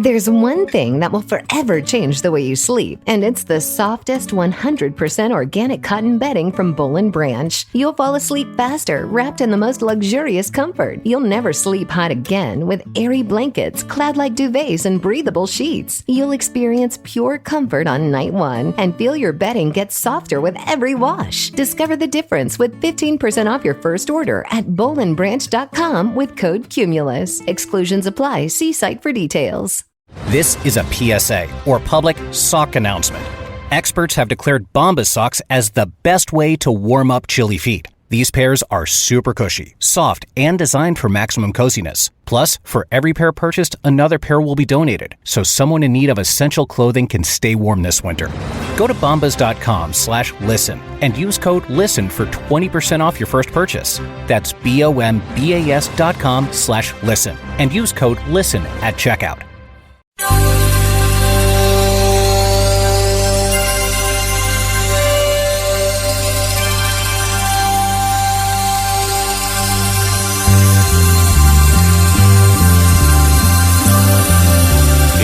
There's one thing that will forever change the way you sleep, and it's the softest 100% organic cotton bedding from Boll & Branch. You'll fall asleep faster, wrapped in the most luxurious comfort. You'll never sleep hot again with airy blankets, cloud-like duvets, and breathable sheets. You'll experience pure comfort on night one and feel your bedding get softer with every wash. Discover the difference with 15% off your first order at bollandbranch.com with code CUMULUS. Exclusions apply. See site for details. This is a PSA, or public sock announcement. Experts have declared Bombas socks as the best way to warm up chilly feet. These pairs are super cushy, soft, and designed for maximum coziness. Plus, for every pair purchased, another pair will be donated, so someone in need of essential clothing can stay warm this winter. Go to bombas.com/listen and use code LISTEN for 20% off your first purchase. That's BOMBAS.com/listen and use code LISTEN at checkout.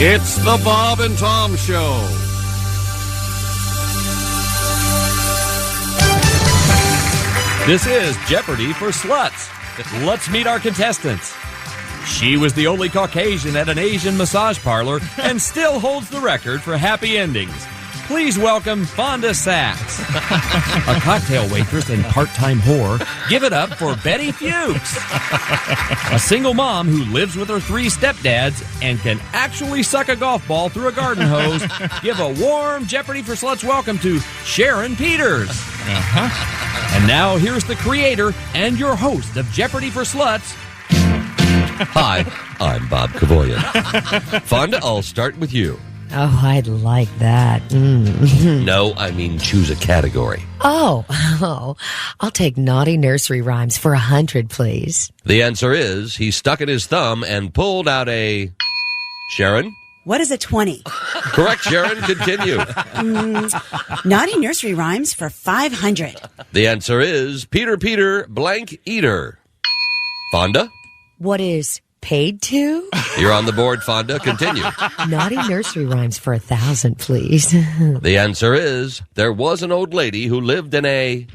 It's the Bob and Tom Show. This is Jeopardy for Sluts. Let's meet our contestants. She was the only Caucasian at an Asian massage parlor and still holds the record for happy endings. Please welcome Fonda Sachs. A cocktail waitress and part-time whore. Give it up for Betty Fuchs. A single mom who lives with her 3 stepdads and can actually suck a golf ball through a garden hose. Give a warm Jeopardy for Sluts welcome to Sharon Peters. And now here's the creator and your host of Jeopardy for Sluts. Hi, I'm Bob Kavoyan. Fonda, I'll start with you. Oh, I'd like that. No, I mean choose a category. Oh, I'll take naughty nursery rhymes for 100, please. The answer is he stuck in his thumb and pulled out a... Sharon? What is a 20? Correct, Sharon. Continue. Naughty nursery rhymes for 500. The answer is Peter blank eater. Fonda? What is paid to? You're on the board, Fonda. Continue. Naughty nursery rhymes for 1,000, please. The answer is there was an old lady who lived in a...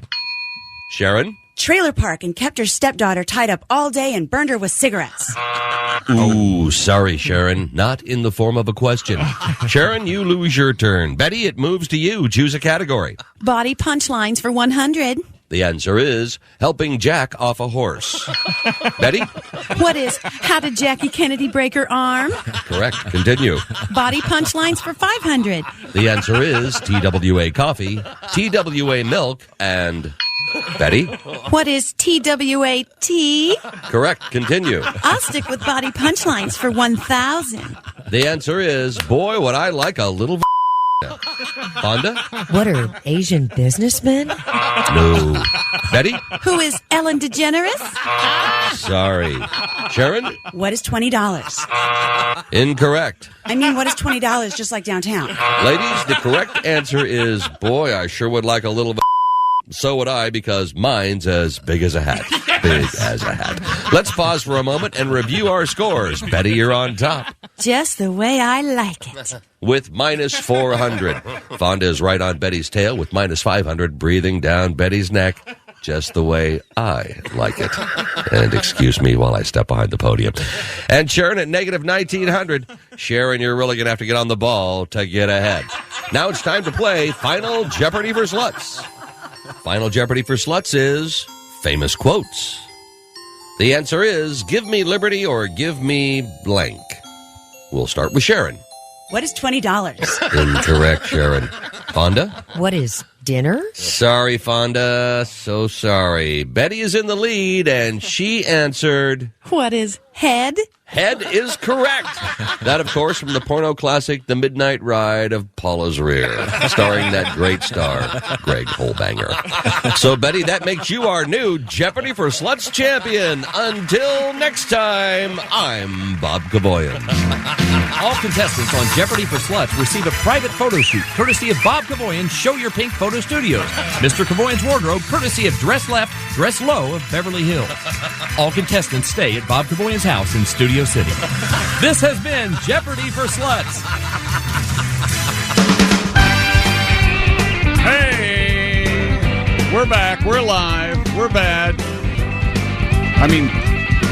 Sharon? Trailer park and kept her stepdaughter tied up all day and burned her with cigarettes. Ooh, sorry, Sharon. Not in the form of a question. Sharon, you lose your turn. Betty, it moves to you. Choose a category. Body punchlines for 100. The answer is helping Jack off a horse. Betty? What is how did Jackie Kennedy break her arm? Correct. Continue. Body punchlines for 500. The answer is TWA coffee, TWA milk, and... Betty? What is TWAT? Correct. Continue. I'll stick with body punchlines for 1,000. The answer is, boy, would I like a little... Fonda? What are Asian businessmen? No. Betty? Who is Ellen DeGeneres? Sorry. Sharon? What is $20? Incorrect. I mean, what is $20 just like downtown? Ladies, the correct answer is, boy, I sure would like a little... So would I, because mine's as big as a hat. Big as a hat. Let's pause for a moment and review our scores. Betty, you're on top. Just the way I like it. With minus 400. Fonda is right on Betty's tail with minus 500, breathing down Betty's neck. Just the way I like it. And excuse me while I step behind the podium. And Sharon at negative 1,900. Sharon, you're really going to have to get on the ball to get ahead. Now it's time to play Final Jeopardy for Sluts. Final Jeopardy for Sluts is famous quotes. The answer is give me liberty or give me blank. We'll start with Sharon. What is $20? Incorrect, Sharon. Fonda? What is dinner? Sorry, Fonda. So sorry. Betty is in the lead, and she answered... What is head? Head is correct. That, of course, from the porno classic, The Midnight Ride of Paula's Rear, starring that great star, Greg Holbanger. So, Betty, that makes you our new Jeopardy for Sluts champion. Until next time, I'm Bob Kavoyan. All contestants on Jeopardy for Sluts receive a private photo shoot, courtesy of Bob Kavoyan Show Your Pink Photo Studios. Mr. Kavoyan's wardrobe, courtesy of Dress Left, Dress Low of Beverly Hills. All contestants stay at Bob Kaboyan's house in Studio City. This has been Jeopardy for Sluts. Hey, we're back. We're live. We're bad. I mean,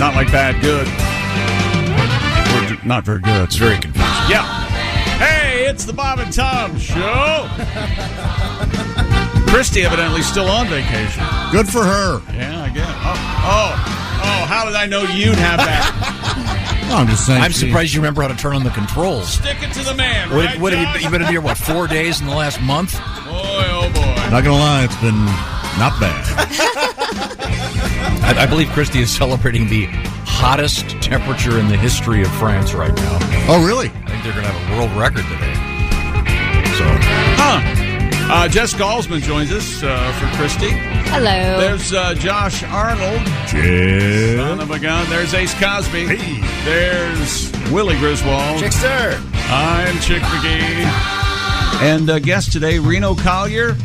not like bad, good. We're not very good. It's very confusing. Yeah. Hey, it's the Bob and Tom Show. Christy evidently still on vacation. Good for her. Yeah, I guess. Oh, how did I know you'd have that? I'm just saying. I'm surprised you remember how to turn on the controls. Stick it to the man, What right, have you been in here, 4 days in the last month? Boy, oh boy. Not going to lie, it's been not bad. I believe Christy is celebrating the hottest temperature in the history of France right now. Oh, really? I think they're going to have a world record today. So, Jess Galsman joins us for Christy. Hello. There's Josh Arnold. Cheers. Son of a gun. There's Ace Cosby. Hey. There's Willie Griswold. Chick, sir. I'm Chick McGee. And guest today, Reno Collier.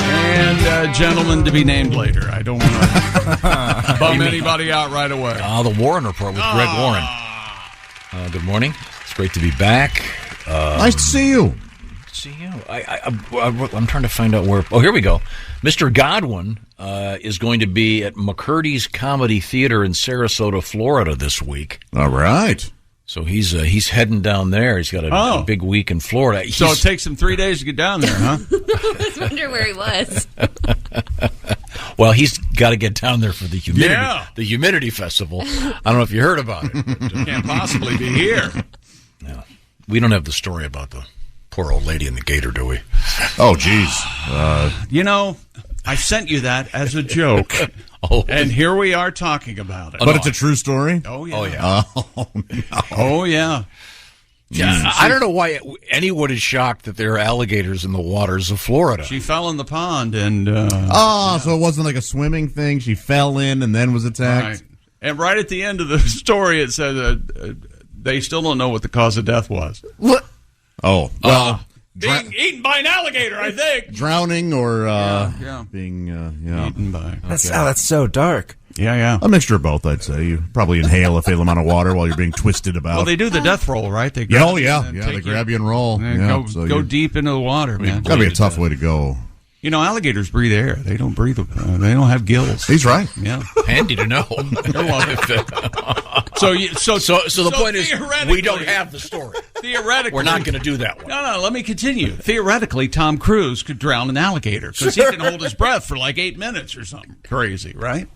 And gentleman to be named later. I don't want to bum anybody out right away. the Warren Report with Greg Warren. Good morning. It's great to be back. Nice to see you. See you. I'm trying to find out where. Oh, here we go. Mr. Godwin is going to be at McCurdy's Comedy Theater in Sarasota, Florida this week. All right. So he's heading down there. He's got a big week in Florida. So it takes him 3 days to get down there, huh? I was wondering where he was. Well, he's got to get down there for the humidity. Yeah. The humidity festival. I don't know if you heard about it. But, Can't possibly be here. no, we don't have the story about the poor old lady in the gator, do we? Oh, geez. I sent you that as a joke. And here we are talking about it. But it's a true story? Oh, yeah. Oh, yeah. Oh, no. Oh, yeah. Yeah, I don't know why anyone is shocked that there are alligators in the waters of Florida. She fell in the pond and... so it wasn't like a swimming thing? She fell in and then was attacked? Right. And right at the end of the story, it said they still don't know what the cause of death was. What? Oh, well... Being eaten by an alligator, I think. Drowning or being eaten by. That's so dark. Yeah. A mixture of both, I'd say. You probably inhale a fatal amount of water while you're being twisted about. Well, they do the death roll, right? They they grab you and roll. Go deep into the water, man. Gotta be a tough way to go. You know, alligators breathe air. They don't breathe. They don't have gills. He's right. Yeah. Handy to know. So the point is, we don't have the story. Theoretically, we're not going to do that one. No. Let me continue. Theoretically, Tom Cruise could drown an alligator because he can hold his breath for like 8 minutes or something crazy, right?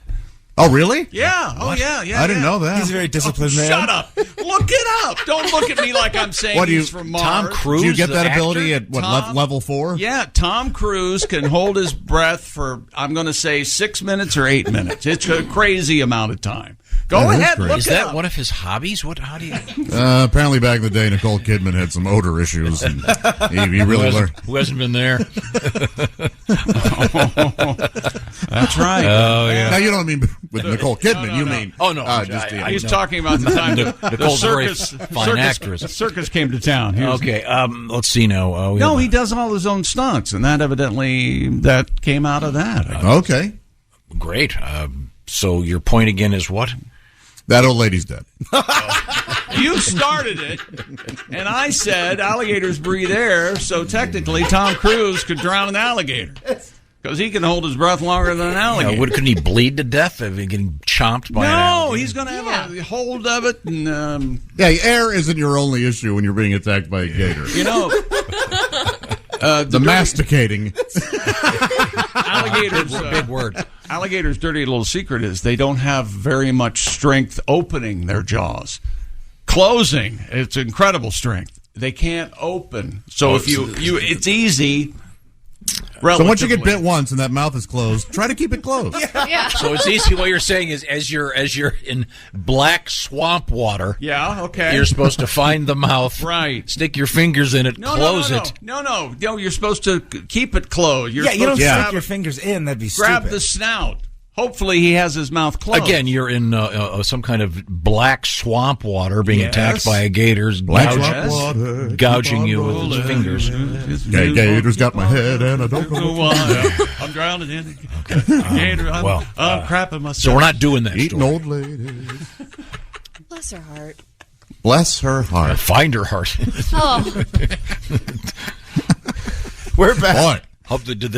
Oh, really? Yeah. Oh, yeah. I didn't know that. He's a very disciplined man. Shut up. Look it up. Don't look at me like I'm saying he's from Mars. Tom Cruise? Do you get that actor? ability at level 4? Yeah, Tom Cruise can hold his breath for, I'm going to say, 6 minutes or 8 minutes. It's a crazy amount of time. Go ahead, look Is it that up. one of his hobbies? How do you... Apparently back in the day, Nicole Kidman had some odor issues. And he really learned. Who hasn't been there? That's right. Oh, yeah. Now, you don't mean with Nicole Kidman. You mean... Oh, no. He's talking about the time Nicole's the a very fine actress. The circus came to town. Okay, let's see now. He does all his own stunts, and that evidently came out of that. Okay. Great. So your point again is what? That old lady's dead. You started it, and I said alligators breathe air, so technically Tom Cruise could drown an alligator because he can hold his breath longer than an alligator. Couldn't he bleed to death of getting chomped by an alligator? No, he's going to have a hold of it. And, air isn't your only issue when you're being attacked by a gator. You know... the masticating. Alligators, big word. Alligators' dirty little secret is they don't have very much strength opening their jaws. Closing, it's incredible strength. They can't open. So if you it's easy. So once you get bit once and that mouth is closed, try to keep it closed. Yeah. So it's easy. What you're saying is, as you're in black swamp water, you're supposed to find the mouth, right? Stick your fingers in it, close it. No, you're supposed to keep it closed. You don't stick your fingers in. That'd be stupid. Grab the snout. Hopefully he has his mouth closed. Again, you're in some kind of black swamp water being attacked by a gator, gouging you with its fingers. Gator's got my head and I don't know why. I'm drowning in it. Okay. Gator, I'm crapping myself. So we're not doing that. Eating story. old ladies. Bless her heart. Bless her heart. Find her heart. Oh. We're back. Boy. Hope they did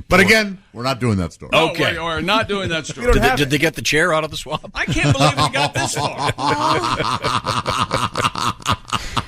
but again, we're not doing that story. Okay. No, we're not doing that story. Did they get the chair out of the swamp? I can't believe we got this far.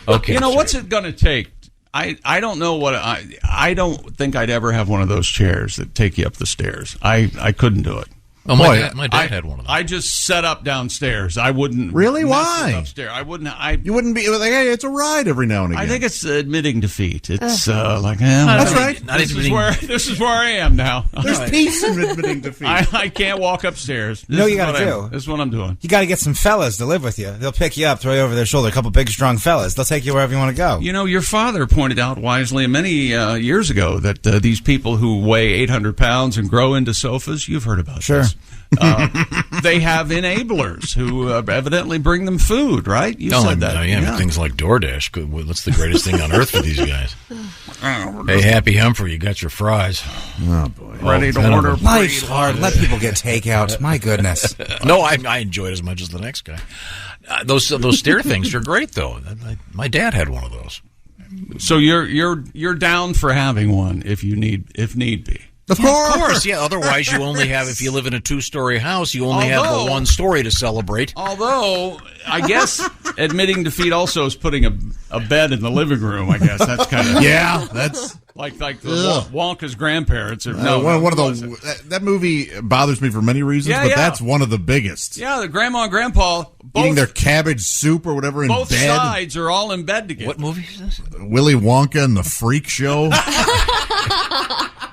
Okay. You know, what's it going to take? I don't know what I don't think I'd ever have one of those chairs that take you up the stairs. I couldn't do it. Oh, my dad had one of those. I just set up downstairs. I wouldn't really. Why upstairs? I wouldn't. You wouldn't be like, hey, it's a ride every now and again. I think it's admitting defeat. It's like, that's right. This is where I am now. There's peace in admitting defeat. I can't walk upstairs. You know what you got to do? This is what I'm doing. You got to get some fellas to live with you. They'll pick you up, throw you over their shoulder. A couple big, strong fellas. They'll take you wherever you want to go. You know, your father pointed out wisely many years ago that these people who weigh 800 pounds and grow into sofas, you've heard about this. They have enablers who evidently bring them food, right? You said that. Yeah. Things like DoorDash. That's the greatest thing on earth for these guys. Hey, Happy Humphrey, you got your fries. Oh, boy. Ready to order. Life's hard. Let people get takeout. My goodness. No, I enjoy it as much as the next guy. Those stair things are great, though. My dad had one of those. So you're down for having one if need be. Of course. Yeah. Otherwise, you only have, if you live in a 2-story house, you only have the one story to celebrate. Although, I guess admitting defeat also is putting a bed in the living room. I guess that's kind of that's like the Wonka's grandparents. One of that movie bothers me for many reasons, but that's one of the biggest. Yeah, the grandma and grandpa eating their cabbage soup or whatever in both bed. Both sides are all in bed together. What movie is this? Willy Wonka and the Freak Show.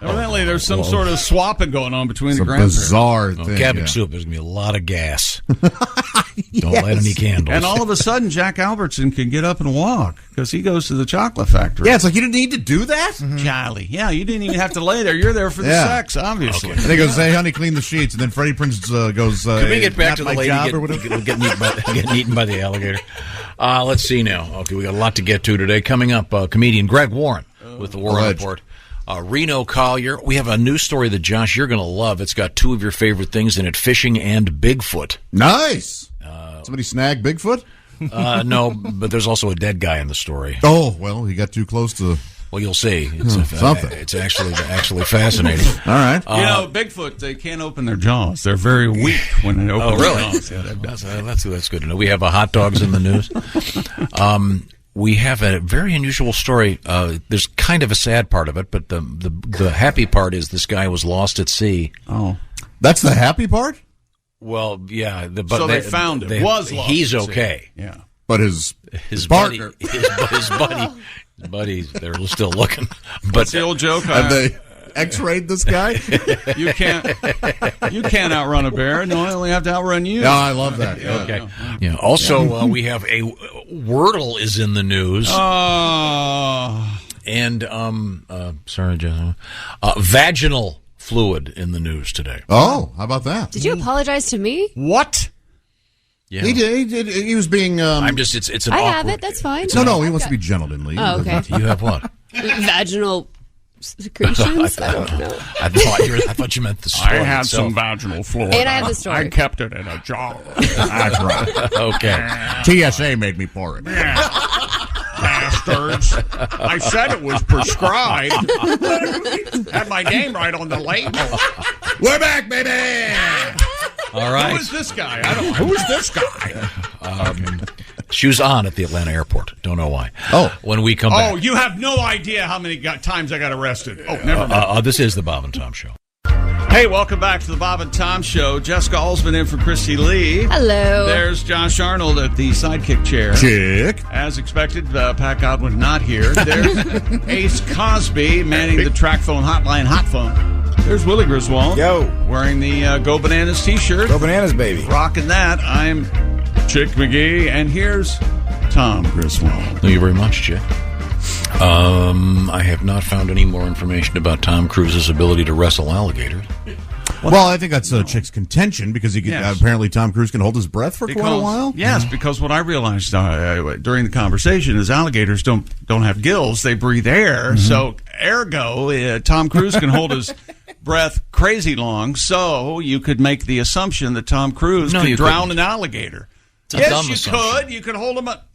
Evidently, there's some sort of swapping going on between the grandparents. Bizarre thing. Cabbage soup. There's going to be a lot of gas. Don't light any candles. And all of a sudden, Jack Albertson can get up and walk because he goes to the chocolate factory. Yeah, it's like you didn't need to do that? Mm-hmm. Charlie. Yeah, you didn't even have to lay there. You're there for the sex, obviously. Okay. And he goes, hey, honey, clean the sheets. And then Freddie Prinze goes, can we get back to the lady getting eaten by the alligator? Let's see now. Okay, we got a lot to get to today. Coming up, comedian Greg Warren with the Warren Report. Reno Collier. We have a news story that, Josh, you're going to love. It's got two of your favorite things in it, fishing and Bigfoot. Nice. Somebody snag Bigfoot? No, but there's also a dead guy in the story. Oh, well, he got too close to... Well, you'll see. It's something. It's actually fascinating. All right. Bigfoot, they can't open their jaws. They're very weak when they open their jaws. Yeah, that's good to know. We have hot dogs in the news. We have a very unusual story. There's kind of a sad part of it, but the happy part is this guy was lost at sea. Oh, that's the happy part? Well, yeah. So they found him. He's okay. Yeah, but his partner, his buddies, they're still looking. But the old joke. Have they X-rayed this guy? You can't outrun a bear. No, I only have to outrun you. No, I love that. Yeah. Okay. Yeah. Also, we have a Wordle is in the news. And sorry, Jen. Vaginal fluid in the news today. Oh, how about that? Did you apologize to me? What? Yeah. He did. He was being. I'm just. It's an. I awkward, have it. That's fine. No. He wants to be gentlemanly. Oh, okay. You have what? Vaginal secretions. I don't know. I thought you meant the story. I had itself. some vaginal fluid. And I have the story. I kept it in a jar. That's right. Okay. TSA made me pour it. Bastards. I said it was prescribed. Had my name right on the label. We're back, baby. All right. Who is this guy? Who is this guy? She was on at the Atlanta airport. Don't know why. Oh. When we come back. Oh, you have no idea how many times I got arrested. Oh, never mind. This is the Bob and Tom Show. Hey, welcome back to the Bob and Tom Show. Jessica Alsman in for Christy Lee. Hello. There's Josh Arnold at the sidekick chair. Chick. As expected, Pat Godwin not here. There's Ace Cosby manning the track phone hotline hot phone. There's Willie Griswold. Yo. Wearing the Go Bananas t-shirt. Go Bananas, baby. Rocking that. I'm Chick McGee, and here's Tom Griswold. Thank you very much, Chick. I have not found any more information about Tom Cruise's ability to wrestle alligators. Well, I think that's a chick's contention because apparently Tom Cruise can hold his breath for quite a while. Yes, because what I realized during the conversation is alligators don't have gills; they breathe air. So, ergo, Tom Cruise can hold his breath crazy long. So, you could make the assumption that Tom Cruise could drown an alligator. Yes, you could. You could hold him up.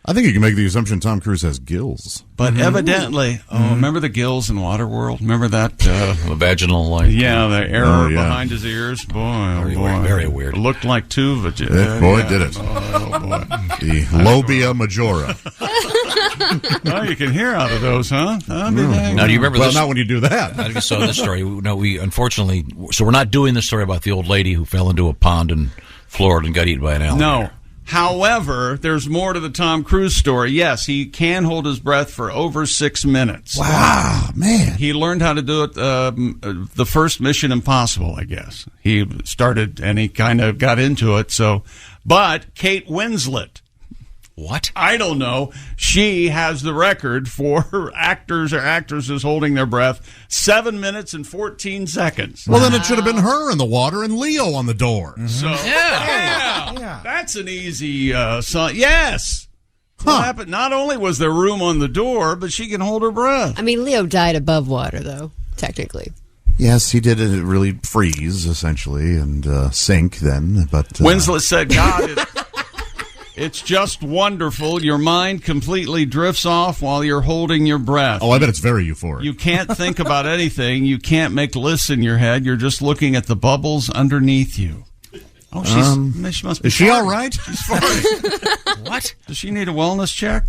I think you can make the assumption Tom Cruise has gills. But evidently, remember the gills in Waterworld? Remember that? The vaginal light. Yeah, the air behind his ears. Boy, very weird. It looked like two vaginas. Did it. Oh, boy. The labia majora. Oh, you can hear out of those, huh? Now, do you remember this? Well, not when you do that. I just saw this story. No, we unfortunately... So we're not doing the story about the old lady who fell into a pond in Florida and got eaten by an alligator. No. However, there's more to the Tom Cruise story. Yes, he can hold his breath for over 6 minutes. Wow, man. He learned how to do it the first Mission Impossible, I guess. He started and he kind of got into it. But Kate Winslet. What? I don't know. She has the record for actors or actresses holding their breath 7 minutes and 14 seconds. Well, then it should have been her in the water and Leo on the door. So, yeah. That's an easy sign. Yes. What happened? Not only was there room on the door, but she can hold her breath. I mean, Leo died above water, though, technically. Yes, he did it really freeze, essentially, and sink then. But Winslet said, God, it's just wonderful. Your mind completely drifts off while you're holding your breath. Oh, I bet it's very euphoric. You can't think about anything. You can't make lists in your head. You're just looking at the bubbles underneath you. Oh, she must be. Is she all right? She's fine. What? Does she need a wellness check?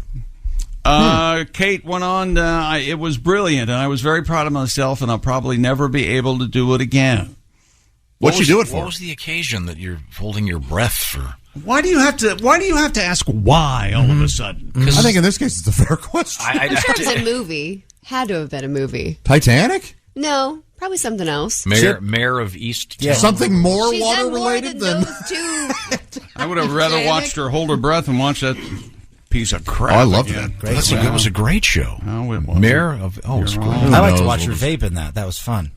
Kate went on, it was brilliant, and I was very proud of myself, and I'll probably never be able to do it again. What'd she do it for? What was the occasion that you're holding your breath for? Why do you have to ask why all of a sudden? I think in this case it's a fair question. I'm sure it's a movie. Had to have been a movie. Titanic? No, probably something else. Mayor of East. Yeah. Something more She's water done more related than than those two. I would have rather watched her hold her breath and watch that piece of crap. Oh, I loved again. that. It was a great show. No, it wasn't. Mayor of. Oh, it's great. I like to watch her vape in that. That was fun.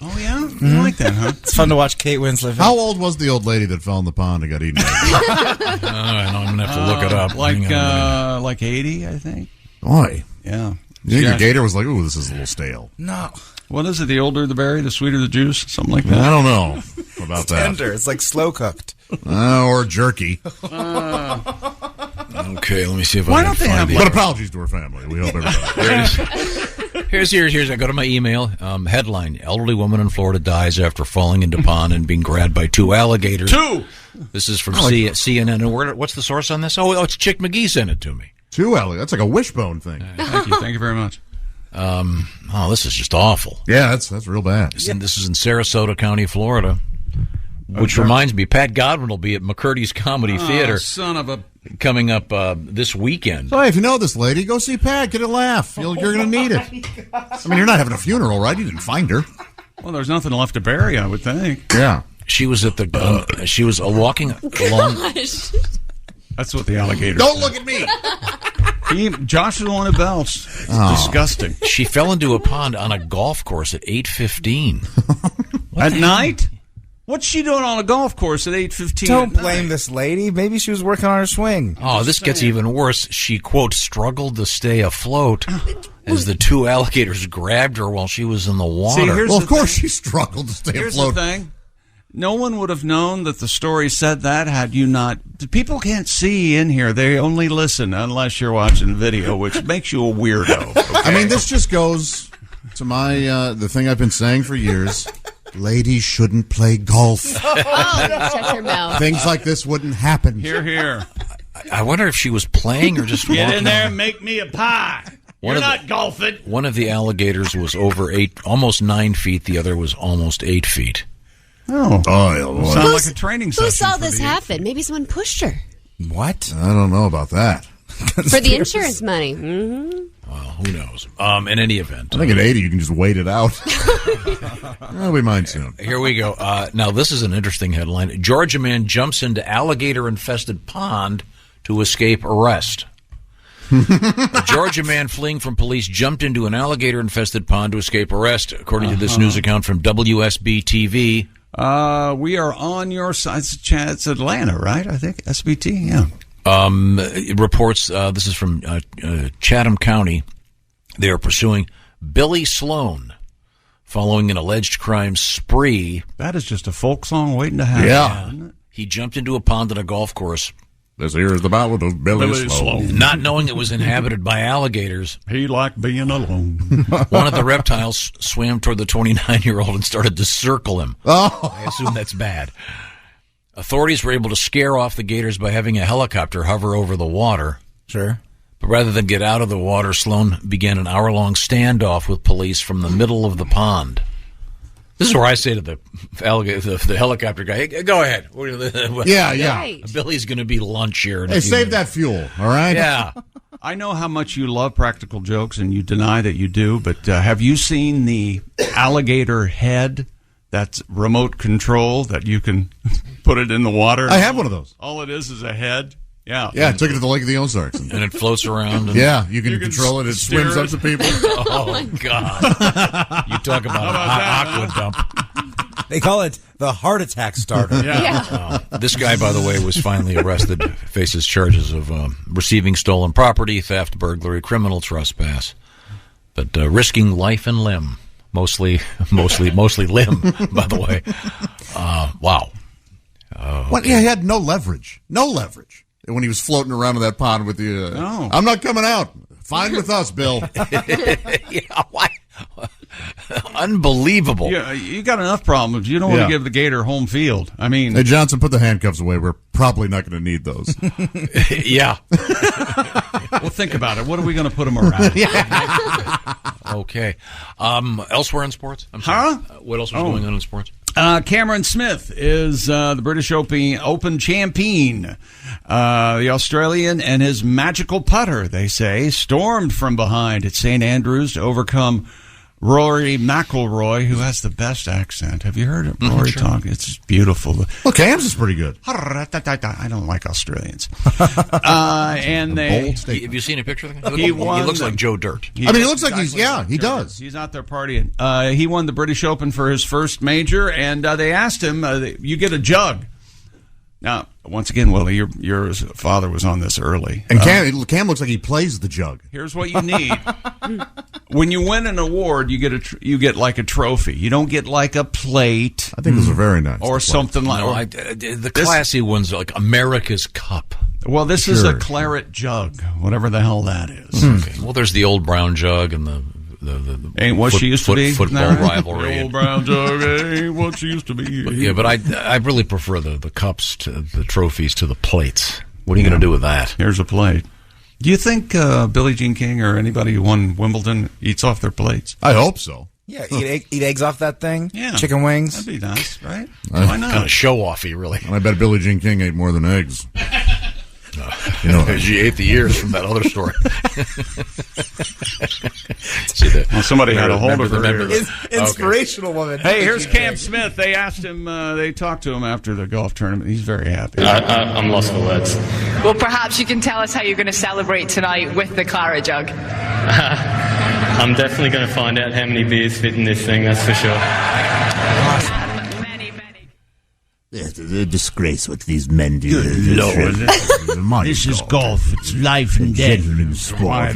Oh, yeah? You like that, huh? It's fun to watch Kate Winslet vape. How old was the old lady that fell in the pond and got eaten? I'm going to have to look it up. Like 80, I think. Boy. Yeah. You think your gator was like, ooh, this is a little stale? No. What is it? The older the berry, the sweeter the juice? Something like that? I don't know about that. Tender. It's like slow cooked. Or jerky. Okay, let me see if Why I don't can they find have But apologies to her family. We hope everybody. Here's. I go to my email. Headline: Elderly woman in Florida dies after falling into pond and being grabbed by two alligators. Two. This is from CNN. And what's the source on this? Oh, it's Chick McGee sent it to me. Two alligators. That's like a wishbone thing. Thank you very much. This is just awful. Yeah, that's real bad. This is in Sarasota County, Florida. Which reminds me, Pat Godwin will be at McCurdy's Comedy Theater. Son of a... Coming up this weekend. So, hey, if you know this lady, go see Pat. Get a laugh. You're going to need it. I mean, you're not having a funeral, right? You didn't find her. Well, there's nothing left to bury, I would think. Yeah. She was at the. She was walking along. That's what the alligator. Don't look at me. Josh is the one who belts. It's disgusting. She fell into a pond on a golf course at 8:15 at night. What's she doing on a golf course at 8:15? Don't blame this lady. Maybe she was working on her swing. Oh, this gets even worse. She, quote, struggled to stay afloat as the two alligators grabbed her while she was in the water. Well, of course she struggled to stay afloat. Here's the thing. No one would have known that the story said that had you not. People can't see in here. They only listen unless you're watching video, which makes you a weirdo. Okay? I mean, this just goes to my the thing I've been saying for years. Ladies shouldn't play golf. Shut your mouth. Things like this wouldn't happen. Here. I wonder if she was playing or just Get walking in there on. and make me a pie. You're not golfing. One of the alligators was over almost 9 feet. The other was almost 8 feet. Oh, sounds like a training session. Who saw this happen? Maybe someone pushed her. What? I don't know about that. For the insurance money. Mm-hmm. Well, who knows? In any event. I think at 80 you can just wait it out. We'll be mine soon. Here we go. Now, this is an interesting headline. Georgia man jumps into alligator-infested pond to escape arrest. A Georgia man fleeing from police jumped into an alligator-infested pond to escape arrest, according to this news account from WSB-TV. We are on your side. It's Atlanta, right? I think SBT. Yeah. It reports. This is from Chatham County. They are pursuing Billy Sloan following an alleged crime spree. That is just a folk song waiting to happen. Yeah. He jumped into a pond at a golf course. This here is the ballad of Billy Sloan. Not knowing it was inhabited by alligators. He liked being alone. One of the reptiles swam toward the 29-year-old and started to circle him. Oh. I assume that's bad. Authorities were able to scare off the gators by having a helicopter hover over the water. Sure. But rather than get out of the water, Sloan began an hour-long standoff with police from the middle of the pond. This is where I say to the alligator, the helicopter guy, hey, go ahead. Yeah. Right. Billy's going to be lunch here. Hey, save that fuel, all right? Yeah. I know how much you love practical jokes, and you deny that you do, but have you seen the alligator head that's remote control that you can put it in the water? I have one of those. All it is a head. Yeah. Yeah, I took it to the Lake of the Ozarks. And it floats around. And yeah, you can control it. It swims up to people. Oh, my God. You talk about an aqua dump. They call it the heart attack starter. Yeah. This guy, by the way, was finally arrested, faces charges of receiving stolen property, theft, burglary, criminal trespass, but risking life and limb. Mostly limb, by the way. Wow. Well, yeah, he had no leverage. No leverage. When he was floating around in that pond with the... I'm not coming out. Fine with us, Bill. Yeah, why? Unbelievable. Yeah, you got enough problems. You don't want to give the gator home field. I mean... Hey, Johnson, put the handcuffs away. We're probably not going to need those. Yeah. Well, think about it. What are we going to put them around? Okay. Elsewhere in sports? I'm sorry. What else was going on in sports? Cameron Smith is the British Open champion. The Australian and his magical putter, they say, stormed from behind at St. Andrews to overcome Rory McIlroy, who has the best accent. Have you heard of Rory talk? It's beautiful. Well, Cam's is pretty good. I don't like Australians. And have you seen a picture of him? He looks like Joe Dirt. He looks like he does. He's out there partying. He won the British Open for his first major, and they asked him, you get a jug. Now, once again, Willie, your father was on this early. And Cam looks like he plays the jug. Here's what you need. When you win an award, you get like a trophy. You don't get like a plate. I think those are very nice. Or something like the classy ones, like America's Cup. Well, this is a claret jug, whatever the hell that is. Okay. Well, there's the old brown jug and the ain't what she used to be. Football rivalry. The old brown jug ain't what she used to be. But I really prefer the cups to the trophies to the plates. What are you going to do with that? Here's a plate. Do you think Billie Jean King or anybody who won Wimbledon eats off their plates? I hope so. Yeah, eat eggs off that thing. Yeah, chicken wings. That'd be nice, right? Why not? Kind of show-offy, really. And I bet Billie Jean King ate more than eggs. She ate the ears from that other story. Somebody had a hold of her. Inspirational woman. Hey, here's Cam Smith. They asked him, they talked to him after the golf tournament. He's very happy. I'm lost for words. Well, perhaps you can tell us how you're going to celebrate tonight with the claret jug. I'm definitely going to find out how many beers fit in this thing, that's for sure. It's a disgrace what these men do. Good Lord. This is golf. It's life and death. Gentleman's sport.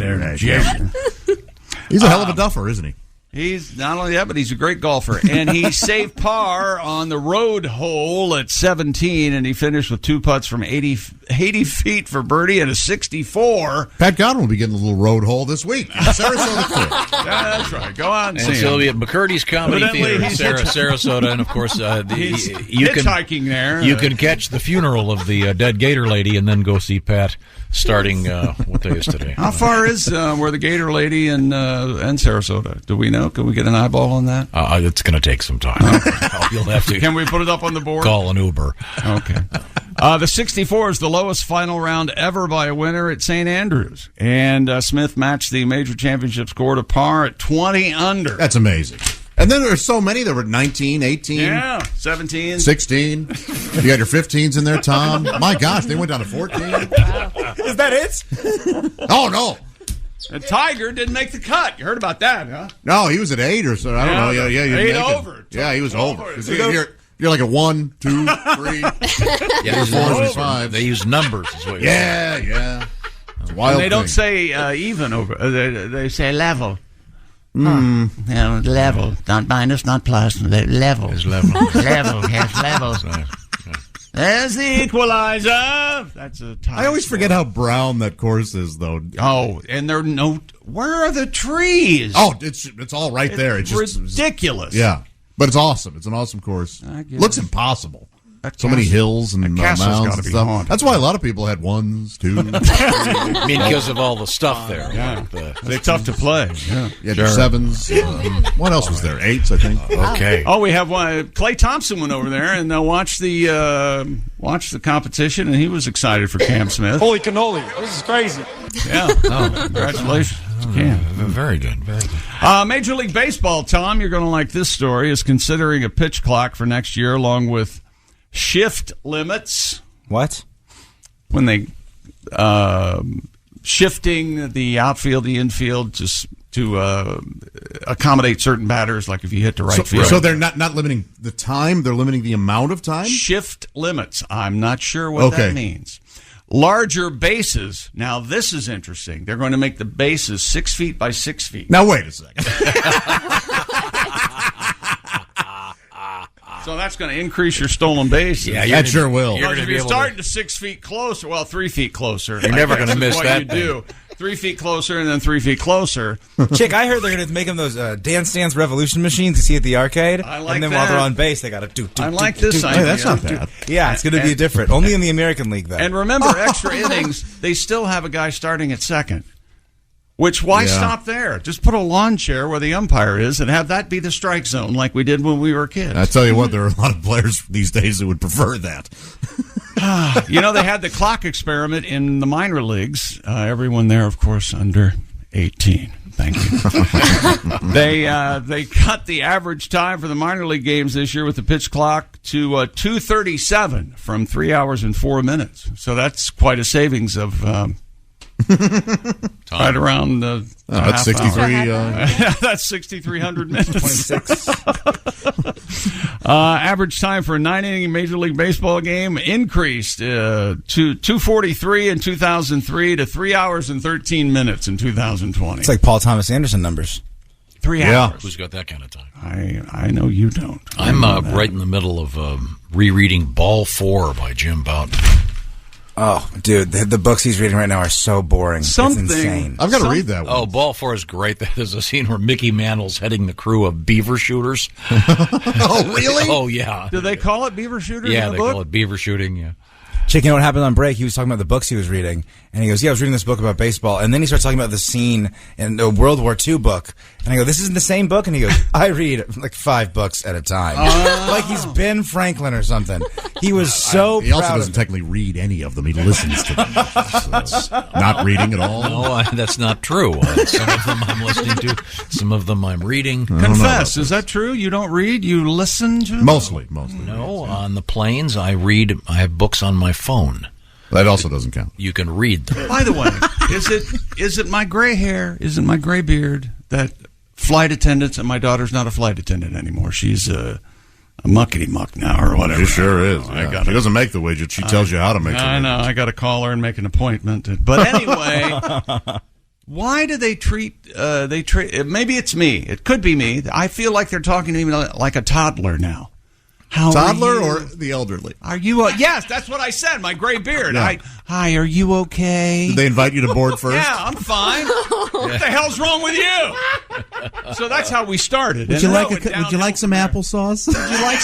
He's a hell of a duffer, isn't he? He's not only that, but he's a great golfer. And he saved par on the road hole at 17, and he finished with two putts from 80 feet for birdie and a 64. Pat Godwin will be getting a little road hole this week. Sarasota. Yeah, that's right. Go on. And so he'll be at McCurdy's Comedy Theater in Sarasota. And, of course, you can hitchhiking there. You can catch the funeral of the dead Gator lady and then go see Pat starting, what day is today? How far is where the Gator lady and Sarasota? Do we know? Can we get an eyeball on that? It's going to take some time. You'll have to. Can we put it up on the board? Call an Uber. Okay. The 64 is the lowest final round ever by a winner at St. Andrews. And Smith matched the major championship score to par at 20 under. That's amazing. And then there's so many. There were 19, 18. 17. 16. You got your 15s in there, Tom. My gosh, they went down to 14. Is that it? Oh, no. And Tiger didn't make the cut. You heard about that, huh? No, he was at 8 or so. I don't know. Yeah, 8 over. Yeah, he was over. You're like a 1, 2, 3, Yeah, 4, 5. They use numbers. Is what Yeah. It's a wild And they don't thing. say even over. They say level. Level. Not minus, not plus. Level. It's level. Level. Yes, level. There's the equalizer. That's a tie. I always forget how brown that course is, though. Oh, and there are no. Where are the trees? Oh, it's all right there. It's just ridiculous. Yeah, but it's awesome. It's an awesome course. Looks impossible. So many hills and mounds and stuff. Haunted. That's why a lot of people had 1s, 2s. I mean, because of all the stuff there. Yeah. They're tough to play. Yeah. Yeah, 7s. What else was there? 8s, I think. Okay. Oh, we have one. Clay Thompson went over there and watched the competition, and he was excited for Cam Smith. Holy cannoli! This is crazy. Yeah. Oh, congratulations, Cam. Very good. Very good. Major League Baseball, Tom, you're going to like this story, is considering a pitch clock for next year along with shift limits. What? When they shifting the outfield, the infield, just to accommodate certain batters, like if you hit the right field. So they're not limiting the time; they're limiting the amount of time. Shift limits. I'm not sure what that means. Larger bases. Now this is interesting. They're going to make the bases 6 feet by 6 feet. Now wait a second. So that's going to increase your stolen bases. Yeah, that sure will. If you're starting to 6 feet closer, 3 feet closer. You're never going to miss that. You do 3 feet closer and then 3 feet closer. Chick, I heard they're going to make them those Dance Dance Revolution machines you see at the arcade. I like and then that. while they're on base, they got to do. I like this idea. Hey, that's not bad. Yeah, it's going to be different. Only in the American League, though. And remember, extra innings, they still have a guy starting at second. Why stop there? Just put a lawn chair where the umpire is and have that be the strike zone like we did when we were kids. I tell you what, there are a lot of players these days that would prefer that. They had the clock experiment in the minor leagues. Everyone there, of course, under 18. Thank you. They cut the average time for the minor league games this year with the pitch clock to 2:37 from 3 hours and 4 minutes. So that's quite a savings of right around that's 63. That's 6,300 minutes. 26. Average time for a 9-inning Major League Baseball game increased to 2:43 in 2003 to 3 hours and 13 minutes in 2020. It's like Paul Thomas Anderson numbers. 3 hours. Who's got that kind of time? I know you don't. I'm right in the middle of rereading Ball 4 by Jim Bouton. Oh, dude, the books he's reading right now are so boring. It's insane. I've got to read that one. Oh, Ball 4 is great. There's a scene where Mickey Mantle's heading the crew of beaver shooters. Oh, really? Oh, yeah. Do they call it beaver shooters Yeah, in the they book? call it beaver shooting, yeah. Chick, you know what happened on break? He was talking about the books he was reading, and he goes, yeah, I was reading this book about baseball, and then he starts talking about the scene in a World War II book, and I go, this isn't the same book? And he goes, I read like 5 books at a time. Like he's Ben Franklin or something. He was so He also proud doesn't of it. technically read any of them. He listens to them. So that's not reading at all. No, that's not true. Some of them I'm listening to. Some of them I'm reading. Confess, is that true? You don't read? You listen to them? Mostly. No, on the planes I read. I have books on my phone. That also doesn't count. You can read them. By the way, is it my gray hair? Is it my gray beard that flight attendants, and my daughter's not a flight attendant anymore. She's a muckety muck now or whatever. She sure is. Yeah. She doesn't make the widget. She tells you how to make the widget. I know. I got to call her and make an appointment. But anyway, why do they treat maybe it's me. It could be me. I feel like they're talking to me like a toddler now. Toddler or the elderly? Are you? Yes, that's what I said. My gray beard. Yeah. Hi, are you okay? Did they invite you to board first? Yeah, I'm fine. What the hell's wrong with you? So that's how we started. Would you like some applesauce? Would you like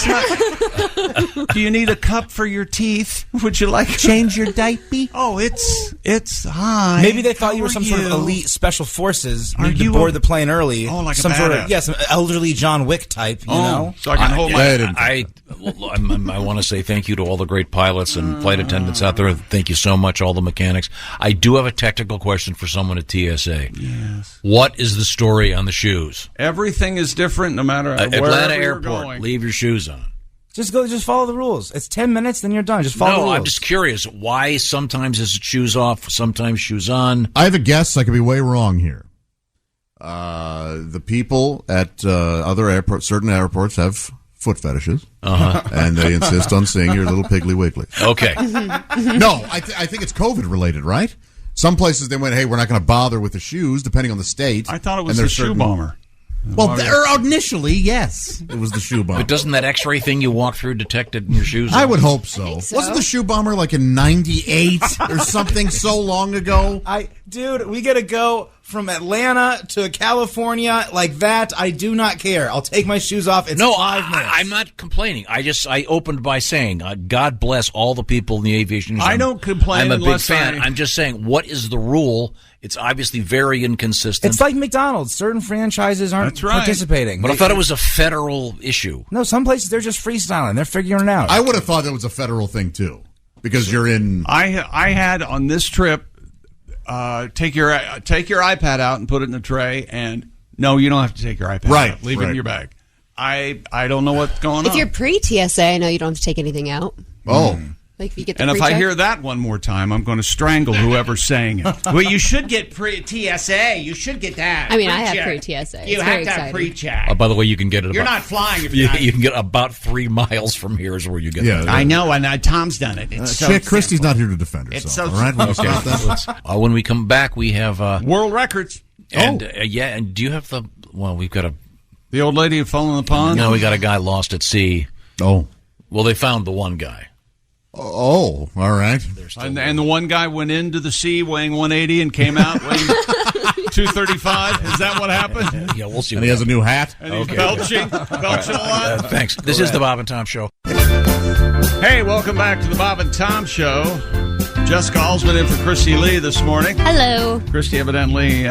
some? Do you need a cup for your teeth? Would you like change your diaper? Oh, it's hi. Maybe they thought you were some sort of elite special forces. Are you to board the plane early? Oh, like some a sort of some elderly John Wick type. You know, so I can hold my. I want to say thank you to all the great pilots and flight attendants out there. Thank you so much, all the mechanics. I do have a technical question for someone at TSA. Yes. What is the story on the shoes? Everything is different no matter wherever Atlanta you're Airport. going. Leave your shoes on. Just follow the rules. It's 10 minutes, then you're done. Just follow the rules. I'm just curious. Why sometimes is it shoes off, sometimes shoes on? I have a guess. I could be way wrong here. The people at other airports, certain airports, have foot fetishes, Uh-huh. and they insist on seeing your little Piggly Wiggly. Okay. No, I think it's COVID related, right? Some places they went, hey, we're not going to bother with the shoes, depending on the state. I thought it was And the there's shoe certain- bomber. Well, initially, yes. It was the shoe bomber. But doesn't that X-ray thing you walk through detect it in your shoes? I would hope so. Wasn't the shoe bomber like in '98 or something so long ago? Dude, we gotta go from Atlanta to California like that. I do not care. I'll take my shoes off. It's 5 minutes. I'm not complaining. I opened by saying, God bless all the people in the aviation industry. I don't complain I'm a big unless fan. I'm just saying, what is the rule? It's obviously very inconsistent. It's like McDonald's. Certain franchises aren't participating. But I thought it was a federal issue. No, some places they're just freestyling. They're figuring it out. I would have thought that was a federal thing too, because you're in. I had on this trip, take your iPad out and put it in the tray, and no, you don't have to take your iPad Right, out. Leave it in right. your bag. I don't know what's going If on. you're pre-TSA, I know you don't have to take anything out. Oh. Like if you get the And if I pre-check. hear that one more time, I'm going to strangle whoever's saying it. Well, you should get pre-TSA. You should get that. I mean, I have Pre-check. pre-TSA. You It's have very to have exciting. pre-check. By the way, you can get it. You're about, not flying if you, you're not. you can get about 3 miles from here is where you get. Yeah, it. I know, and Tom's done it. It's so Chick, Christy's simple. not here to defend It's herself. so all right, we'll Okay. stop that. When we come back, we have World records. and yeah. And do you have the? Well, we've got a. The old lady who fell in the pond? No, we got a guy lost at sea. Oh. Well, they found the one guy. Oh, all right. And the one guy went into the sea weighing 180 and came out weighing 235. Is that what happened? Yeah, we'll see. And he has a new hat. And he's belching a lot. Thanks. This is the Bob and Tom Show. Hey, welcome back to the Bob and Tom Show. Jessica Alsman in for Christy Lee this morning. Hello. Christy evidently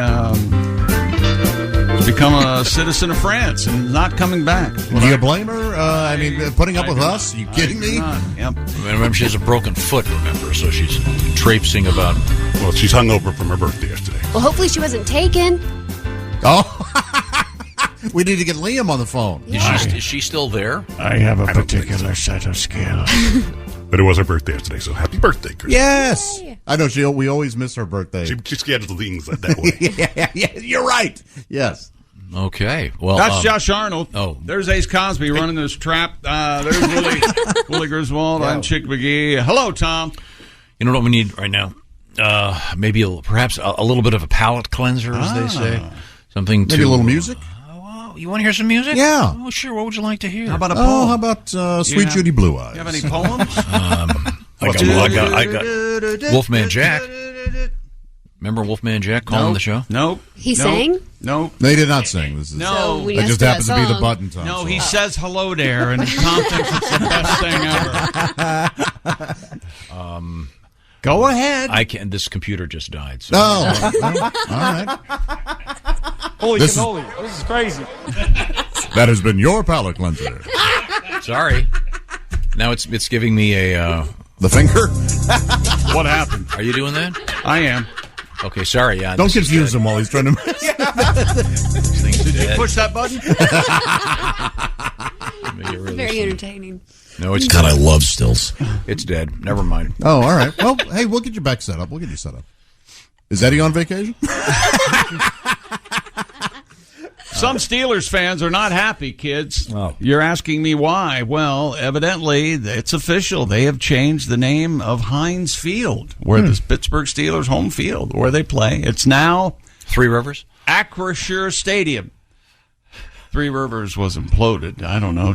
has become a citizen of France and not coming back. Do you blame her? I mean, putting up with us? Are you kidding me? Yep. Remember, she has a broken foot, remember, so she's traipsing about. Well, she's hungover from her birthday yesterday. Well, hopefully she wasn't taken. Oh. We need to get Liam on the phone. Is she still there? I have a particular set of skills. But it was her birthday yesterday, so happy birthday, Chris. Yes. I know we always miss her birthday. She schedules things that way. yeah, you're right. Yes. Okay. Well, That's Josh Arnold. Oh. There's Ace Cosby running this trap. There's Willie Griswold. I'm Chick McGee. Hello, Tom. You know what we need right now? Maybe perhaps a little bit of a palate cleanser, as they say. Something Maybe a little music? You want to hear some music? Yeah. Oh, sure. What would you like to hear? How about a poem? How about Sweet Judy Blue Eyes? You have any poems? I got Wolfman Jack. Remember Wolfman Jack calling the show? Nope. He sang? Nope. They did not sing. This is No. So when that you just asked for happens to that be the song- button, Tom. No, so. he says hello there, and Tom thinks it's the best thing ever. Go ahead. I can't. This computer just died. So. Oh, all right. Holy This is- cannoli. This is crazy. That has been your palate cleanser. Sorry. Now it's giving me a. The finger? What happened? Are you doing that? I am. Okay, sorry. Yeah. Don't confuse him while he's trying to. Did you push that button? Very entertaining. No, it's God, I love stills. It's dead. Never mind. Oh, all right. Well, hey, we'll get you back set up. We'll get you set up. Is Eddie on vacation? Some Steelers fans are not happy, kids. Oh. You're asking me why. Well, evidently, it's official. They have changed the name of Heinz Field, where the Pittsburgh Steelers' home field, where they play. It's now Three Rivers? Acrisure Stadium. Three Rivers was imploded, I don't know,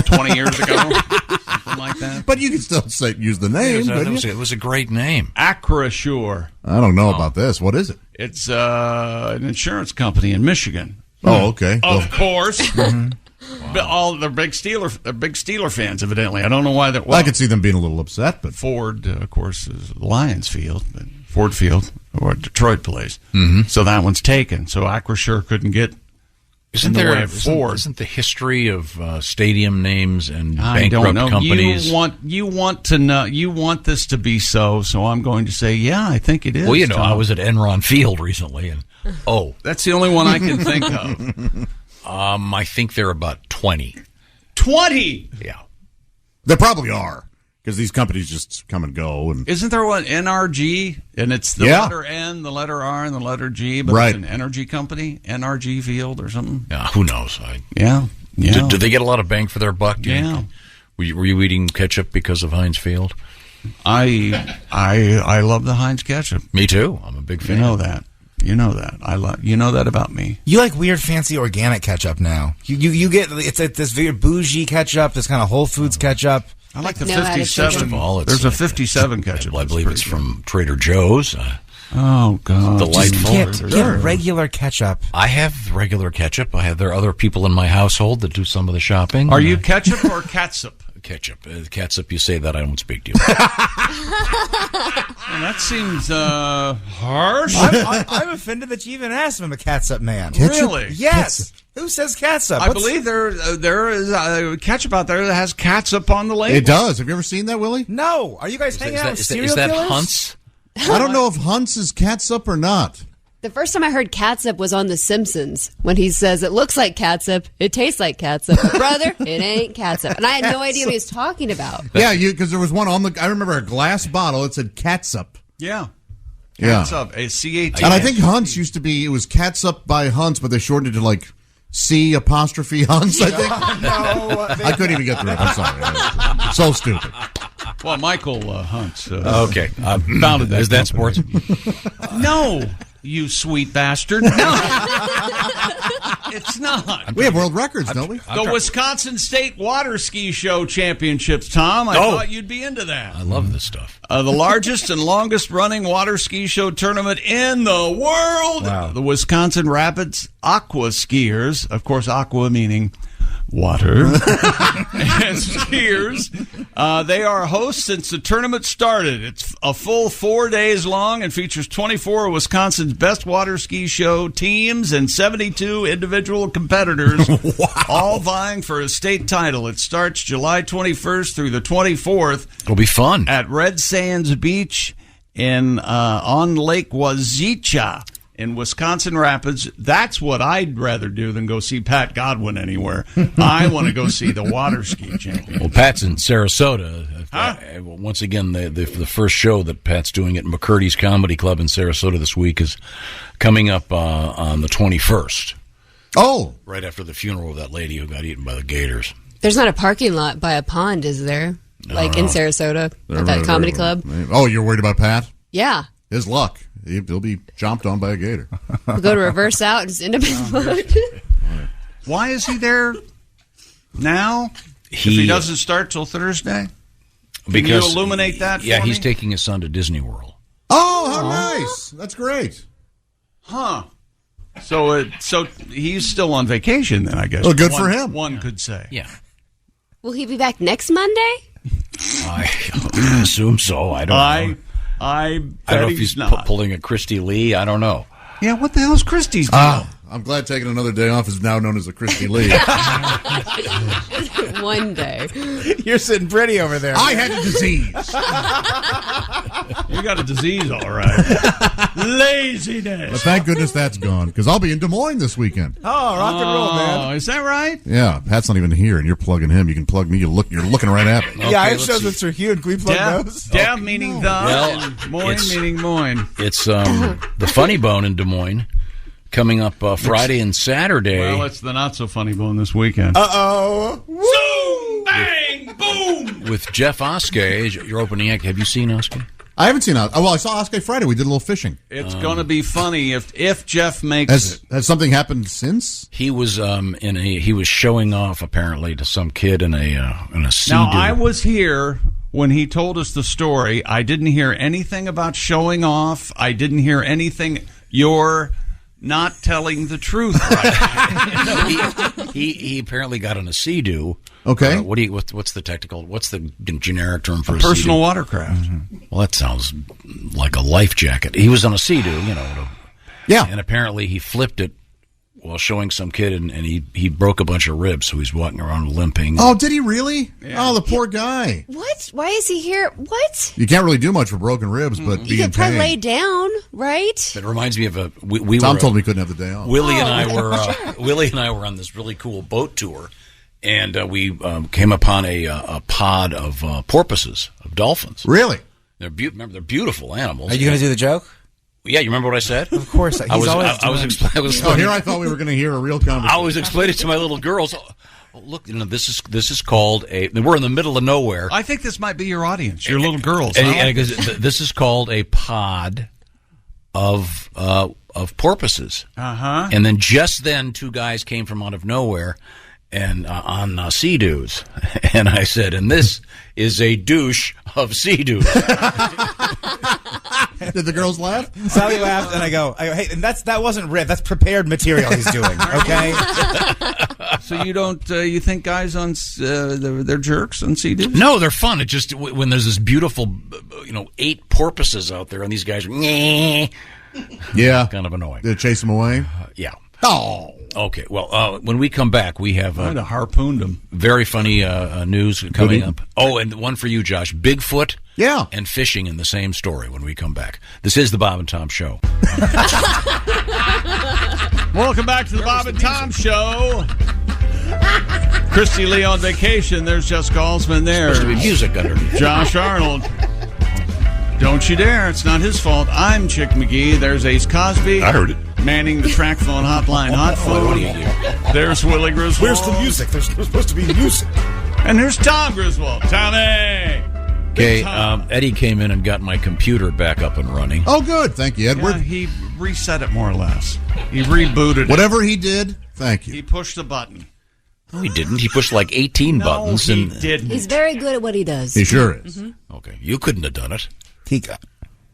20 years ago, something like that. But you can still use the name. couldn't you? It was a great name. Acrisure. I don't know about this. What is it? It's an insurance company in Michigan. Oh, okay. Of course. But all they're big Steeler fans, evidently. I don't know why they're. Well, I could see them being a little upset, but Ford, of course, is Lions Field, but Ford Field, or Detroit plays. Mhm. So that one's taken. So Acrisure couldn't get. Isn't in the there way of Ford? Isn't the history of stadium names and I don't bankrupt know. companies? You want to know. You want this to be so. So I'm going to say, yeah, I think it is. Well, you know, Tom. I was at Enron Field recently, and that's the only one I can think of. I think there are about 20. 20. Yeah, there probably are because these companies just come and go. And Isn't there one NRG? And it's the letter N, the letter R, and the letter G, but Right. it's an energy company, NRG Field or something. Yeah, who knows? Yeah. Yeah. Do they get a lot of bang for their buck? Yeah. Were you eating ketchup because of Heinz Field? I love the Heinz ketchup. Me too. I'm a big fan. You know that. You know that about me. You like weird, fancy organic ketchup now. You get it's like this weird bougie ketchup, this kind of Whole Foods ketchup. I like the 57. There's a 57 ketchup. I believe it's from Trader Joe's. Oh God! Delightful. Get regular ketchup. I have regular ketchup. There are other people in my household that do some of the shopping. Are you ketchup or catsup? Ketchup. Catsup. You say that, I don't speak to you. Well, that seems harsh. I'm offended that you even asked him I'm a catsup man. Really? Yes. Catsup. Who says catsup? I believe there is ketchup out there that has catsup on the label. It does. Have you ever seen that, Willie? No. Are you guys hanging out with serial Is that killers? Hunt's? I don't know if Hunt's is catsup or not. The first time I heard catsup was on The Simpsons when he says, it looks like catsup, it tastes like catsup. Brother, it ain't catsup. And I had no idea what he was talking about. Yeah, because there was one on the, I remember a glass bottle, it said catsup. Yeah. Yeah. Catsup, C-A-T. And I think Hunt's used to be, it was catsup by Hunt's, but they shortened it to like C apostrophe Hunt's, I think. I couldn't even get through it. I'm sorry. So stupid. Well, Michael Hunt's. Okay. Founded that. Is that sports? No, you sweet bastard. No. It's not. We have world records, don't we? The Wisconsin State Water Ski Show Championships, Tom. I thought you'd be into that. I love this stuff. The largest and longest running water ski show tournament in the world. Wow. The Wisconsin Rapids Aqua Skiers. Of course, aqua meaning water. And skiers. They are hosts since the tournament started. It's a full 4 days long and features 24 of Wisconsin's best water ski show teams and 72 individual competitors, all vying for a state title. It starts July 21st through the 24th. It'll be fun. At Red Sands Beach on Lake Wazeecha in Wisconsin Rapids. That's what I'd rather do than go see Pat Godwin anywhere. I want to go see the water ski champion. Well, Pat's in Sarasota. Once again, the first show that Pat's doing at McCurdy's Comedy Club in Sarasota this week is coming up on the 21st. Oh. Right after the funeral of that lady who got eaten by the gators. There's not a parking lot by a pond, is there? Like in Sarasota at that comedy club? Oh, you're worried about Pat? Yeah. His luck. He'll be chomped on by a gator. We'll go to reverse out and just end up in the pond. Why is he there now? If he doesn't start till Thursday? Can you illuminate that for me? he's taking his son to Disney World. Oh, how nice. That's great. Huh. So he's still on vacation then, I guess. Well, good for him. One could say. Yeah. Will he be back next Monday? I assume so. I don't know. I don't know if he's pulling a Christy Lee. I don't know. Yeah, what the hell's Christy's deal? I'm glad taking another day off is now known as a Christy Lee. One day. You're sitting pretty over there. I had a disease. You got a disease, all right. Laziness. But thank goodness that's gone, because I'll be in Des Moines this weekend. Oh, rock and roll, man. Is that right? Yeah, Pat's not even here, and you're plugging him. You can plug me. You're looking right at me. Yeah, I have shows with Sir Hugh. Can we plug those? Dev meaning the, and Moine meaning Moine. It's the Funny Bone in Des Moines. Coming up Friday and Saturday. Well, it's the not so funny bone this weekend. Uh-oh. Zoom, bang, boom. With Jeff Oskey, your opening act. Have you seen Oskey? I haven't seen Oskey. Well, I saw Oskey Friday. We did a little fishing. It's going to be funny if Jeff makes it. Has something happened since? He was he was showing off apparently to some kid in a Sea-Doo. Now I was here when he told us the story. I didn't hear anything about showing off. I didn't hear anything. You're not telling the truth right now. he apparently got on a Sea-Doo. Okay. What's the technical? What's the generic term for a personal Sea-Doo? watercraft? Mm-hmm. Well, that sounds like a life jacket. He was on a Sea-Doo, Yeah. And apparently he flipped it while showing some kid, and he broke a bunch of ribs, so he's walking around limping. Oh, did he really? Yeah. Oh, the poor guy. What? Why is he here? What? You can't really do much for broken ribs, but You be in could probably lay pain. down, right? It reminds me of Tom told me he couldn't have the day off. Willie and I were on this really cool boat tour, and we came upon a pod of porpoises, of dolphins. Really? They're beautiful animals. Are you going to do the joke? Yeah, you remember what I said? Of course. Oh, here I thought we were going to hear a real conversation. I was explaining to my little girls, Look, this is called a. We're in the middle of nowhere. I think this might be your audience, your little girls. And this is called a pod of porpoises. Uh-huh. And then just then, two guys came from out of nowhere and on Sea-Doos. And I said, and this is a douche of Sea-Doos. Did the girls laugh? Sally laughed, and I go, hey, and that wasn't riff. That's prepared material he's doing. Okay. So you don't you think guys on they're jerks on Sea-Doos? No, they're fun. It just when there's this beautiful 8 porpoises out there, and these guys are yeah, kind of annoying. Did it chase them away? Yeah. Oh. Okay. Well, when we come back, we have I'd have harpooned them. Very funny news coming up. Oh, and one for you, Josh. Bigfoot. Yeah. And fishing in the same story when we come back. This is the Bob and Tom Show. Welcome back to the Bob and Tom Show. Christy Lee on vacation. There's Jessica Alsman there. Supposed to be music underneath. Josh Arnold. Don't you dare. It's not his fault. I'm Chick McGee. There's Ace Cosby. I heard it. Manning the track phone hotline. Hot phone. There's Willie Griswold. Where's the music? There's supposed to be music. And there's Tom Griswold. Tommy. Okay, Eddie came in and got my computer back up and running. Oh, good. Thank you, Edward. Yeah, he reset it more or less. He rebooted Whatever he did, thank you. He pushed the button. No, he didn't. He pushed like 18 buttons. He and didn't. He's very good at what he does. He sure is. Mm-hmm. Okay, you couldn't have done it.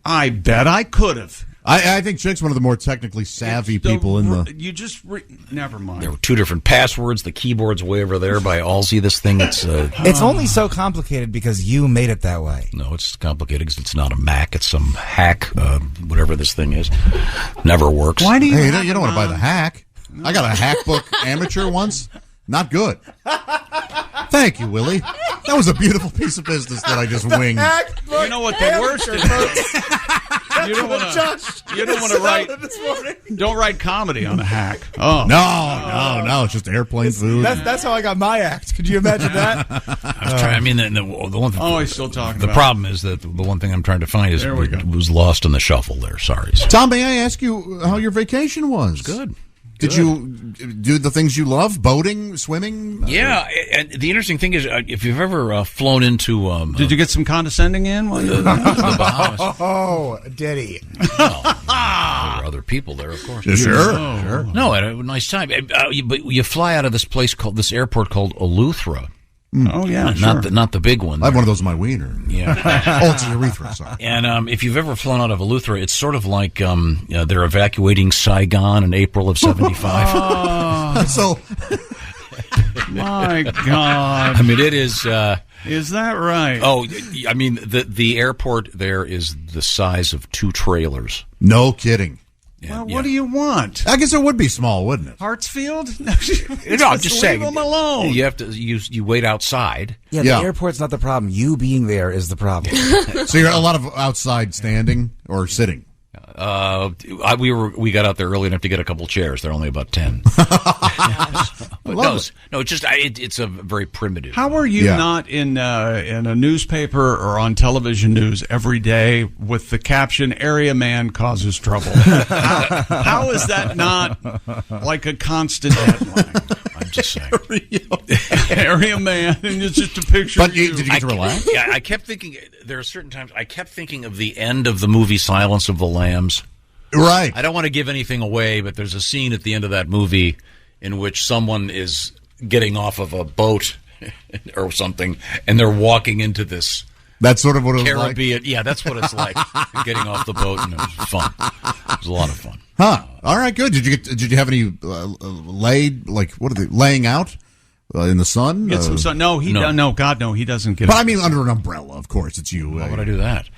I bet I could have. I think Chick's one of the more technically savvy people in the... You just... never mind. There were 2 different passwords. The keyboard's way over there by Alsey. This thing, it's only so complicated because you made it that way. No, it's complicated because it's not a Mac. It's some hack, whatever this thing is. Never works. Why do you... Hey, you don't want to buy the hack. I got a Hackbook Amateur once. Not good. Thank you, Willie. That was a beautiful piece of business that I just winged. You know what the worst is? You don't want to write. Don't write comedy on a hack. Oh no! It's just airplane food. That's how I got my act. Could you imagine that? The one thing. Oh, he's still talking. The problem is that the one thing I'm trying to find is it was lost in the shuffle. There, sorry. Tom, may I ask you how your vacation was? Good. Did you do the things you love? Boating, swimming? Yeah, and the interesting thing is, if you've ever flown into... did you get some condescending in? While you the Bahamas? Oh, did he? Well, there were other people there, of course. Sure. No, I had a nice time. But you fly out of this airport called Eleuthera. Oh, yeah, sure. Not the big one. I have one of those in my wiener. Yeah. Oh, it's a urethra, sorry. And if you've ever flown out of Eleuthera, it's sort of like they're evacuating Saigon in April of 75. So, my God. I mean, it is... is that right? Oh, I mean, the airport there is the size of 2 trailers. No kidding. Yeah, well, what do you want? I guess it would be small, wouldn't it? Hartsfield? No, I'm just saying. Leave them alone. You have to. You wait outside. Yeah, the airport's not the problem. You being there is the problem. So you're a lot of outside standing or sitting. We got out there early enough to get a couple chairs. They're only about 10. It's a very primitive. How are you not in a newspaper or on television news every day with the caption "Area Man causes trouble"? How is that not like a constant headline? I'm just saying. Area Man, and it's just a picture. But did you get to relax? Yeah, I kept thinking. There are certain times I kept thinking of the end of the movie Silence of the Lambs. Right. I don't want to give anything away, but there's a scene at the end of that movie in which someone is getting off of a boat or something, and they're walking into this. That's sort of what it was Caribbean. like? Yeah, that's what it's like, getting off the boat, and it was fun. It was a lot of fun. Huh. All right, good. Did you have any laying out in the sun? Get some sun. No, God, no, he doesn't get. But I mean, under an umbrella, of course. It's you. Why would I do that?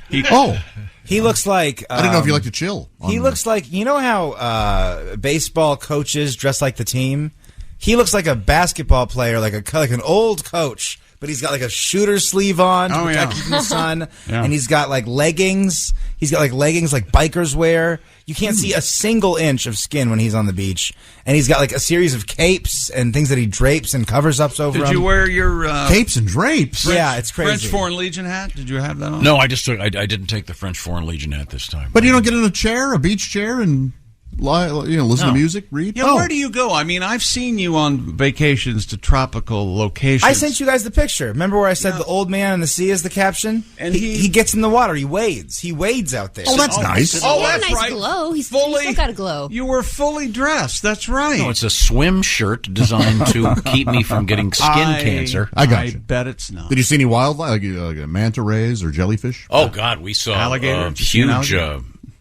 He looks like... I didn't know if you like to chill. He looks like... You know how baseball coaches dress like the team? He looks like a basketball player, like an old coach, but he's got like a shooter sleeve on to protect you from the sun, and he's got like leggings. He's got like leggings like bikers wear. You can't see a single inch of skin when he's on the beach, and he's got like a series of capes and things that he drapes and covers ups over. Did you wear your capes and drapes? Yeah, it's crazy. French Foreign Legion hat? Did you have that on? No, I just took. I didn't take the French Foreign Legion hat this time. But you don't get in a beach chair, and Listen to music, read. Yeah, where do you go? I mean, I've seen you on vacations to tropical locations. I sent you guys the picture. Remember where I said the old man in the sea is the caption? And he gets in the water. He wades. He wades out there. Oh, that's nice. Oh, that's nice right. Glow. He's still got a glow. You were fully dressed. That's right. No, it's a swim shirt designed to keep me from getting skin cancer. I got you. I bet it's not. Did you see any wildlife, like manta rays or jellyfish? Oh, God, we saw alligators, huge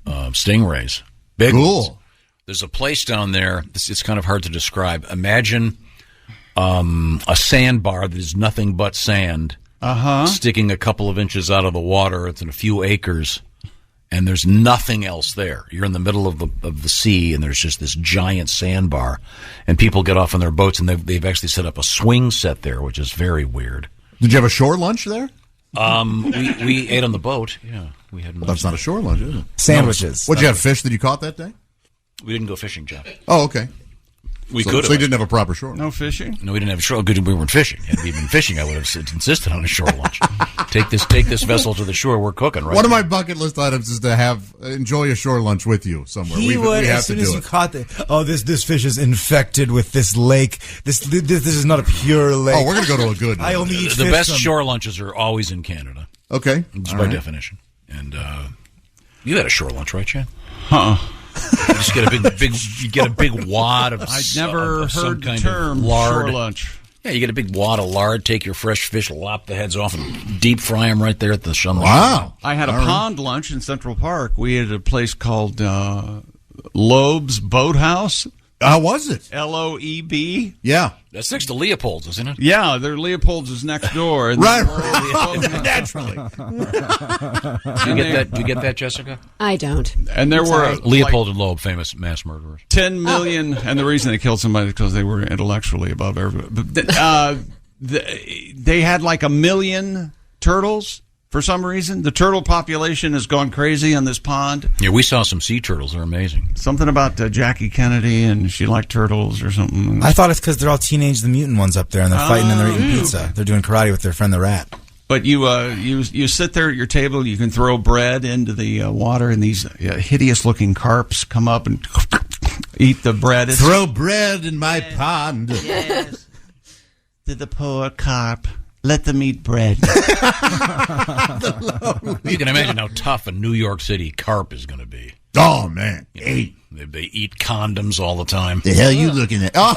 stingrays. Big ones. Cool. There's a place down there. It's kind of hard to describe. Imagine a sandbar that is nothing but sand, sticking a couple of inches out of the water. It's in a few acres, and there's nothing else there. You're in the middle of the sea, and there's just this giant sandbar, and people get off on their boats, and they've actually set up a swing set there, which is very weird. Did you have a shore lunch there? We ate on the boat. Yeah, we had. That's not a shore lunch, is it? Sandwiches. What'd you have? Fish that you caught that day? We didn't go fishing, Jeff. Oh, okay. We could have. So you didn't have a proper shore lunch? No fishing? No, we didn't have a shore. Good, we weren't fishing. Had we been fishing, I would have insisted on a shore lunch. Take this vessel to the shore. We're cooking, right? One of my bucket list items is to enjoy a shore lunch with you somewhere. He would, as soon as you caught this fish is infected with this lake. This is not a pure lake. Oh, we're going to go to a good one. I only eat the best shore lunches are always in Canada. Okay. Just by definition. And you had a shore lunch, right, Chad? You just get a big wad of. I'd never heard the term lard. Shore lunch. Yeah, you get a big wad of lard. Take your fresh fish, lop the heads off, and deep fry them right there at the shore. Wow! I had a pond lunch in Central Park. We had a place called Loeb's Boathouse. How was it? Loeb. Yeah, that's next to Leopold's, isn't it? Yeah, Leopold's is next door. And right. Naturally. Do you get that, Jessica? I don't. And there were Leopold and Loeb, famous mass murderers. 10 million, and the reason they killed somebody is because they were intellectually above everybody. They had like 1 million turtles. For some reason, the turtle population has gone crazy on this pond. Yeah, we saw some sea turtles. They're amazing. Something about Jackie Kennedy, and she liked turtles or something. I thought it's because they're all Teenage the Mutant ones up there, and they're fighting and they're eating pizza. They're doing karate with their friend the rat. But you sit there at your table, you can throw bread into the water, and these hideous-looking carps come up and eat the bread. Throw bread in my pond. Yes. To the poor carp. Let them eat bread. You can imagine how tough a New York City carp is going to be. Oh, man. They eat condoms all the time. The hell you looking at? Oh.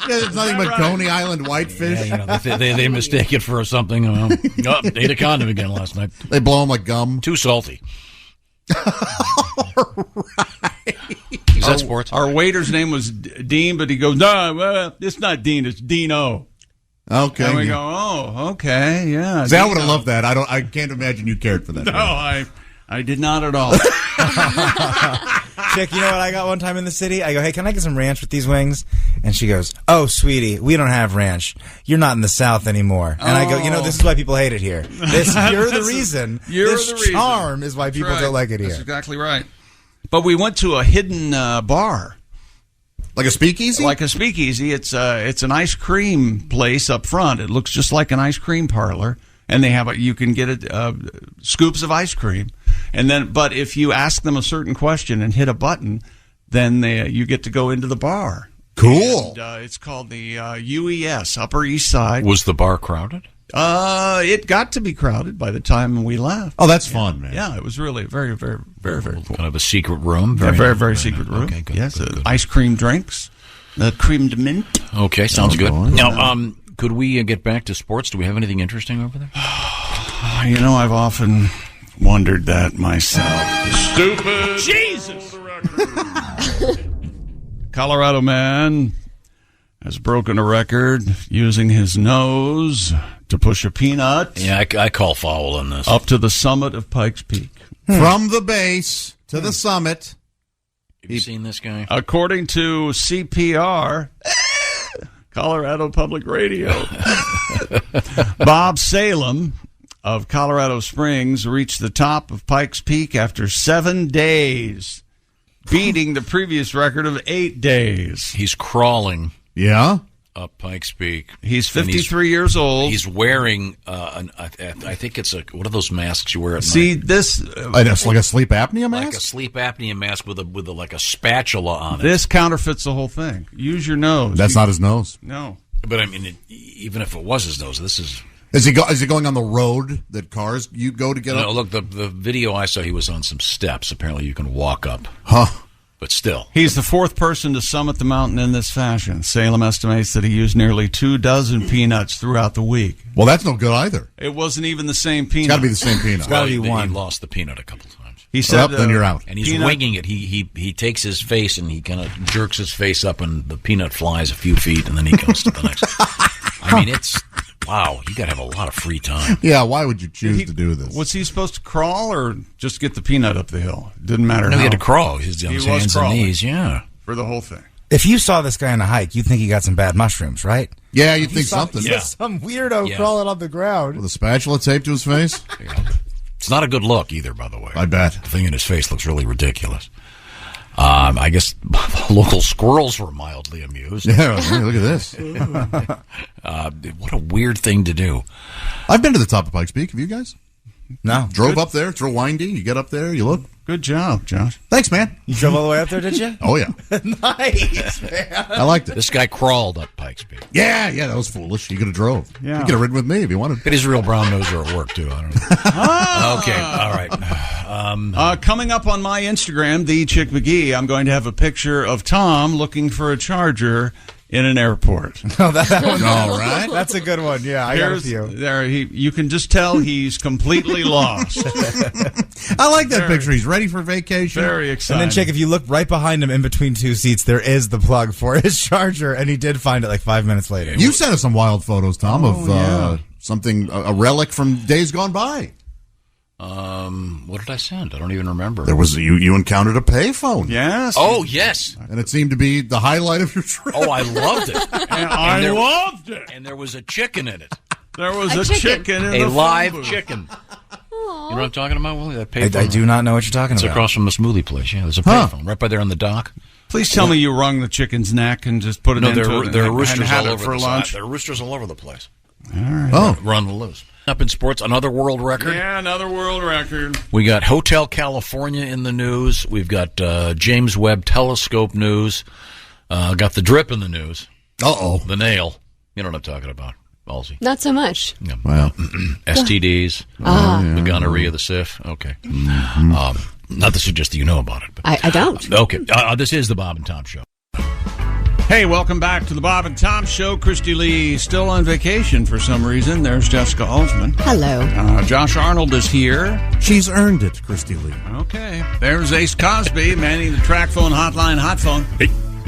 It's nothing but Coney Island whitefish. Yeah, they mistake it for something. Ate a condom again last night. They blow them like gum. Too salty. Right. Is that sports? Our waiter's name was Dean, but he goes, no, it's not Dean, it's Dino. Okay. And we go, oh, okay, yeah. See, I would have loved that. I can't imagine you cared for that. No, I did not at all. Chick, you know what I got one time in the city? I go, hey, can I get some ranch with these wings? And she goes, oh, sweetie, we don't have ranch. You're not in the South anymore. And I go, this is why people hate it here. You're the reason. This charm is why people don't like it here. That's exactly right. But we went to a hidden bar. Like a speakeasy? Like a speakeasy. It's an ice cream place up front. It looks just like an ice cream parlor. And they have you can get scoops of ice cream. But if you ask them a certain question and hit a button, then you get to go into the bar. Cool. And, it's called the UES, Upper East Side. Was the bar crowded? It got to be crowded by the time we left. Oh, that's fun, man. Yeah, it was really very, very, very, very cool. Kind of a secret room. Very secret room. Okay, good. Yes, good. Ice cream drinks, cream de mint. Okay, sounds good. Now, could we get back to sports? Do we have anything interesting over there? I've often wondered that myself. Stupid. Jesus. Colorado man has broken a record using his nose to push a peanut. Yeah, I call foul on this. Up to the summit of Pikes Peak. From the base to the summit. Have you seen this guy? According to CPR, Colorado Public Radio, Bob Salem of Colorado Springs reached the top of Pikes Peak after 7 days, beating the previous record of 8 days. He's crawling. Yeah? Up Pikes Peak. He's 53 years old. He's wearing, I think it's one of those masks you wear at See, night. this... It's like a sleep apnea mask? Like a sleep apnea mask with like a spatula on it. This counterfeits the whole thing. Use your nose. That's not his nose. No. But I mean, even if it was his nose, this is... Is he going on the road that cars you go to get up? No, look, the video I saw, he was on some steps. Apparently you can walk up. Huh. But still. He's the fourth person to summit the mountain in this fashion. Salem estimates that he used nearly 24 peanuts throughout the week. Well, that's no good either. It wasn't even the same peanut. It's got to be the same peanut. It's got to be one. He lost the peanut a couple times. He said, then you're out. And he's winging it. He takes his face and he kind of jerks his face up, and the peanut flies a few feet, and then he goes to the next. I mean, it's... Wow, you got to have a lot of free time. Yeah, why would you choose to do this? Was he supposed to crawl or just get the peanut up the hill? Didn't matter. No, he had to crawl. He was on his hands and knees, yeah. For the whole thing. If you saw this guy on a hike, you'd think he got some bad mushrooms, right? Yeah, you'd think something. Yeah. Some weirdo crawling on the ground. With a spatula taped to his face? It's not a good look either, by the way. I bet. The thing in his face looks really ridiculous. I guess local squirrels were mildly amused. Yeah, look at this. What a weird thing to do. I've been to the top of Pikes Peak. Have you guys? No. Drove up there. It's real windy. You get up there, you look. Good job, Josh. Thanks, man. You drove all the way up there, did you? Oh, yeah. Nice, man. I liked it. This guy crawled up Pikes Peak. Yeah, that was foolish. You could have drove. Yeah. You could have ridden with me if you wanted. But his real brown nose are at work, too. I don't know. Okay, all right. Coming up on my Instagram, The Chick McGee, I'm going to have a picture of Tom looking for a charger in an airport. No, that one. All right. That's a good one. Yeah, I got a few. You can just tell he's completely lost. I like that picture. He's ready for vacation. Very excited. And then, Chick, if you look right behind him in between two seats, there is the plug for his charger, and he did find it like 5 minutes later. You sent us some wild photos, Tom, of something, a relic from days gone by. What did I send? I don't even remember. There was you encountered a payphone. Yes. Oh, yes. And it seemed to be the highlight of your trip. Oh, I loved it. I loved it. And there was a chicken in it. There was a chicken in a the live phone booth. chicken. You know what I'm talking about, Willie? That I payphone. do not know what you're talking It's about. across from the smoothie place. Yeah, there's a payphone right by there on the dock. Please tell me you wrung the chicken's neck and just put it into it there are and roosters had all it over for the lunch. There are roosters all over the place. All right. Oh. Run loose. Up in sports, another world record. Yeah, another world record. We got Hotel California in the news. We've got James Webb Telescope news. Got the drip in the news. Uh-oh. The nail. You know what I'm talking about, Ballsy. Not so much. Yeah. Well. STDs. The gonorrhea, the syph. Okay. Not to suggest that you know about it. But, I don't. Okay. This is the Bob and Tom Show. Hey, welcome back to the Bob and Tom Show. Christy Lee still on vacation for some reason. There's Jessica Alsman. Hello. Josh Arnold is here. She's earned it, Christy Lee. Okay. There's Ace Cosby manning the track phone hotline hot phone. Hey.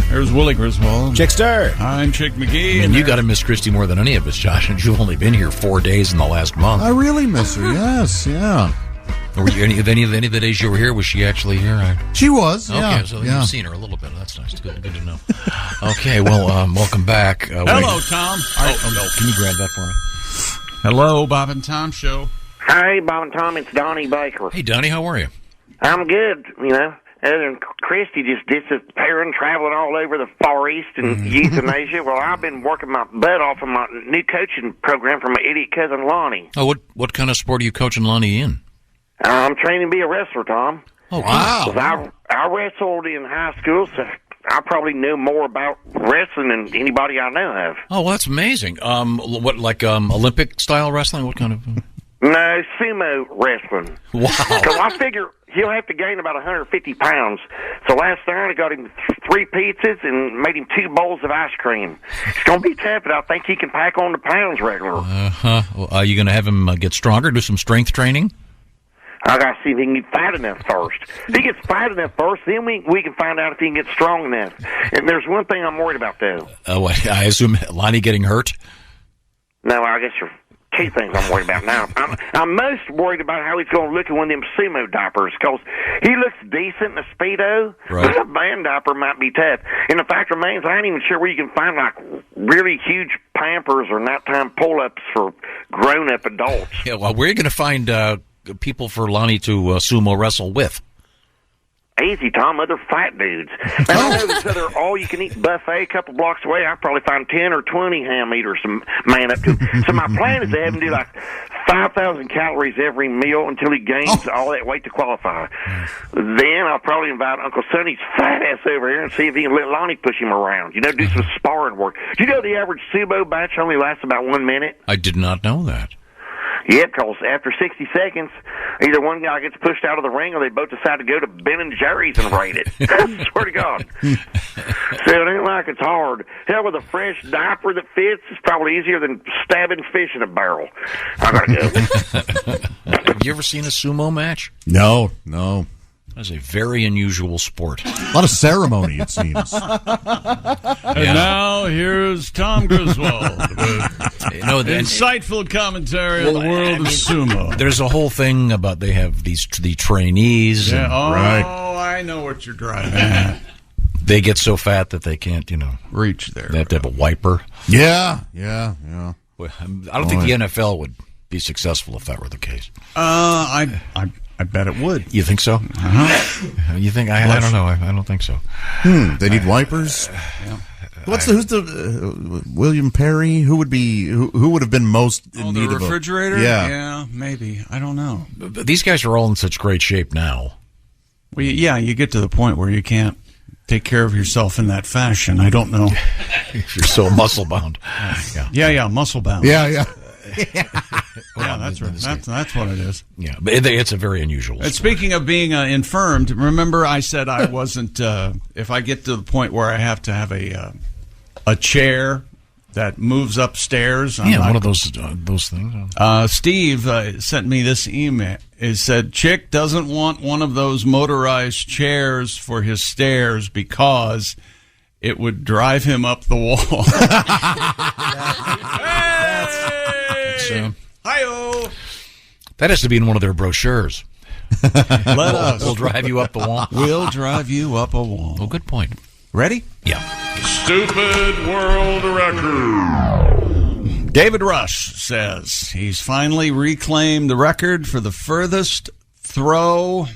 There's Willie Griswold. Chickster. I'm Chick McGee. And you got to miss Christy more than any of us, Josh, and you've only been here 4 days in the last month. I really miss her, yes, yeah. Were you, any of the days you were here, was she actually here? She was, yeah. Okay, so you've seen her a little bit. That's nice. Good to know. Okay, well, welcome back. Hello, Tom. Oh, no. Can you grab that for me? Hello, Bob and Tom Show. Hey, Bob and Tom, it's Donnie Baker. Hey, Donnie, how are you? I'm good, Other than Christy just disappearing, traveling all over the Far East and euthanasia. Well, I've been working my butt off of my new coaching program for my idiot cousin Lonnie. Oh, what kind of sport are you coaching Lonnie in? I'm training to be a wrestler, Tom. Oh, wow. I wrestled in high school, so I probably know more about wrestling than anybody I know of. Oh, well, that's amazing. What, like Olympic-style wrestling? What kind of... No, sumo wrestling. Wow. Because I figure he'll have to gain about 150 pounds. So last night I got him 3 pizzas and made him 2 bowls of ice cream. It's going to be tough, but I think he can pack on the pounds regular. Uh-huh. Well, are you going to have him get stronger, do some strength training? I got to see if he can get fat enough first. If he gets fat enough first, then we can find out if he can get strong enough. And there's one thing I'm worried about, though. What, I assume Lonnie getting hurt? No, I guess there's 2 things I'm worried about now. I'm most worried about how he's going to look in one of them sumo diapers, because he looks decent in a Speedo, but a band diaper might be tough. And the fact remains, I ain't even sure where you can find, like, really huge Pampers or nighttime pull-ups for grown-up adults. Yeah, well, where are you going to find people for Lonnie to sumo wrestle with? Easy, Tom. Other fat dudes. And I know this other all-you-can-eat buffet a couple blocks away. I'll probably find 10 or 20 ham eaters to man up to. So my plan is to have him do like 5,000 calories every meal until he gains all that weight to qualify. Then I'll probably invite Uncle Sonny's fat ass over here and see if he can let Lonnie push him around. You know, do some sparring work. Do you know the average sumo match only lasts about 1 minute? I did not know that. Yeah, because after 60 seconds, either one guy gets pushed out of the ring or they both decide to go to Ben & Jerry's and raid it. I swear to God. So it ain't like it's hard. Hell, with a fresh diaper that fits, it's probably easier than stabbing fish in a barrel. I gotta go. Have you ever seen a sumo match? No. That's a very unusual sport. A lot of ceremony, it seems. And now here's Tom Griswold with insightful commentary on the world of sumo. There's a whole thing about they have the trainees. Yeah, and, I know what you're driving at. They get so fat that they can't, reach there. They have to have a wiper. Yeah. Well, I don't think the NFL would be successful if that were the case. I bet it would. You think so? You think? I don't know. I don't think so. They need wipers. Who's the William Perry? Who would have been most in need the of refrigerator? Yeah, maybe. I don't know. But these guys are all in such great shape now. Well, yeah, you get to the point where you can't take care of yourself in that fashion. I don't know. If you're so muscle bound. Yeah, muscle bound. Yeah. That's right. That's what it is. Yeah, but it's a very unusual sport. And speaking of being infirmed, remember I said I wasn't. If I get to the point where I have to have a chair that moves upstairs, one of those things. Steve sent me this email. It said, "Chick doesn't want one of those motorized chairs for his stairs because it would drive him up the wall." Hi-oh! That has to be in one of their brochures. We'll drive you up the wall. We'll drive you up a wall. Well, good point. Ready? Yeah. Stupid world record. David Rush says he's finally reclaimed the record for the furthest throw.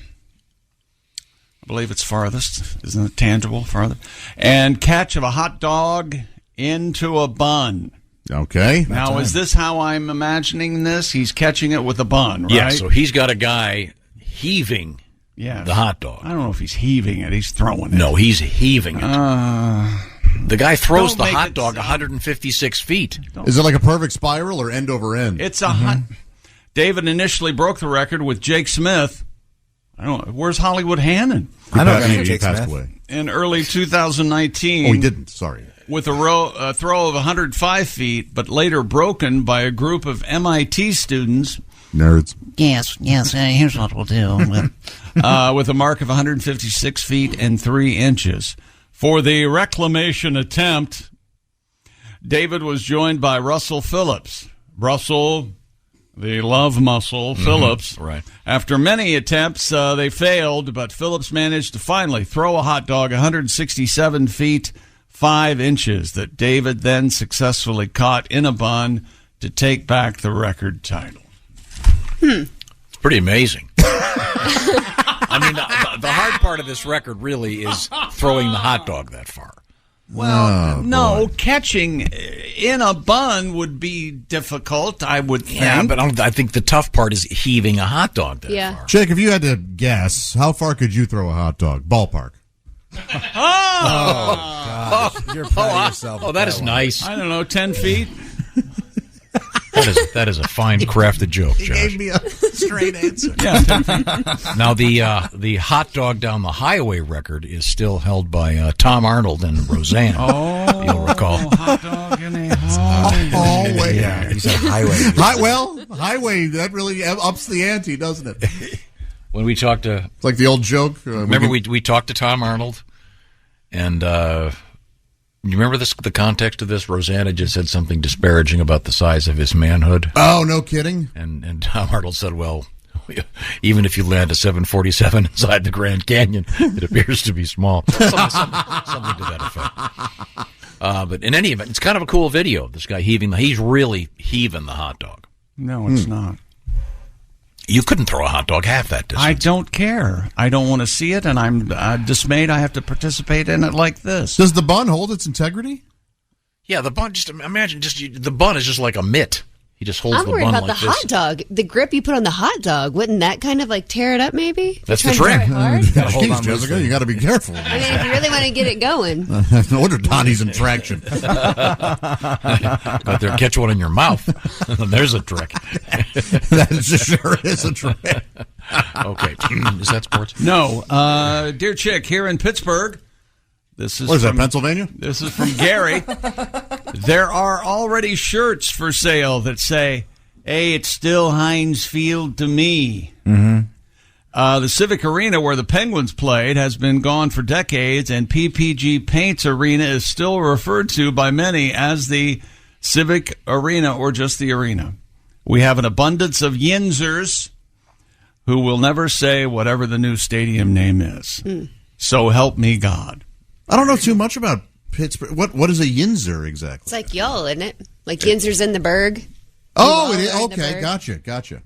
I believe it's farthest. Isn't it tangible? Farther. And catch of a hot dog into a bun. Okay. Now, is this how I'm imagining this? He's catching it with a bun, right? Yeah, so he's got a guy heaving the hot dog. I don't know if he's heaving it. He's throwing it. No, he's heaving it. The guy throws the hot dog 156 feet. Is it like a perfect spiral or end over end? It's a hot... David initially broke the record with Jake Smith. I don't know. Where's Hollywood Hannon? I don't know Jake passed Smith. away. In early 2019. Oh, he didn't. Sorry. With a throw of 105 feet, but later broken by a group of MIT students. Nerds. Yes. Here's what we'll do. With a mark of 156 feet and 3 inches. For the reclamation attempt, David was joined by Russell Phillips. Russell, the love muscle, Phillips. Right. After many attempts, they failed, but Phillips managed to finally throw a hot dog 167 feet 5 inches that David then successfully caught in a bun to take back the record title. It's pretty amazing. I mean, the hard part of this record really is throwing the hot dog that far. Well, no, catching in a bun would be difficult, I would think. Yeah, but I think the tough part is heaving a hot dog that far. Jake, if you had to guess, how far could you throw a hot dog? Ballpark. Gosh. You're proud of yourself. Oh, that is nice. I don't know, 10 feet? That is a fine crafted joke, Josh. He gave me a straight answer. Yeah, 10 feet. Now, the hot dog down the highway record is still held by Tom Arnold and Roseanne. Oh, you'll recall. Hot dog in a hallway. Yeah, he said highway. Highway, that really ups the ante, doesn't it? When we talked to... It's like the old joke. Remember we talked to Tom Arnold, and you remember the context of this? Roseanne just said something disparaging about the size of his manhood. Oh, no kidding. And Tom Arnold said, well, even if you land a 747 inside the Grand Canyon, it appears to be small. Something to that effect. But in any event, it's kind of a cool video. This guy he's really heaving the hot dog. No, it's not. You couldn't throw a hot dog half that distance. I don't care. I don't want to see it, and I'm dismayed I have to participate in it like this. Does the bun hold its integrity? Yeah, the bun. Just imagine, the bun is just like a mitt. He just holds I'm the worried bun about like the this. hot dog. The grip you put on the hot dog, wouldn't that kind of like tear it up? Maybe That's If the you're trick. trying to try hard? Jeez, Jessica, you got to be careful. I mean, if you really want to get it going. No wonder Donnie's in traction. But there, catch one in your mouth. There's a trick. That sure is a trick. Okay, is that sports? No, dear chick, here in Pittsburgh. This is What is that, Pennsylvania? This is from Gary. There are already shirts for sale that say, "Hey, it's still Heinz Field to me." Mm-hmm. The Civic Arena where the Penguins played has been gone for decades, and PPG Paints Arena is still referred to by many as the Civic Arena or just the arena. We have an abundance of Yinzers who will never say whatever the new stadium name is. So help me God. I don't know too much about Pittsburgh. What is a Yinzer exactly? It's like y'all, isn't it? Like Yinzer's in the Berg. Oh, it is. Y'all are in the Okay, Berg. gotcha.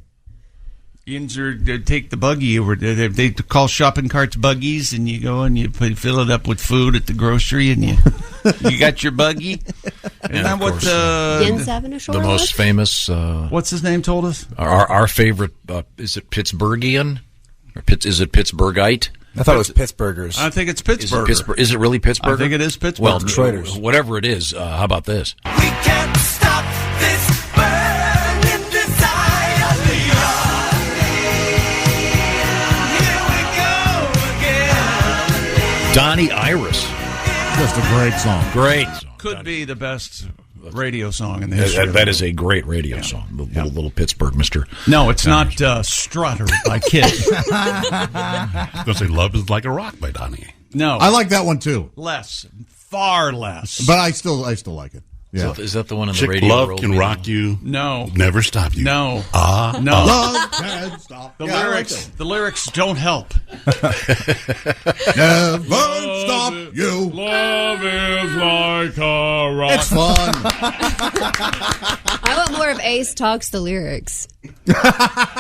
Yinzer, they take the buggy over. They call shopping carts buggies, and you go and you fill it up with food at the grocery, and you got your buggy. Isn't that what Yin's having a short the most famous? What's his name told us? Our favorite is it Pittsburghian or is it Pittsburghite? I thought it was Pittsburghers. I think it's Pittsburgh. Is it really Pittsburgh? I think it is Pittsburgh. Well, Detroiters. whatever it is, how about this? We can't stop this burning desire. Here we go again. Donnie Iris. Just a great song. Great song. Could be the best radio song in the history. That is a great radio song. Little Pittsburgh, Mister. No, it's not Strutter by Kiss. Going to say Love is Like a Rock by Donnie. No. I like that one too. Less. Far less. But I still like it. Yeah. Is that the one in the Chick radio Love world? Can Rock You. No. Never Stop You. No. No. Love can't stop. The Yeah, I like lyrics. that. The lyrics don't help. Never stop you. Love is like a rock. It's fun. I want more of Ace talks the lyrics.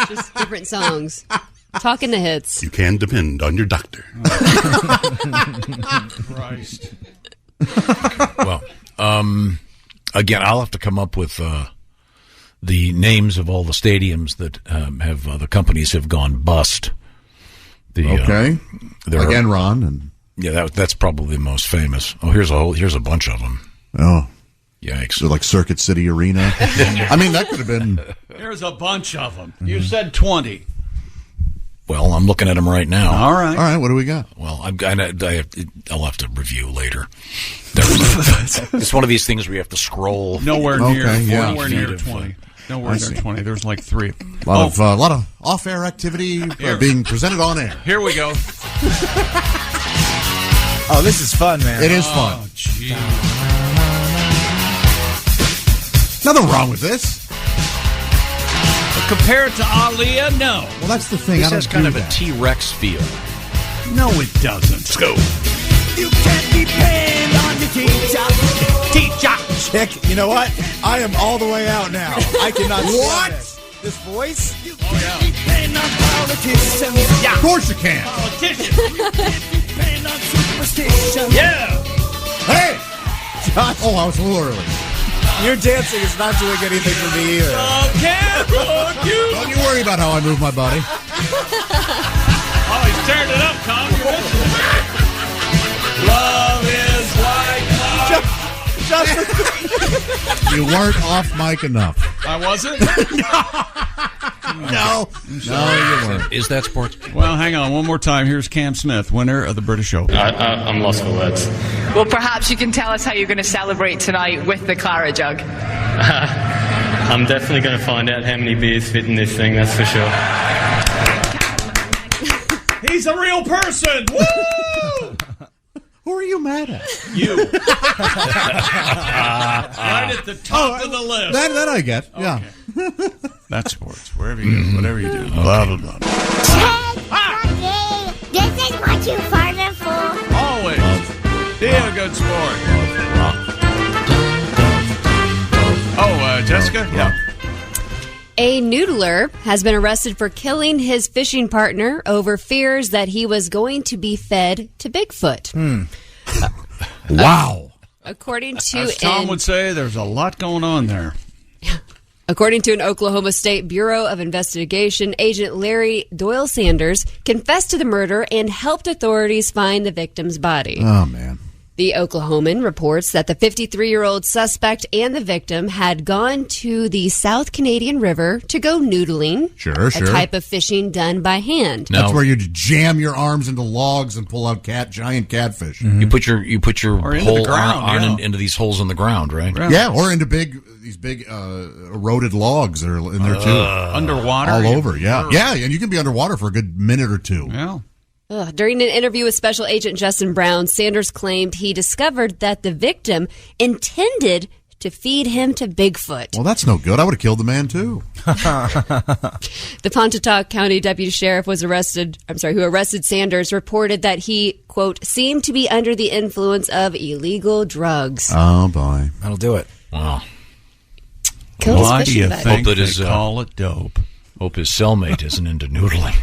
Just different songs. Talking the hits. You can depend on your doctor. Christ. Well, again, I'll have to come up with the names of all the stadiums that have the companies have gone bust. Okay. There Like are- Enron and Yeah, that's probably the most famous. Oh, here's a bunch of them. oh, Yikes! so like Circuit City Arena. I mean, that could have been. There's a bunch of them. You said 20. Well, I'm looking at them right now. All right. All right, what do we got? Well, I'll have to review later. It's one of these things where you have to scroll. Nowhere near. Okay, yeah. Nowhere near Feet of, 20. Nowhere I near see. 20. There's like 3. A lot of off-air activity being presented on air. Here we go. Oh, this is fun, man. It is fun. Oh, gee. Nothing wrong with this. Compared to Aaliyah, no. Well, that's the thing. This I don't has kind do of a that. T-Rex feel. No, it doesn't. Let's go. You can't depend on your teacher. Chick, you know what? I am all the way out now. I cannot What? stand this voice. You can't depend on politicians. Of course you can. Politician. Depend on superstition. Yeah. Hey! Oh, I was a little early. Your dancing is not doing anything for me either. Can't rock you. Don't you worry about how I move my body. Oh, he's tearing it up, Tom. You're missing it. Love is like You weren't off mic enough. I wasn't? No, you weren't. Is that sports? Well, hang on. One more time. Here's Cam Smith, winner of the British Open. I'm lost for words. Well, perhaps you can tell us how you're going to celebrate tonight with the Clara jug. I'm definitely going to find out how many beers fit in this thing, that's for sure. He's a real person. Woo! Who are you mad at? You. Right at the top of the list. That I get. Yeah. That's sports. Wherever you go, whatever you do. Blah, blah, blah. This is what you farted for. Always. Be a good sport. Oh, Jessica? Yeah. A noodler has been arrested for killing his fishing partner over fears that he was going to be fed to Bigfoot. Wow. According to As Tom would say, there's a lot going on there. According to an Oklahoma State Bureau of Investigation, Agent Larry Doyle Sanders confessed to the murder and helped authorities find the victim's body. Oh, man. The Oklahoman reports that the 53-year-old suspect and the victim had gone to the South Canadian River to go noodling. Sure. A type of fishing done by hand. That's where you jam your arms into logs and pull out giant catfish. You put your Or into the whole ground, arm into these holes in the ground, right? Yeah, or into these big eroded logs that are in there too. Underwater? All over, yeah. Yeah, and you can be underwater for a good minute or two. Yeah. During an interview with Special Agent Justin Brown, Sanders claimed he discovered that the victim intended to feed him to Bigfoot. Well, that's no good. I would have killed the man, too. The Pontotoc County Deputy Sheriff who arrested Sanders, reported that he, quote, seemed to be under the influence of illegal drugs. Oh, boy. That'll do it. Wow. Why do you think that they call it dope? Hope his cellmate isn't into noodling.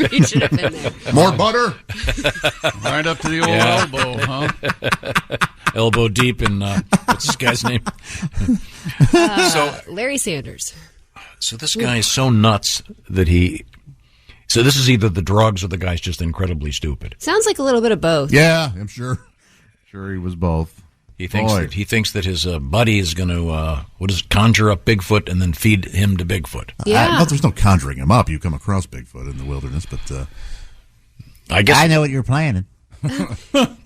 He should have been there. More butter? Right up to the old elbow, huh? Elbow deep in, what's this guy's name? Larry Sanders. So this guy is so nuts that so this is either the drugs or the guy's just incredibly stupid. Sounds like a little bit of both. Yeah, I'm sure. Sure he was both. He thinks that his buddy is going to conjure up Bigfoot and then feed him to Bigfoot. Yeah. There's no conjuring him up. You come across Bigfoot in the wilderness, but I guess I know what you're planning. No,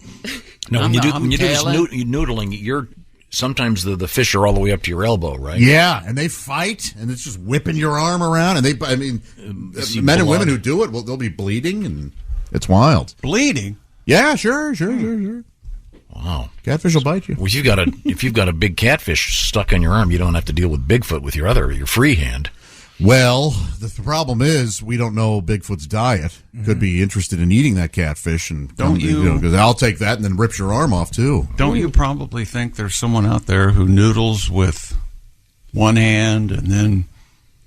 when you do this noodling, sometimes the fish are all the way up to your elbow, right? Yeah, and they fight, and it's just whipping your arm around, and men and women who do it, they'll be bleeding, and it's wild. Bleeding? Yeah, sure. Wow, catfish will bite you. Well, if you've got a big catfish stuck on your arm, you don't have to deal with Bigfoot with your free hand. Well, the problem is we don't know Bigfoot's diet. Could be interested in eating that catfish, and because I'll take that and then rips your arm off too. Don't you probably think there's someone out there who noodles with one hand and then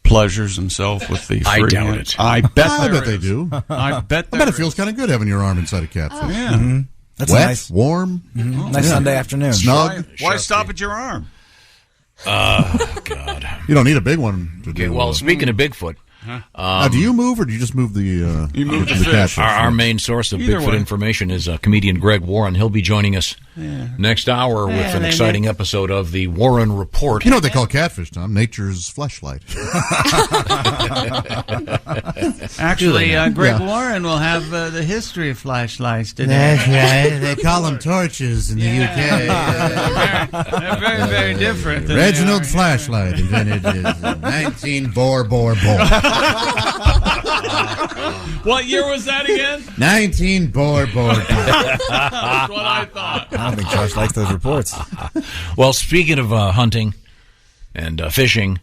pleasures himself with the free I doubt hand? it. I bet they do. I bet it feels kind of good having your arm inside a catfish. Yeah. Mm-hmm. That's wet, nice. warm, Nice Sunday afternoon. snug. Why stop at your arm? God. You don't need a big one to do. Well, speaking of Bigfoot, now, do you move or do you just move the? You move the fish. catfish. Our main source of Either Bigfoot way. information is comedian Greg Warren. He'll be joining us next hour with an exciting episode of the Warren Report. You know what they call catfish, Tom? Nature's fleshlight. Actually, Greg Warren will have the history of flashlights today. That's right. They call them torches in the UK. They're very, very different. than Reginald they are. Flashlight invented his 19 bore. What year was that again? 19 bore. That's what I thought. I don't think Josh likes those reports. Well, speaking of hunting and fishing,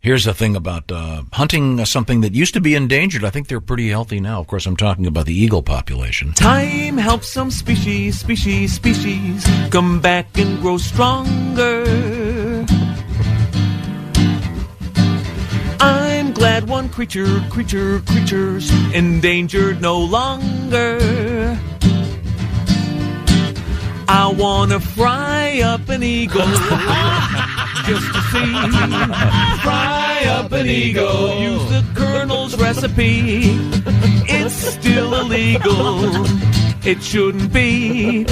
here's the thing about hunting something that used to be endangered. I think they're pretty healthy now. Of course, I'm talking about the eagle population. Time helps some species come back and grow stronger. I'm glad one creature's endangered no longer. I wanna fry up an eagle just to see. Fry up an eagle, use the Colonel's recipe. It's still illegal, it shouldn't be.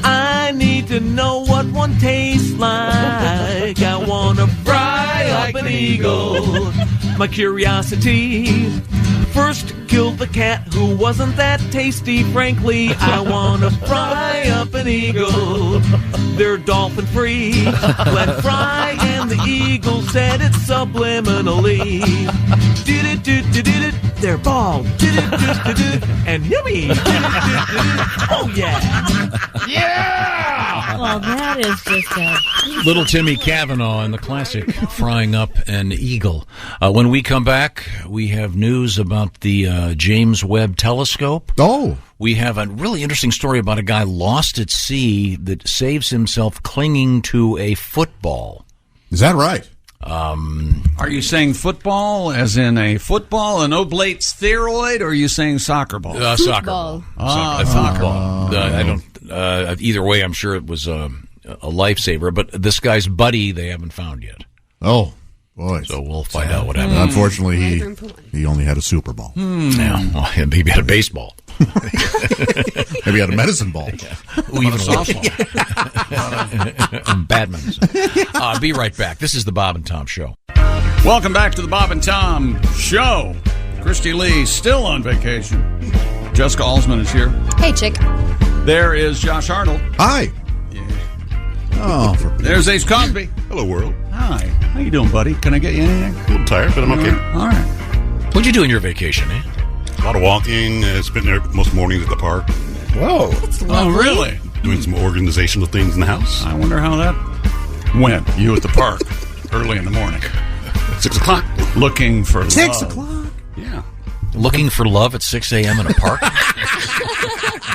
I need to know what one tastes like. I wanna fry up an eagle. My curiosity first killed the cat who wasn't that tasty. Frankly, I wanna fry up an eagle. They're dolphin free. Let fry, and the eagle said it subliminally. Did it, they're bald. Did it, and yummy. Oh yeah. Yeah! Well, that is just a... Little Timmy Cavanaugh and the classic Frying Up an Eagle. When we come back, we have news about the James Webb Telescope. Oh. We have a really interesting story about a guy lost at sea that saves himself clinging to a football. Is that right? Are you saying football, as in a football, an oblate steroid, or are you saying soccer ball? Soccer ball. Soccer ball. I don't. Either way, I'm sure it was a lifesaver. But this guy's buddy, they haven't found yet. Oh, boy. So we'll find out what happened. Unfortunately, he only had a Super Bowl. Yeah, well, maybe he had a baseball. Maybe he had a medicine ball. Ooh, even a softball. Badminton. Be right back. This is the Bob and Tom Show. Welcome back to the Bob and Tom Show. Christy Lee still on vacation. Jessica Alsman is here. Hey, chick. There is Josh Arnold. Hi. Oh, there's Ace Cosby. Hello, world. Hi. How you doing, buddy? Can I get you anything? A little tired, but I'm okay. All right. What'd you do in your vacation, eh? A lot of walking. Spent there most mornings at the park. Whoa. Oh, really? Doing some organizational things in the house. I wonder how that went. You at the park early in the morning. 6 o'clock. Looking for 6 love. o'clock? Yeah. Looking for love at 6 a.m. in a park?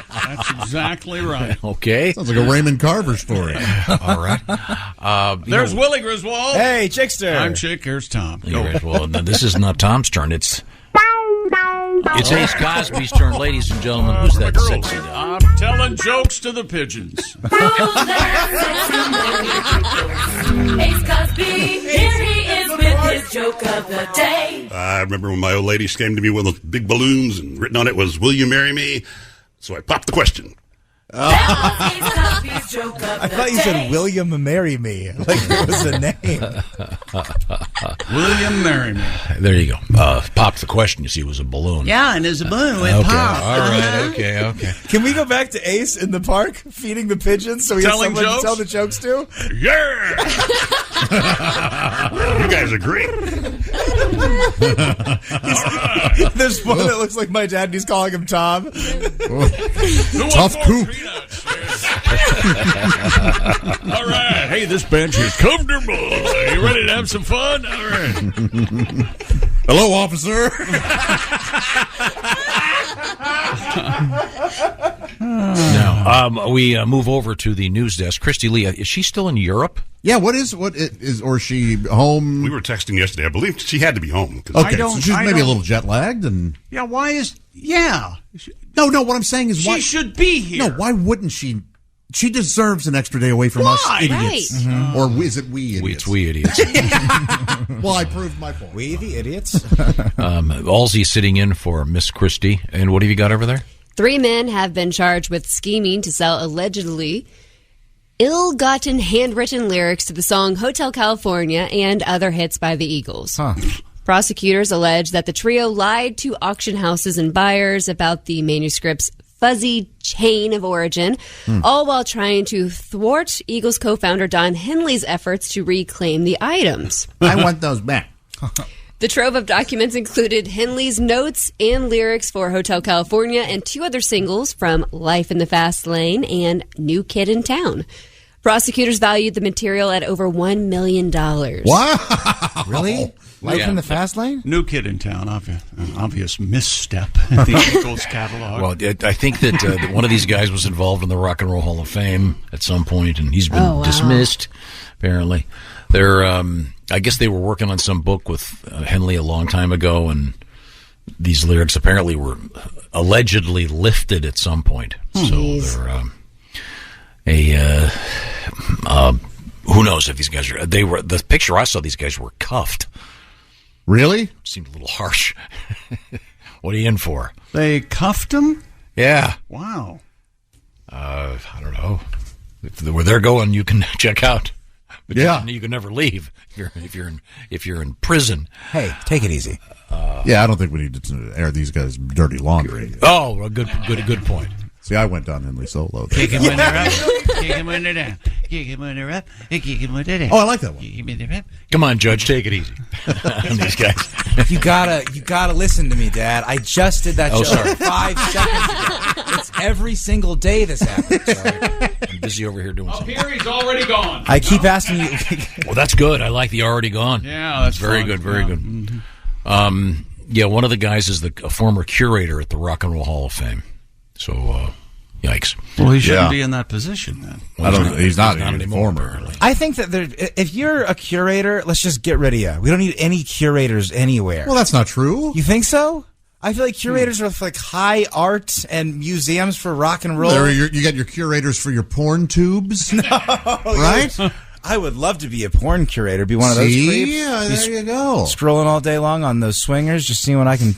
That's exactly right. Okay. Sounds like a Raymond Carver story. All right. There's Willie Griswold. Hey, Chickster. I'm Chick. Here's Tom. Well, no, this is not Tom's turn. It's Ace Cosby's turn, ladies and gentlemen. Who's that sexy guy? I'm telling jokes to the pigeons. Ace Cosby, here he is with his joke of the day. I remember when my old lady came to me with those big balloons and written on it was, "Will you marry me?" So I popped the question. I thought you said William Marry Me, like it was a name. William Marry Me. There you go. Popped the question. You see, it was a balloon. Yeah, and there's a balloon with Okay. pop. All right. Okay. Can we go back to Ace in the park feeding the pigeons so we have Telling someone jokes? to tell the jokes to? Yeah! You guys are great. There's one that looks like my dad, and he's calling him Tom. Tough coop. All right. Hey, this bench is comfortable. You ready to have some fun? All right. Hello, officer. Now, we move over to the news desk. Christy Lee, is she still in Europe? Yeah, or is she home? We were texting yesterday. I believe she had to be home. Okay, so she's maybe a little jet lagged, and Yeah, why is... Yeah. no. What I'm saying is, She why should be here. No, why wouldn't she? She deserves an extra day away from us Why? idiots. Right. Mm-hmm. Or is it we idiots? It's we idiots. Well, I proved my point. We the idiots? Halsey's sitting in for Miss Christie. And what have you got over there? 3 men have been charged with scheming to sell allegedly ill-gotten handwritten lyrics to the song Hotel California and other hits by the Eagles. Prosecutors allege that the trio lied to auction houses and buyers about the manuscript's fuzzy chain of origin, all while trying to thwart Eagles co-founder Don Henley's efforts to reclaim the items. I want those back. The trove of documents included Henley's notes and lyrics for Hotel California and 2 other singles from Life in the Fast Lane and New Kid in Town. Prosecutors valued the material at over $1 million. Wow. Really? Life in the Fast Lane? New Kid in Town, an obvious misstep in the Eagles catalog. Well, I think that one of these guys was involved in the Rock and Roll Hall of Fame at some point, and he's been dismissed, apparently. They're, I guess they were working on some book with Henley a long time ago, and these lyrics apparently were allegedly lifted at some point. So they're who knows if these guys are, the picture I saw, these guys were cuffed. Really? Seemed a little harsh. What are you in for? They cuffed him? Yeah. Wow. I don't know. If they're going, you can check out. But you can never leave if you're in prison. Hey, take it easy. Yeah, I don't think we need to air these guys' dirty laundry. Oh, good point. See, I went down Henley solo. Kick him when they're up. Kick him when they're down. Kick him when they're up. Kick him when they're down. Oh, I like that one. Kick him when they're up. Come on, Judge, take it easy. These guys. You gotta listen to me, Dad. I just did that show 5 seconds ago. It's every single day this happens. I'm busy over here doing something. Here he's already gone. I keep asking you. Well, that's good. I like the already gone. Yeah, that's very fun. good. Very good. Mm-hmm. Yeah, one of the guys is a former curator at the Rock and Roll Hall of Fame. So Yikes. Well, he shouldn't be in that position then. He's not anymore. Apparently. I think that if you're a curator, let's just get rid of you. We don't need any curators anywhere. Well, that's not true. You think so? I feel like curators are for like high art and museums for rock and roll. You got your curators for your porn tubes, no, right? I would love to be a porn curator. Be one of those creeps. Yeah, there you go. Scrolling all day long on those swingers, just seeing what I can.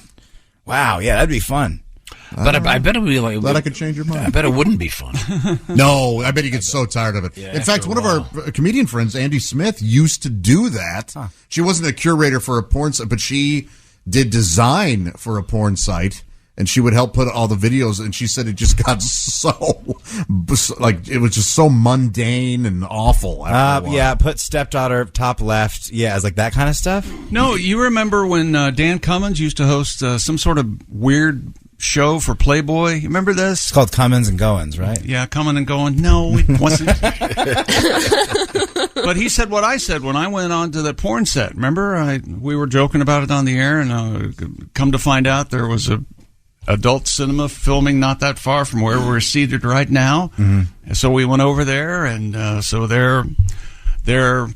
Wow, yeah, that'd be fun. But I bet it would be like. Glad I could change your mind. I bet it wouldn't be fun. No, I bet you get so tired of it. Yeah, in fact, one of our comedian friends, Andy Smith, used to do that. Huh. She wasn't a curator for a porn site, but she did design for a porn site, and she would help put all the videos, and she said it just got so, like, it was just so mundane and awful. Yeah, put stepdaughter top left. Yeah, it's like that kind of stuff. No, you remember when Dan Cummins used to host some sort of weird show for Playboy? You remember this? It's called Cummins and Goins, right? Yeah, Coming and Going. No, it wasn't. But he said what I said when I went on to the porn set. Remember, we were joking about it on the air, and come to find out there was a adult cinema filming not that far from where we're seated right now. Mm-hmm. So we went over there, and so they're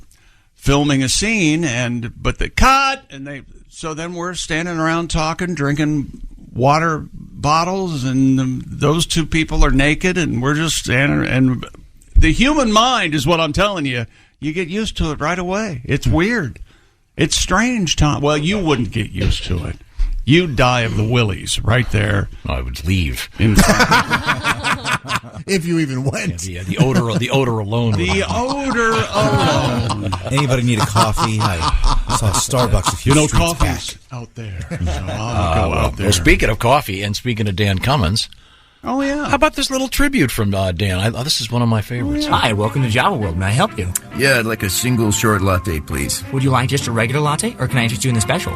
filming a scene, but they cut, and so then we're standing around talking, drinking water bottles, and those two people are naked, and we're just standing. And the human mind is what I'm telling you. You get used to it right away. It's weird. It's strange, Tom. Well, you wouldn't get used to it. You'd die of the willies right there. I would leave. If you even went. Yeah, the odor alone. The odor alone. Anybody need a coffee? I saw Starbucks a few streets coffee's back. out there. So I'll go out there. Well, speaking of coffee and speaking of Dan Cummins. Oh, yeah. How about this little tribute from Dan? This is one of my favorites. Oh, yeah. Hi, welcome to Java World. May I help you? Yeah, I'd like a single short latte, please. Would you like just a regular latte, or can I interest you in the special?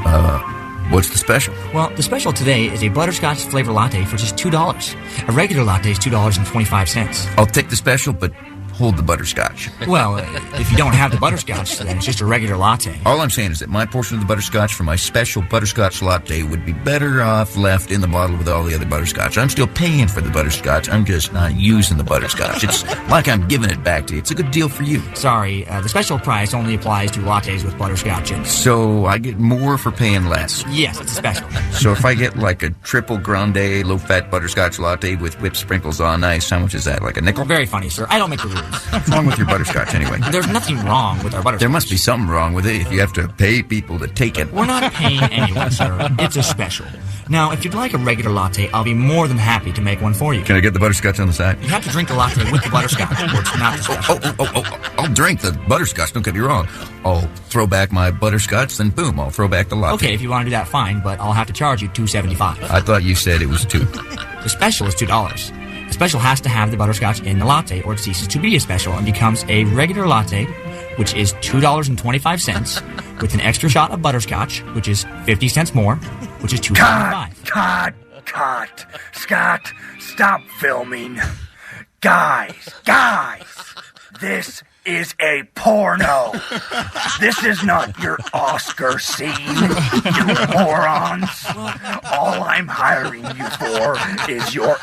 What's the special? Well, the special today is a butterscotch flavor latte for just $2. A regular latte is $2.25. I'll take the special, but hold the butterscotch. Well, if you don't have the butterscotch, then it's just a regular latte. All I'm saying is that my portion of the butterscotch for my special butterscotch latte would be better off left in the bottle with all the other butterscotch. I'm still paying for the butterscotch. I'm just not using the butterscotch. It's like I'm giving it back to you. It's a good deal for you. Sorry, the special price only applies to lattes with butterscotch in it. So I get more for paying less? Yes, it's a special. So if I get like a triple grande low-fat butterscotch latte with whipped sprinkles on ice, how much is that? Like a nickel? Very funny, sir. I don't make the rules. What's wrong with your butterscotch anyway? There's nothing wrong with our butterscotch. There must be something wrong with it if you have to pay people to take it. We're not paying anyone, sir. It's a special. Now, if you'd like a regular latte, I'll be more than happy to make one for you. Can I get the butterscotch on the side? You have to drink the latte with the butterscotch, or it's not the special. I'll drink the butterscotch, don't get me wrong. I'll throw back my butterscotch, then boom, I'll throw back the latte. Okay, if you want to do that, fine, but I'll have to charge you $2.75. I thought you said it was $2. The special is $2. The special has to have the butterscotch in the latte, or it ceases to be a special and becomes a regular latte, which is $2.25, with an extra shot of butterscotch, which is 50 cents more, which is $2.75. Cut! Scott, stop filming. Guys, this is a porno. This is not your Oscar scene, you morons. All I'm hiring you for is your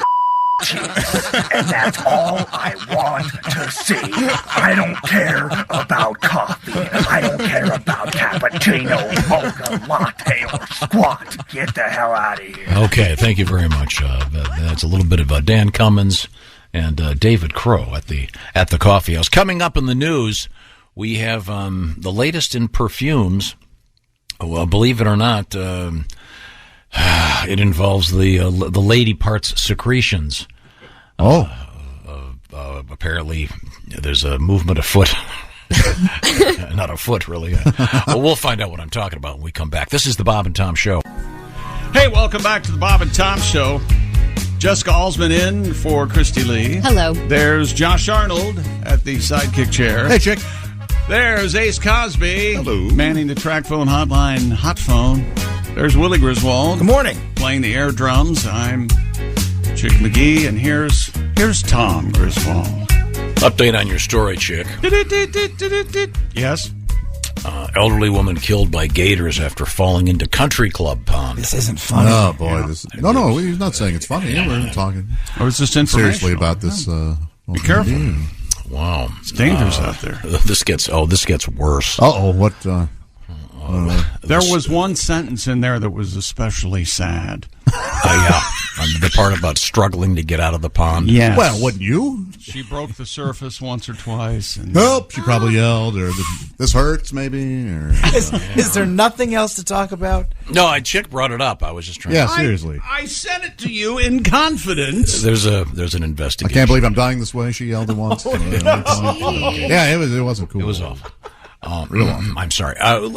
cheeks, and that's all I want to see. I don't care about coffee. I don't care about cappuccino, mocha, latte, or squat. Get the hell out of here. Okay, thank you very much. That's a little bit of Dan Cummins and David Crow at the Coffee House. Coming up in the news, we have the latest in perfumes. Well, believe it or not, it involves the lady parts secretions. Apparently, there's a movement afoot. Not afoot, really. Well, we'll find out what I'm talking about when we come back. This is the Bob and Tom Show. Hey, welcome back to the Bob and Tom Show. Jessica Alsman in for Christy Lee. Hello. There's Josh Arnold at the sidekick chair. Hey, chick. There's Ace Cosby. Hello. Manning the track phone hotline, hot phone. There's Willie Griswold. Good morning. Playing the air drums. I'm Chick McGee, and here's Tom Griswold. Update on your story, Chick. Yes. Elderly woman killed by gators after falling into country club pond. This isn't funny. Oh boy, no, he's not saying it's funny. We're talking. Or is this seriously about this? Be careful. Wow, it's dangerous out there. This gets worse. What? There was one sentence in there that was especially sad. Yeah, the part about struggling to get out of the pond. Yes. Well, wouldn't you? She broke the surface once or twice. And Help! She probably yelled, or this hurts, maybe. Or is there nothing else to talk about? No, a chick brought it up. I was just trying. Yeah, seriously. I sent it to you in confidence. There's an investigation. I can't believe I'm dying this way. She yelled at once. Yeah, it wasn't cool. It was awful. I'm sorry.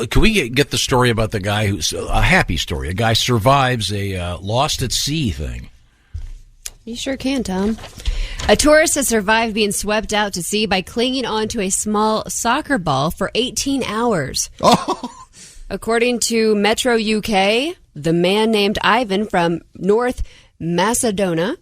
Can we get the story about the guy who's a happy story? A guy survives a lost at sea thing. You sure can, Tom. A tourist has survived being swept out to sea by clinging onto a small soccer ball for 18 hours. According to Metro UK, the man named Ivan from North Macedonia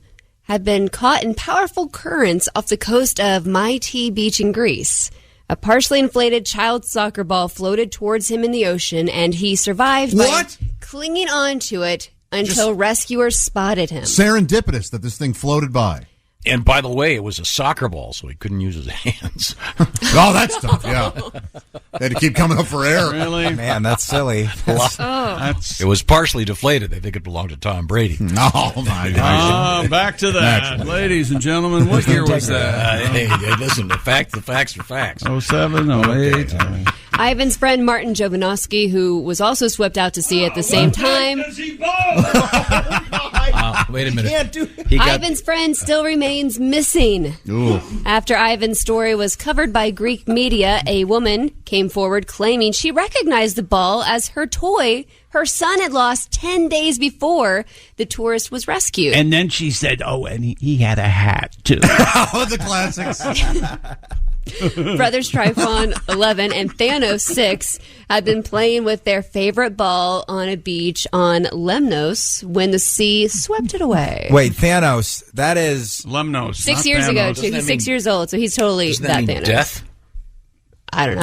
had been caught in powerful currents off the coast of Maiti Beach in Greece. A partially inflated child soccer ball floated towards him in the ocean, and he survived by clinging onto it until rescuers spotted him. Serendipitous that this thing floated by. And by the way, it was a soccer ball, so he couldn't use his hands. Oh, that's tough, yeah. They had to keep coming up for air. Really? Man, that's silly. It was partially deflated. They think it belonged to Tom Brady. Oh, my gosh. Back to that. Ladies and gentlemen, what year was that? Hey, listen, the facts are facts. 07, 08. Ivan's friend Martin Jovanovski, who was also swept out to sea at the same time. Wait a minute. Ivan's friend still remains missing. Ooh. After Ivan's story was covered by Greek media, a woman came forward claiming she recognized the ball as her toy her son had lost 10 days before the tourist was rescued. And then she said, and he had a hat, too. The classics. Brothers Trifon 11 and Thanos 6 had been playing with their favorite ball on a beach on Lemnos when the sea swept it away. Wait, Thanos, that is... Lemnos. 6 years ago, too. He's 6 years old, so he's totally that Thanos. Death? I don't know.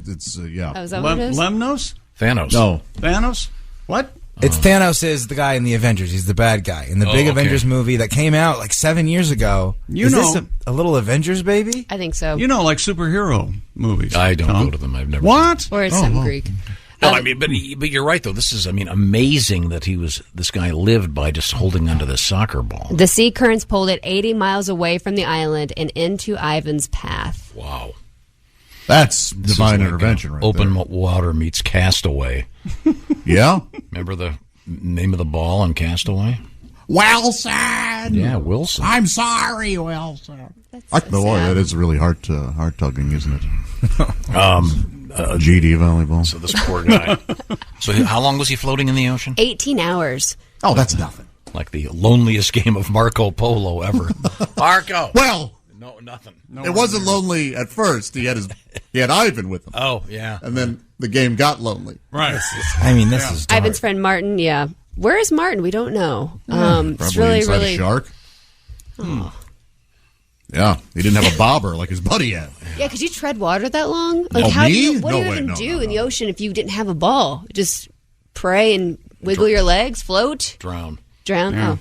It's yeah. Oh, is that what it is? Lemnos? Thanos. No. Thanos? What? It's Thanos is the guy in the Avengers. He's the bad guy in the big Avengers movie that came out like 7 years ago. Is this a little Avengers baby? I think so. You know, like superhero movies. I don't go to them. I've never. What? Or it's some Greek. No, I mean, but you're right though. This is, amazing that this guy lived by just holding onto this soccer ball. The sea currents pulled it 80 miles away from the island and into Ivan's path. Wow. That's divine intervention, right Open there. water meets Castaway. Yeah? Remember the name of the ball on Castaway? Wilson! Yeah, Wilson. I'm sorry, Wilson. That is really heart-tugging, isn't it? GD volleyball. So this poor guy. So how long was he floating in the ocean? 18 hours. Oh, that's nothing. Like the loneliest game of Marco Polo ever. Marco! Well... No, nothing. It wasn't lonely at first. He had Ivan with him. Oh, yeah. And then the game got lonely. Right. This is dark. Ivan's friend Martin, yeah. Where is Martin? We don't know. It's Probably really, inside really... a shark. Yeah, he didn't have a bobber like his buddy had. Yeah, could you tread water that long? Like, Oh, me? What do you even do in the ocean if you didn't have a ball? Just pray and wiggle your legs, float? Drown. Yeah. Oh.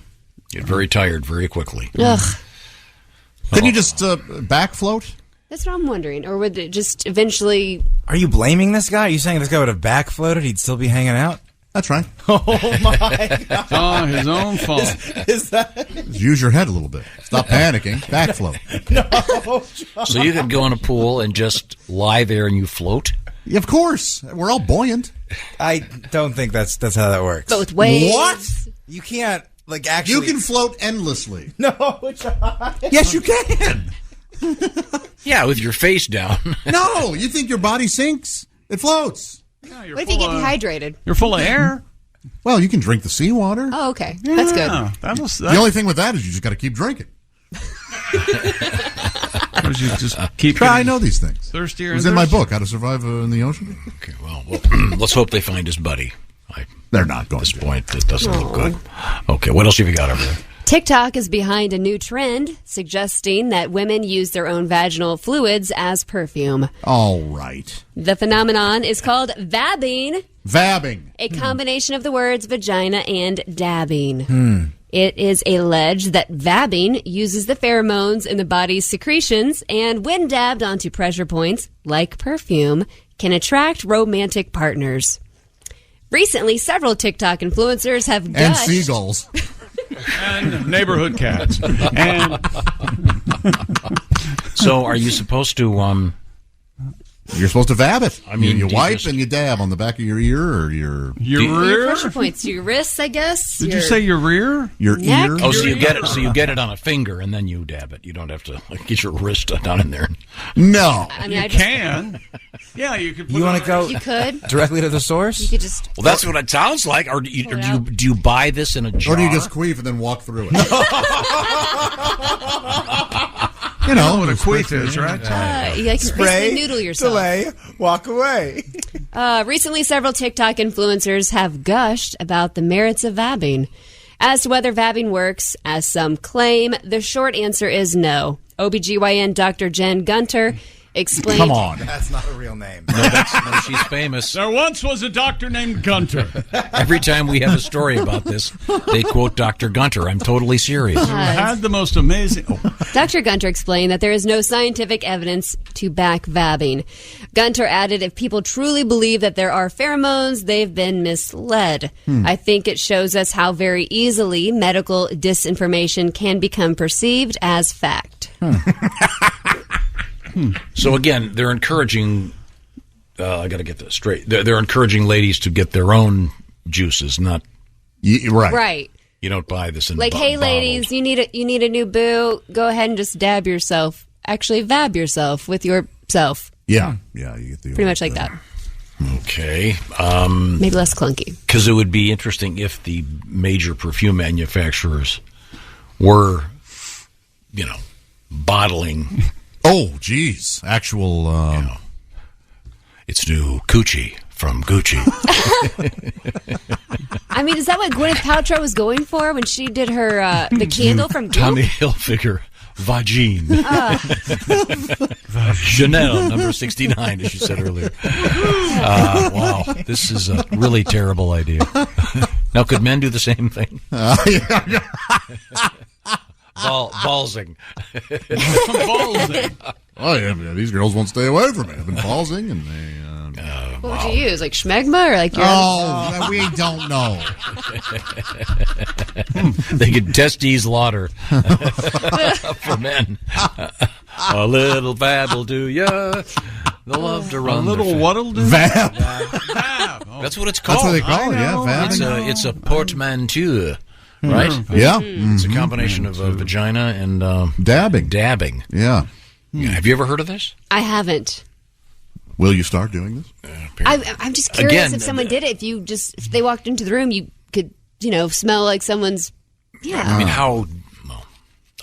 Get very tired very quickly. Ugh. Can you just back float? That's what I'm wondering. Or would it just eventually... Are you blaming this guy? Are you saying this guy would have back floated? He'd still be hanging out? That's right. Oh, my God. Oh, his own fault. Is that... Just use your head a little bit. Stop panicking. Back float. No. So you could go in a pool and just lie there and you float? Yeah, of course. We're all buoyant. I don't think that's how that works. Both ways. What? You can't, actually... You can float endlessly. No, John. Yes, you can. Yeah, with your face down. No, you think your body sinks? It floats. Yeah, What if you get dehydrated? You're full of air. Well, you can drink the seawater. Oh, okay. That's good. The only thing with that is you just got to keep drinking. You just keep I know these things. Thirstier. It was in my book, How to Survive in the Ocean. Okay, well, let's hope they find his buddy. They're not going to. At this point, it doesn't look good. Okay, what else have you got over there? TikTok is behind a new trend suggesting that women use their own vaginal fluids as perfume. All right. The phenomenon is called vabbing. Vabbing. A combination of the words vagina and dabbing. It is alleged that vabbing uses the pheromones in the body's secretions, and when dabbed onto pressure points, like perfume, can attract romantic partners. Recently, several TikTok influencers have And gushed. seagulls. And neighborhood cats. And So, are you supposed to? You're supposed to vab it. I mean, you do you wipe just- and you dab on the back of your ear or your Your pressure points, your wrists, I guess. Did you say your rear? Your neck? ear. Oh, so you get it. So you get it on a finger and then you dab it. You don't have to get your wrist down in there. No, I mean, You I just, can. Yeah, you could. Put You it want on- to go You could. directly to the source? You could just. Well, that's what it sounds like. Or do you buy this in a jar? Or do you just queef and then walk through it? You know what a queef is, right? You can basically noodle yourself. delay, walk away. Recently, several TikTok influencers have gushed about the merits of vabbing. As to whether vabbing works, as some claim, the short answer is no. OBGYN Dr. Jen Gunter explained... Come on. That's not a real name. No, she's famous. There once was a doctor named Gunter. Every time we have a story about this, they quote Dr. Gunter. I'm totally serious. Who had the most amazing... Oh. Dr. Gunter explained that there is no scientific evidence to back vabbing. Gunter added, if people truly believe that there are pheromones, they've been misled. I think it shows us how very easily medical disinformation can become perceived as fact. So again, they're encouraging. I got to get this straight. They're encouraging ladies to get their own juices, not right. Right. You don't buy this in Like, hey, ladies, you need a new boo. Go ahead and just dab yourself. Actually, vab yourself with yourself. Yeah, yeah. You get the Pretty much like that. Okay. Maybe less clunky. Because it would be interesting if the major perfume manufacturers were, bottling. Oh, geez. Actual. It's new Coochie from Gucci. I mean, is that what Gwyneth Paltrow was going for when she did her the candle from Goop? Tommy Hilfiger, Vagine. Chanel, number 69, as you said earlier. Wow, this is a really terrible idea. Now, could men do the same thing? Ballsing. Ballsing. Oh, yeah, these girls won't stay away from me. I've been ballsing, and they... What would you use? Like schmegma or like your we don't know. They could testes lauder for men. A little vab will do ya. They'll love to run. A little what'll do? Vab. Vab. That's what it's called. That's what they call it, yeah, vab. It's a portmanteau, right? Yeah. It's a combination of vagina and dabbing. Dabbing. Yeah. Have you ever heard of this? I haven't. Will you start doing this? I'm just curious Again, if someone did it. If they walked into the room, you could, smell like someone's. Yeah. I mean, well,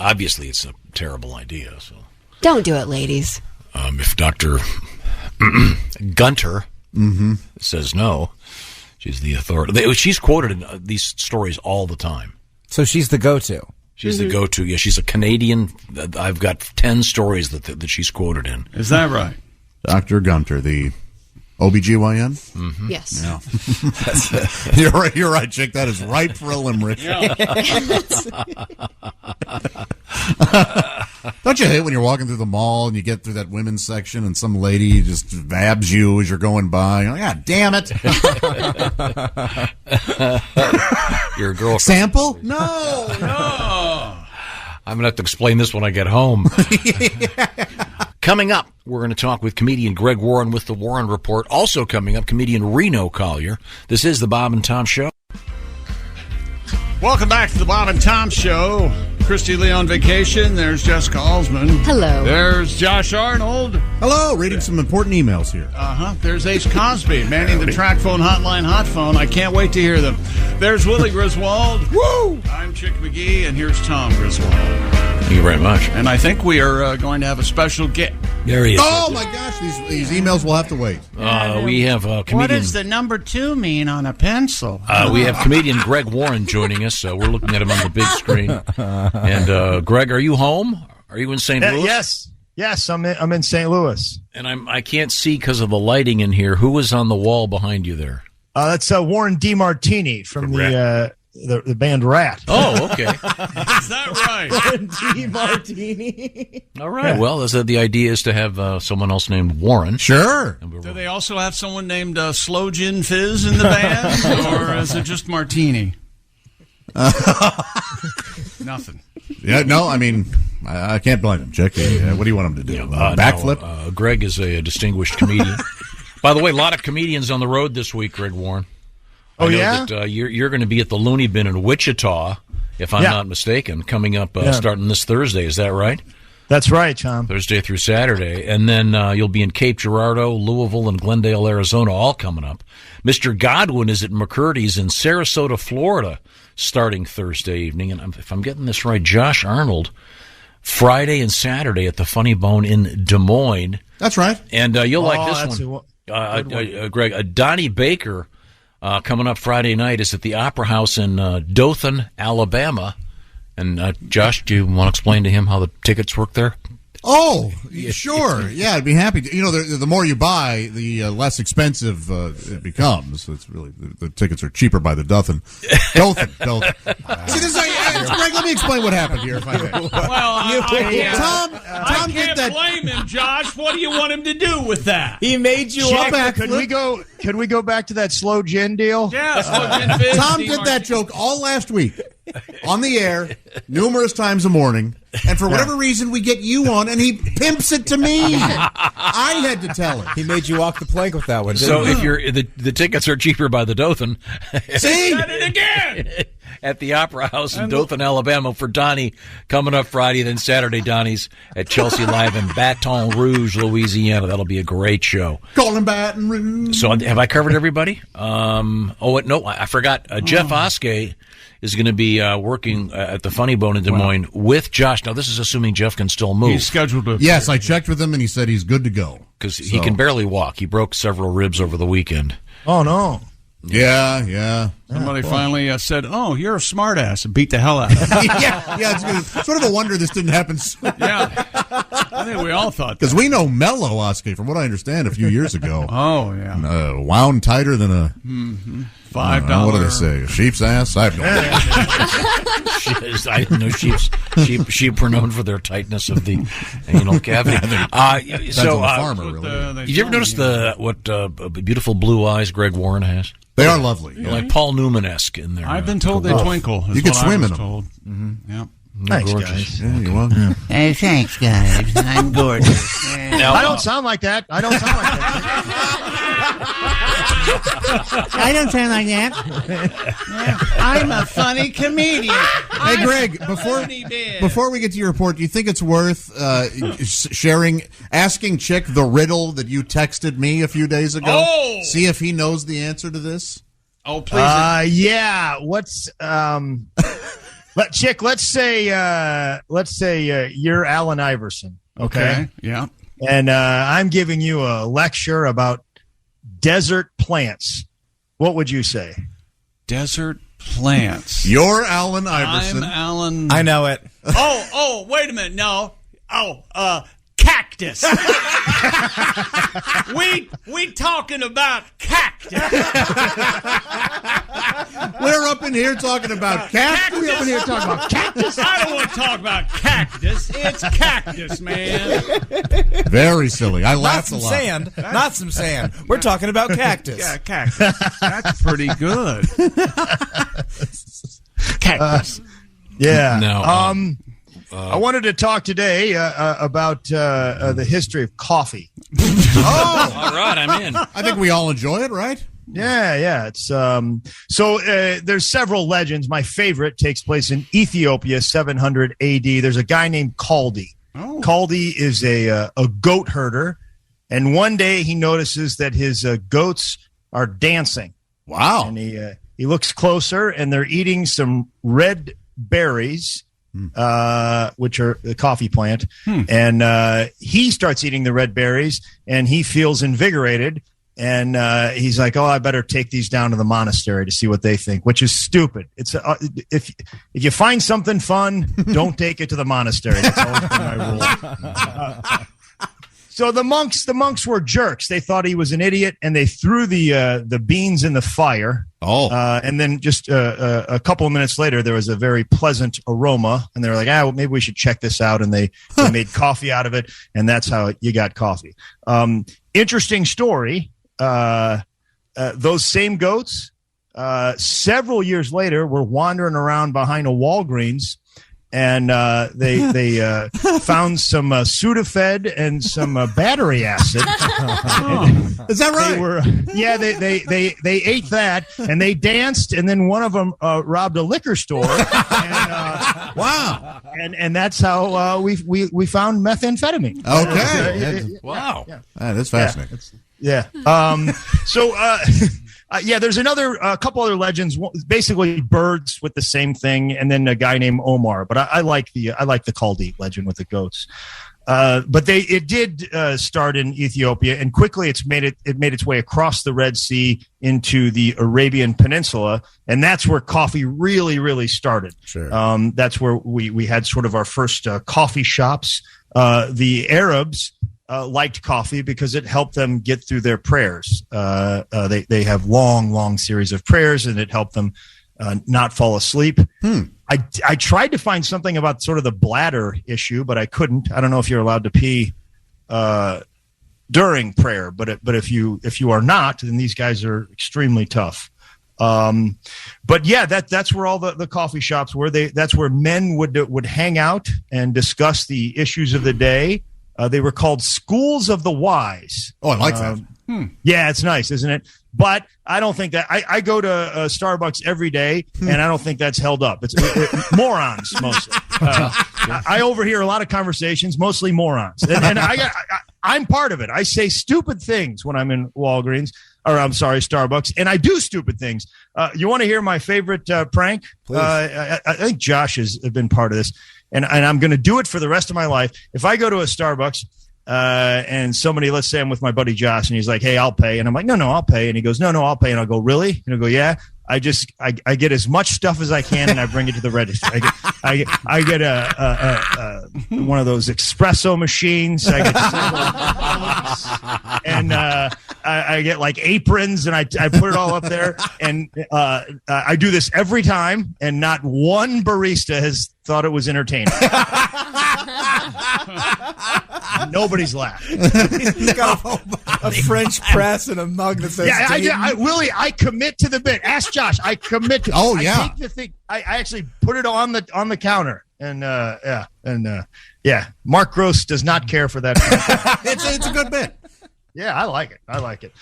obviously it's a terrible idea. So Don't do it, ladies. If Dr. Gunter says no, she's the authority. She's quoted in these stories all the time. So she's the go-to. She's the go-to. Yeah, she's a Canadian. I've got 10 stories that she's quoted in. Is that right? Dr. Gunter, the OBGYN? Yes. Yeah. You're right, Chick. That is ripe for a limerick. Don't you hate when you're walking through the mall and you get through that women's section and some lady just vabs you as you're going by? You're like, God damn it. Your girlfriend. Sample? No. I'm going to have to explain this when I get home. Coming up, we're going to talk with comedian Greg Warren with the Warren Report. Also coming up, comedian Reno Collier. This is the Bob and Tom Show. Welcome back to the Bob and Tom Show. Christy Lee on vacation. There's Jessica Alsman. Hello. There's Josh Arnold. Hello. Reading some important emails here. There's Ace Cosby manning the track phone hotline hot phone. I can't wait to hear them. There's Willie Griswold. Woo! I'm Chick McGee, and here's Tom Griswold. Thank you very much. And I think we are going to have a special guest. There he is. Oh my gosh, these emails will have to wait. We have comedian. What does the number 2 mean on a pencil? We have comedian Greg Warren joining us. We're looking at him on the big screen. And Greg, are you home? Are you in St. Louis? Yes, I'm in St. Louis. And I can't see because of the lighting in here. Who is on the wall behind you there? That's Warren DeMartini from the band Rat. Oh, okay. Is that right? Warren DeMartini. All right. Well, the idea is to have someone else named Warren. Sure. Do they also have someone named Slow Gin Fizz in the band, or is it just Martini? Nothing. Yeah, no, I mean, I can't blame him, Chick. What do you want him to do? Backflip? No, Greg is a distinguished comedian. By the way, a lot of comedians on the road this week, Greg Warren. Oh, I know yeah? that, you're going to be at the Looney Bin in Wichita, if I'm not mistaken, coming up starting this Thursday. Is that right? That's right, Tom. Thursday through Saturday. And then you'll be in Cape Girardeau, Louisville, and Glendale, Arizona, all coming up. Mr. Godwin is at McCurdy's in Sarasota, Florida, starting Thursday evening. And if I'm getting this right, Josh Arnold, Friday and Saturday at the Funny Bone in Des Moines. That's right. And you'll like this one. Greg, Donnie Baker, coming up Friday night, is at the Opera House in Dothan, Alabama. And Josh, do you want to explain to him how the tickets work there? Oh, sure. Yeah, I'd be happy to. You know, the more you buy, the less expensive it becomes. It's really the tickets are cheaper by the Dothan. Dothan. See, this is Greg, let me explain what happened here, if I may. Well, Tom, can't blame him, Josh. What do you want him to do with that? He made you up. Could we go back to that slow gin deal? Yeah, slow gin fizz. Tom did that joke all last week on the air, numerous times a morning, and for whatever reason we get you on, and he pimps it to me. I had to tell him. He made you walk the plank with that one. So if you're the tickets are cheaper by the Dothan. See? Said it again. At the Opera House in Dothan, Alabama for Donnie coming up Friday. Then Saturday, Donnie's at Chelsea Live in Baton Rouge, Louisiana. That'll be a great show. Call him Baton Rouge. So have I covered everybody? No, I forgot. Jeff Oskey is going to be working at the Funny Bone in Des Moines with Josh. Now, this is assuming Jeff can still move. He's scheduled to. Yes, I checked with him, and he said he's good to go. Because he can barely walk. He broke several ribs over the weekend. Oh, no. Yeah. Somebody finally said, "Oh, you're a smartass," and beat the hell out of him. yeah. It's sort of a wonder this didn't happen sooner. Yeah, I think we all thought that. Because we know Mello Oskey, from what I understand, a few years ago. Oh yeah, wound tighter than a $5. What do they say? A sheep's ass? I have no idea. I know sheep were known for their tightness of the anal cavity. Did you ever notice what beautiful blue eyes Greg Warren has? They are lovely. They're like Paul Newman-esque in there. I've been told they twinkle. You can swim in them. Told. Mm-hmm. Yep. Thanks, gorgeous. guys. Yeah, you're welcome. Hey, thanks, guys. I'm gorgeous. I don't sound like that. I don't sound like that. I'm a funny comedian. Hey, Greg, before we get to your report, do you think it's worth asking Chick the riddle that you texted me a few days ago? Oh! See if he knows the answer to this? Oh, please. Yeah. What's Chick? Let's say you're Allen Iverson. Okay. Yeah. And I'm giving you a lecture about desert plants. What would you say? Desert plants. You're Allen Iverson. I'm Allen. I know it. Oh, wait a minute. No. Cactus. we talking about cactus. We're up in here talking about cactus. We're up in here talking about cactus. I don't want to talk about cactus. It's cactus, man. Very silly. I laughed a lot. Not some sand. We're talking about cactus. Yeah, cactus. That's pretty good. Cactus. Yeah. No, I wanted to talk today about the history of coffee. all right, I'm in. I think we all enjoy it, right? Yeah. It's there's several legends. My favorite takes place in Ethiopia, 700 AD. There's a guy named Kaldi. Oh. Kaldi is a goat herder, and one day he notices that his goats are dancing. Wow! And he looks closer, and they're eating some red berries which are the coffee plant. And he starts eating the red berries, and he feels invigorated. And he's like, "Oh, I better take these down to the monastery to see what they think," which is stupid. It's if you find something fun, don't take it to the monastery. That's always been my rule. So the monks were jerks. They thought he was an idiot, and they threw the beans in the fire. And then just a couple of minutes later, there was a very pleasant aroma, and they were like, well, maybe we should check this out. And they made coffee out of it, and that's how you got coffee. Interesting story. Those same goats, several years later, were wandering around behind a Walgreens, and they found some Sudafed and some battery acid. Is that right? They ate that, and they danced, and then one of them robbed a liquor store. And, wow! And that's how we found methamphetamine. Okay. Wow. That's fascinating. Yeah. There's a couple other legends. Basically, birds with the same thing, and then a guy named Omar. But I like the Khaldi legend with the goats. But it did start in Ethiopia, and quickly it made its way across the Red Sea into the Arabian Peninsula, and that's where coffee really, really started. Sure. That's where we had sort of our first coffee shops. The Arabs liked coffee because it helped them get through their prayers. They have long series of prayers, and it helped them not fall asleep. I tried to find something about sort of the bladder issue, but I couldn't. I don't know if you're allowed to pee during prayer, but if you are not, then these guys are extremely tough. But yeah, that's where all the coffee shops were. That's where men would hang out and discuss the issues of the day. They were called schools of the wise. Oh, I like that. Yeah, it's nice, isn't it? But I don't think that I go to Starbucks every day, and I don't think that's held up. It's morons mostly. I overhear a lot of conversations, mostly morons, and I'm part of it. I say stupid things when I'm in Starbucks, and I do stupid things. You want to hear my favorite prank? I think Josh has been part of this. And I'm going to do it for the rest of my life. If I go to a Starbucks and somebody, let's say I'm with my buddy Josh, and he's like, "Hey, I'll pay," and I'm like, "No, I'll pay," and he goes, "No, I'll pay," and I'll go, "Really?" And I go, "Yeah." I get as much stuff as I can, and I bring it to the register. I get one of those espresso machines. I get and I get like aprons, and I put it all up there. And I do this every time, and not one barista has thought it was entertaining. Nobody's laughing. He's got a French press and a mug that says, Willie, I commit to the bit. Ask Josh. I commit to I take the thing. I actually put it on the counter. And Mark Gross does not care for that. It's a good bit. Yeah, I like it.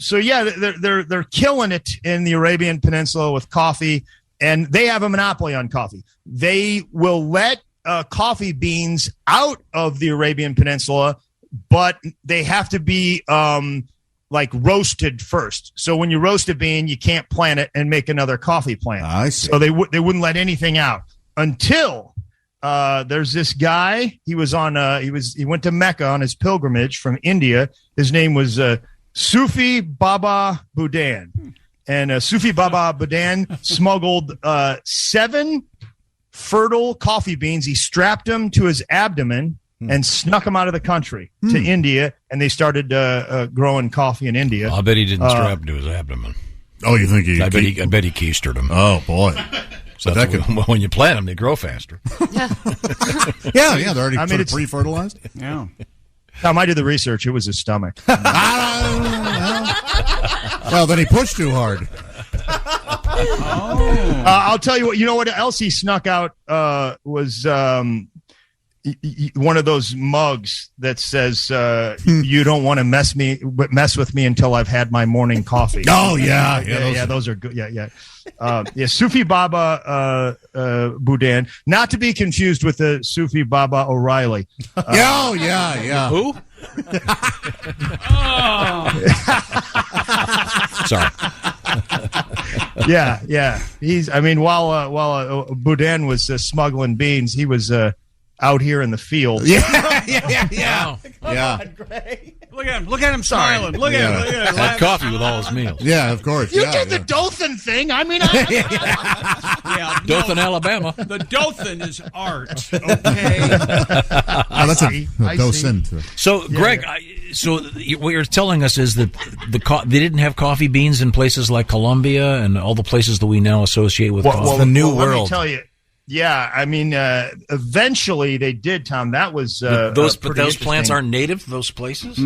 So yeah, they're killing it in the Arabian Peninsula with coffee, and they have a monopoly on coffee. They will let coffee beans out of the Arabian Peninsula, but they have to be like roasted first. So when you roast a bean, you can't plant it and make another coffee plant. I see. So they wouldn't let anything out until there's this guy. He was on. He went to Mecca on his pilgrimage from India. His name was Sufi Baba Budan, and Sufi Baba Budan smuggled 7 fertile coffee beans. He strapped them to his abdomen and snuck them out of the country to India, and they started growing coffee in India. I bet he didn't strap them to his abdomen. Oh, you think he? I bet he keistered them. Oh boy. So when you plant them, they grow faster. Yeah, they're already sort of pre-fertilized. Yeah. Tom, I did the research. It was his stomach. Well, then he pushed too hard. I'll tell you what. You know what else he snuck out was one of those mugs that says "You don't want to mess with me until I've had my morning coffee." Oh yeah, those are good. Yeah. Sufi Baba Budan, not to be confused with the Sufi Baba O'Reilly. Yeah. Who? Sorry. Yeah. While Boudin was smuggling beans, he was out here in the field. Yeah. Look at him smiling. Look at him. Had coffee with all his meals. Yeah, of course. You did the Dothan thing. I mean, Dothan, Alabama. The Dothan is art. Okay. That's a docent. So, Greg, so what you're telling us is that they didn't have coffee beans in places like Colombia and all the places that we now associate with coffee. The New World. Let me tell you. Yeah, I mean, eventually they did, Tom. That was those plants aren't native to those places.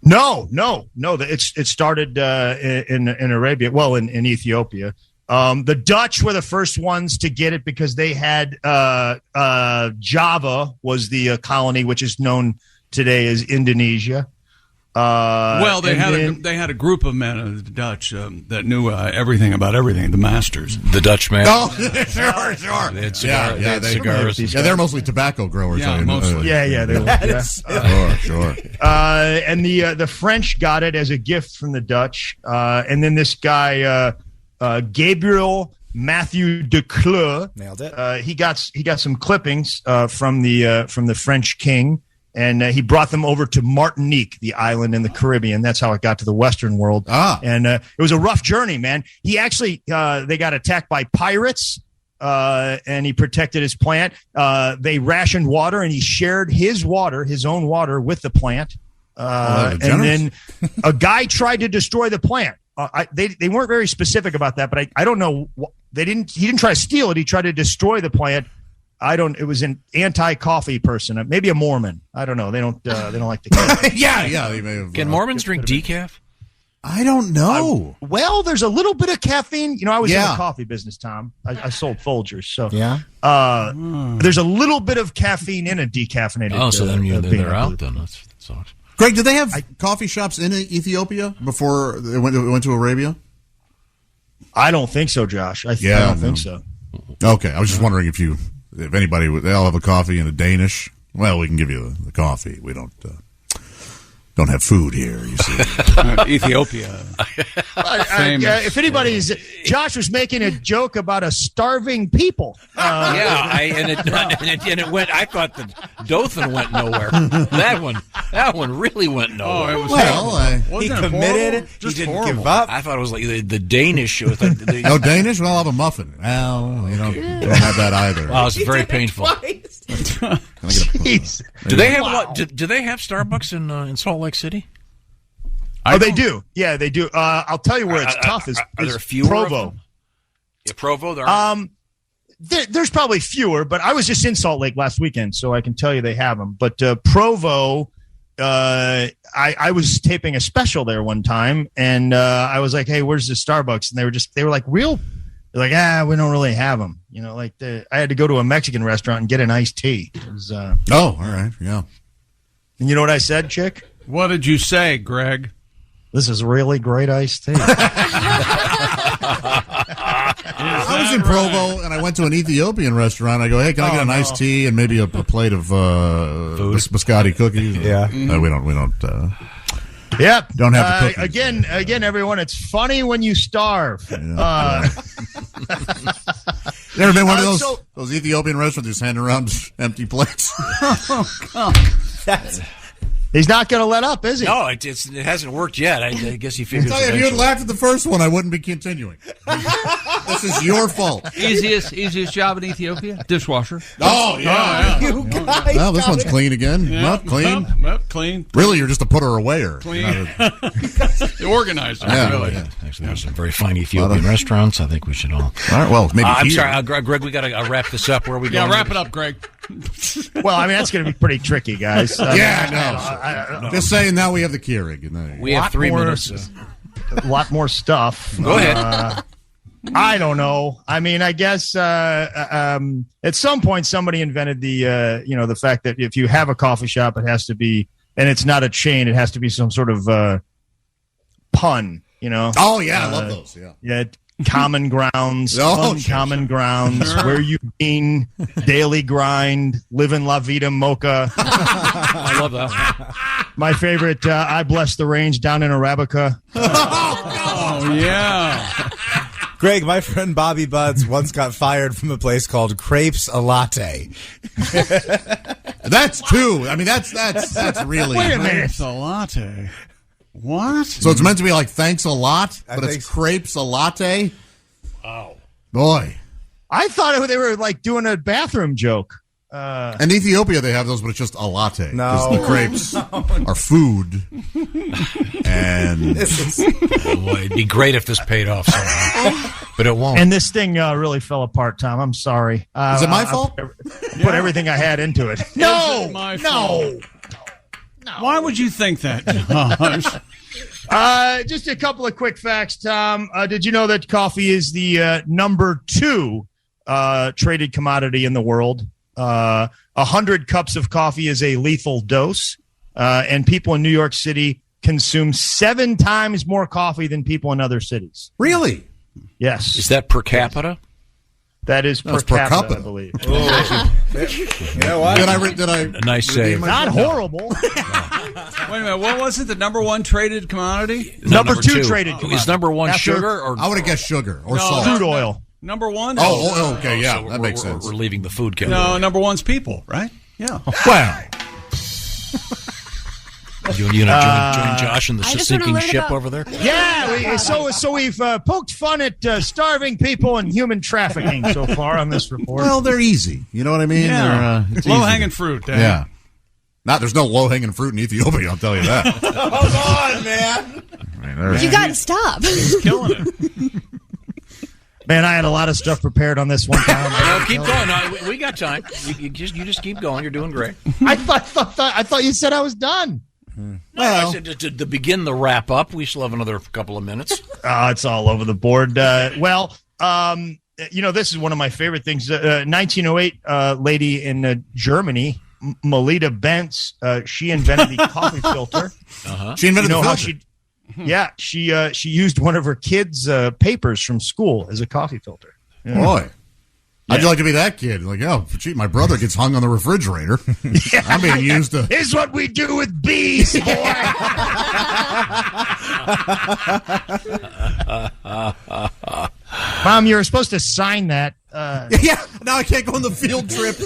No. It started in Arabia, well, in Ethiopia. The Dutch were the first ones to get it because they had Java was the colony, which is known today as Indonesia. They had a group of men, the Dutch, that knew everything about everything. The masters, the Dutchman. Oh, sure. They had cigars. Yeah, they're mostly tobacco growers. Yeah, mostly. They were. Sure. And the French got it as a gift from the Dutch, and then this guy Gabriel Mathieu de Cleux nailed it. He got some clippings from the French king. And he brought them over to Martinique, the island in the Caribbean. That's how it got to the Western world. And it was a rough journey, man. He actually, they got attacked by pirates, and he protected his plant. They rationed water, and he shared his own water, with the plant. And then a guy tried to destroy the plant. They weren't very specific about that, but I don't know. He didn't try to steal it. He tried to destroy the plant. It was an anti-coffee person, maybe a Mormon. I don't know. They don't like the coffee. Yeah. They may have, Can Mormons drink decaf? I don't know. Well, there's a little bit of caffeine. I was in the coffee business, Tom. I sold Folgers, so there's a little bit of caffeine in a decaffeinated. Oh, so then they're out. Then that sucks. Greg, did they have coffee shops in Ethiopia before they went to Arabia? I don't think so, Josh. I don't think so. Okay, I was just wondering if anybody, they all have a coffee and a Danish. Well, we can give you the coffee. We don't have food here, you see. Ethiopia. If anybody's, Josh was making a joke about a starving people. And it went. I thought the Dothan went nowhere. That one really went nowhere. Oh, it was he committed. He didn't give up. I thought it was like the Danish. No Danish? Well, I'll have a muffin. Well, don't have that either. Wow, it's very painful. Jeez. Do they have Do they have Starbucks in Salt Lake City? They do. Yeah, they do. I'll tell you where it's tough is there fewer Provo. Yeah, Provo. There are. There's probably fewer, but I was just in Salt Lake last weekend, so I can tell you they have them. But Provo, I was taping a special there one time, and I was like, "Hey, where's the Starbucks?" And they were like, "Real." They're like, we don't really have them. I had to go to a Mexican restaurant and get an iced tea. It was, all right, yeah. And you know what I said, chick? What did you say, Greg? This is really great iced tea. I was in Provo, and I went to an Ethiopian restaurant. I go, hey, can I get an iced tea and maybe a plate of biscotti cookies? Yeah. We don't. Yep. Don't have to cook. Again, everyone, it's funny when you starve. Never been one of those Ethiopian restaurants just handing around empty plates? Oh, God. He's not going to let up, is he? No, it hasn't worked yet. I guess he figures. If you had laughed at the first one, I wouldn't be continuing. This is your fault. Easiest job in Ethiopia? Dishwasher. Oh, yeah. You guys. Well, this one's clean again. Yeah. Clean. Clean. Really, you're just a putter-awayer. Clean. The organizer. Yeah. Really. Yeah. Actually, there's some very fine Ethiopian restaurants. I think we should all. All right, well, maybe I'm sorry, Greg, we got to wrap this up. Where are we going? Yeah, wrap it up, Greg. Well, I mean, that's going to be pretty tricky, guys. Just saying, now we have the Keurig. We have 3 minutes. A lot more stuff. Go ahead. I don't know. I mean, I guess at some point somebody invented the fact that if you have a coffee shop, it has to be, and it's not a chain, it has to be some sort of pun, Oh, yeah, I love those, Yeah, common grounds, common grounds, Sure. where you been, daily grind, living La Vida Mocha. I love that. My favorite, I bless the range down in Arabica. Oh, yeah. Greg, my friend Bobby Buds once got fired from a place called Crepes a Latte. That's two. I mean, that's really. Wait a minute. Crepes a latte. What? So it's meant to be like thanks a lot, but it's crepes a latte. Wow. Boy. I thought they were like doing a bathroom joke. In Ethiopia, they have those, but it's just a latte. No. Because the crepes are food. And boy, it'd be great if this paid off somehow. But it won't. And this thing really fell apart, Tom. I'm sorry. Is it my fault? I put everything I had into it. No. Why would you think that, Josh? Just a couple of quick facts, Tom. Did you know that coffee is the number 2 traded commodity in the world? 100 cups of coffee is a lethal dose, and people in New York City consume 7 times more coffee than people in other cities. Really? Yes. Is that per capita? That is per capita, I believe. Oh. You know what? Did I nice save. Not horrible. Wait a minute. What was it? The number 1 traded commodity? Number 2 traded commodity. Is number 1 After- sugar? Or I would have guessed sugar or salt. Crude oil. Number 1? Oh, okay, yeah, so that makes sense. We're leaving the food category. No, number 1's people, right? Yeah. Well, you know, join Josh in the I just wanna sinking learn ship about- over there? Yeah, so we've poked fun at starving people and human trafficking so far on this report. well, they're easy. You know what I mean? Yeah. They're, it's Low-hanging easy. fruit, Dan. Yeah. There's no low-hanging fruit in Ethiopia, I'll tell you that. Come on, man. You got to stop. Killing it. Man, I had a lot of stuff prepared on this one time. No, keep going. No, we got time. You just keep going. You're doing great. I thought you said I was done. Well, I said to begin the wrap up, we still have another couple of minutes. It's all over the board. This is one of my favorite things. 1908 lady in Germany, Melita Benz, she invented the coffee filter. Uh-huh. She invented the filter. She used one of her kids' papers from school as a coffee filter. Yeah. Boy. How'd you like to be that kid? Like, oh, gee, my brother gets hung on the refrigerator. I'm being used to... Here's what we do with bees, boy. Mom, you were supposed to sign that. Yeah, now I can't go on the field trip.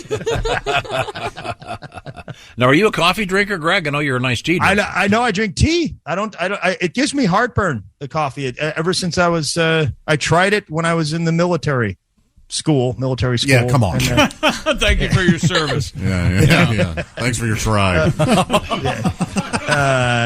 Now, are you a coffee drinker, Greg? I know you're a nice tea drinker. I know I drink tea. It gives me heartburn, the coffee. Ever since I was, I tried it when I was in the military school. Yeah, come on. Thank you for your service. Yeah. Thanks for your try.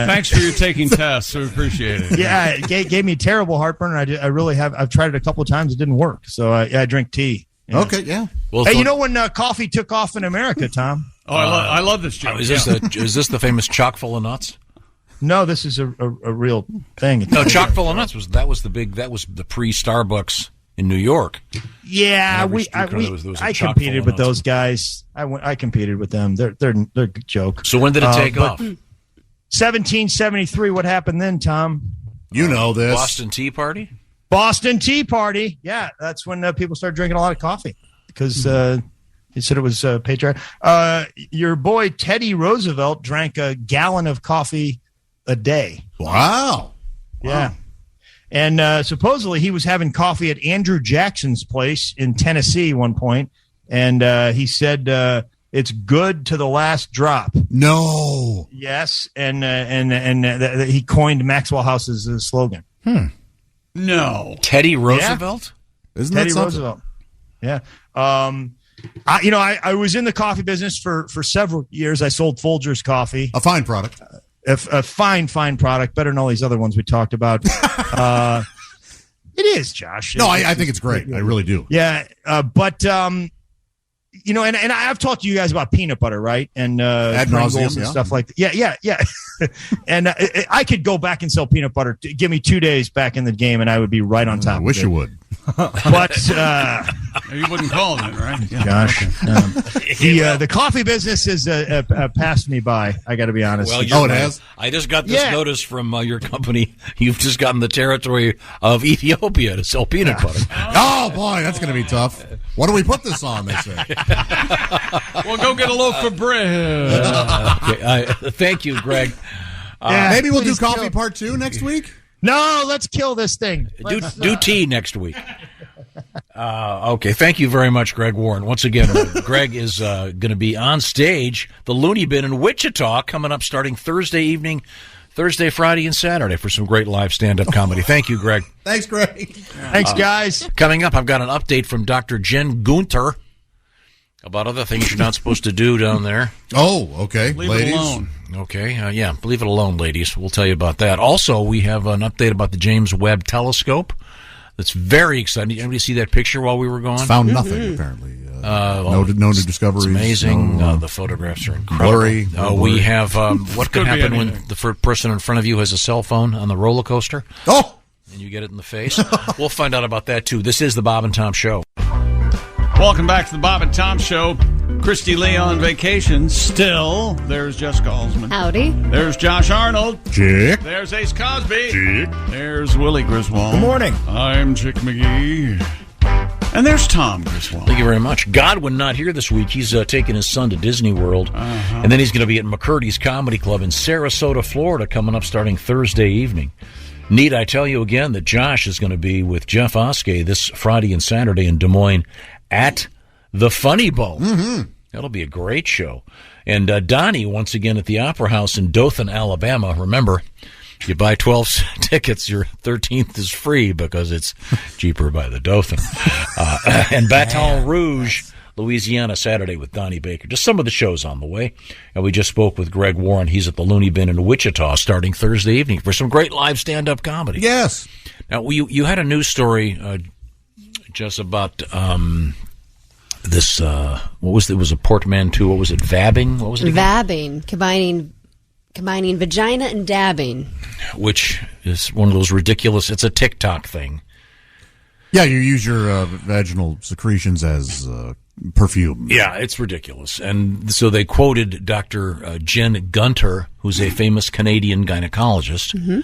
Thanks for your taking tests. We appreciate it. Yeah, it gave me terrible heartburn. And I really have. I've tried it a couple of times. It didn't work. So I drink tea. Yeah. Okay, yeah. Well, hey, you know when coffee took off in America, Tom? I love this joke. Is this the famous chock full of nuts? No, this is a real thing. No, chock full of nuts was the pre-Starbucks in New York. Yeah, I competed with those guys. I competed with them. They're a joke. So when did it take off? 1773. What happened then, Tom? You know this. Boston Tea Party? Boston Tea Party. Yeah, that's when people started drinking a lot of coffee because he said it was patriotic. Your boy Teddy Roosevelt drank a gallon of coffee a day. Wow. Yeah. And supposedly he was having coffee at Andrew Jackson's place in Tennessee one point, and he said it's good to the last drop. No. Yes, and he coined Maxwell House's slogan. No. Teddy Roosevelt? Yeah. Isn't Teddy that something? Roosevelt. Yeah. I was in the coffee business for several years. I sold Folgers coffee. A fine product. A fine product, better than all these other ones we talked about. It is, Josh. No, I think it's great. I really do. Yeah, but and I've talked to you guys about peanut butter, right? And Ad Pringles nauseam, and yeah. stuff like that. Yeah. And I could go back and sell peanut butter. Give me 2 days back in the game, and I would be right on top. I wish you would. But you wouldn't call it, right? Yeah. Gosh, the coffee business has passed me by. I got to be honest. Well, it has. I just got this notice from your company. You've just gotten the territory of Ethiopia to sell peanut butter. Oh boy, that's going to be tough. What do we put this on? They say. Well, go get a loaf of bread. Okay. Thank you, Greg. Maybe we'll do coffee part 2 next week. No, let's kill this thing. Do tea next week. Okay, thank you very much, Greg Warren. Once again, Greg is going to be on stage, the Looney Bin in Wichita, coming up starting Thursday, Friday, and Saturday for some great live stand-up comedy. Thank you, Greg. Thanks, Greg. Thanks, guys. Coming up, I've got an update from Dr. Jen Gunter about other things you're not supposed to do down there. Oh, okay. Leave ladies. it alone. Okay, leave it alone, ladies. We'll tell you about that. Also, we have an update about the James Webb Telescope. That's very exciting. Did anybody see that picture while we were gone? It's found nothing, apparently. No new discoveries. It's amazing. No, the photographs are incredible. Blurry. We have what could happen when the person in front of you has a cell phone on the roller coaster. Oh! And you get it in the face. We'll find out about that, too. This is the Bob and Tom Show. Welcome back to the Bob and Tom Show. Christy Lee on vacation. Still, there's Jessica Alsman. Howdy. There's Josh Arnold. Chick. There's Ace Cosby. Chick. There's Willie Griswold. Good morning. I'm Chick McGee. And there's Tom Griswold. Thank you very much. Godwin not here this week. He's taking his son to Disney World. And then he's going to be at McCurdy's Comedy Club in Sarasota, Florida, coming up starting Thursday evening. Need I tell you again that Josh is going to be with Jeff Oskey this Friday and Saturday in Des Moines at the Funny Bone. Mm-hmm. That'll be a great show. And Donnie, once again, at the Opera House in Dothan, Alabama. Remember, you buy 12 tickets, your 13th is free because it's cheaper by the Dothan. And Baton Rouge, Louisiana, Saturday with Donnie Baker. Just some of the shows on the way. And we just spoke with Greg Warren. He's at the Looney Bin in Wichita starting Thursday evening for some great live stand-up comedy. Yes. Now, you had a news story just about this, what was it? It was a portmanteau. What was it? Vabbing? What was it again? Vabbing. Combining vagina and dabbing. Which is one of those ridiculous, it's a TikTok thing. Yeah, you use your vaginal secretions as perfume. Yeah, it's ridiculous. And so they quoted Dr. Jen Gunter, who's a famous Canadian gynecologist. Mm-hmm.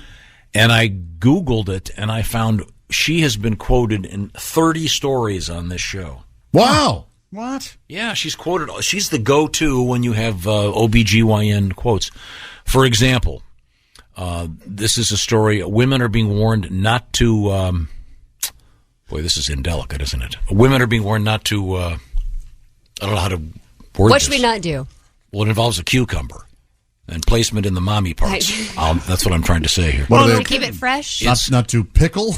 And I Googled it, and I found she has been quoted in 30 stories on this show. Wow. What? Yeah, she's quoted. She's the go-to when you have OBGYN quotes. For example, this is a story. Women are being warned not to... boy, this is indelicate, isn't it? Women are being warned not to... I don't know how to word What this. should we not do? Well, it involves a cucumber and placement in the mommy parts. That's what I'm trying to say here. To keep it fresh? Not to pickle?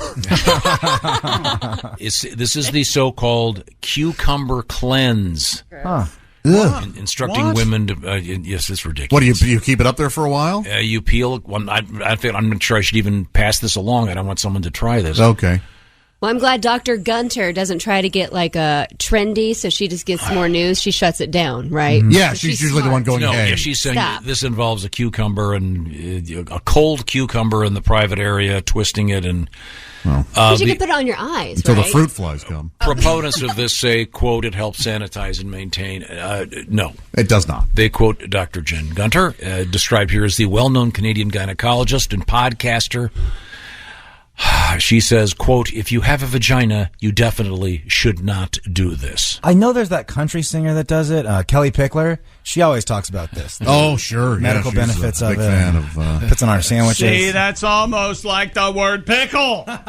This is the so-called cucumber cleanse. Huh. Instructing women to... yes, it's ridiculous. What, do you keep it up there for a while? You peel... Well, I think I'm not sure I should even pass this along. I don't want someone to try this. Okay. Well, I'm glad Dr. Gunter doesn't try to get like a trendy, so she just gets more news. She shuts it down, right? Yeah, So she's usually the one going, hey. Yeah, she's saying Stop. this involves a cucumber and a cold cucumber in the private area, twisting it and... Because you can put it on your eyes, Until right? the fruit flies come. Proponents of this say, quote, it helps sanitize and maintain. No. It does not. They quote Dr. Jen Gunter, described here as the well-known Canadian gynecologist and podcaster. She says, quote, if you have a vagina, you definitely should not do this. I know there's that country singer that does it, Kelly Pickler. She always talks about this. Oh, sure. Medical she's benefits a of big it. fan of... Puts on our sandwiches. See, that's almost like the word pickle. But,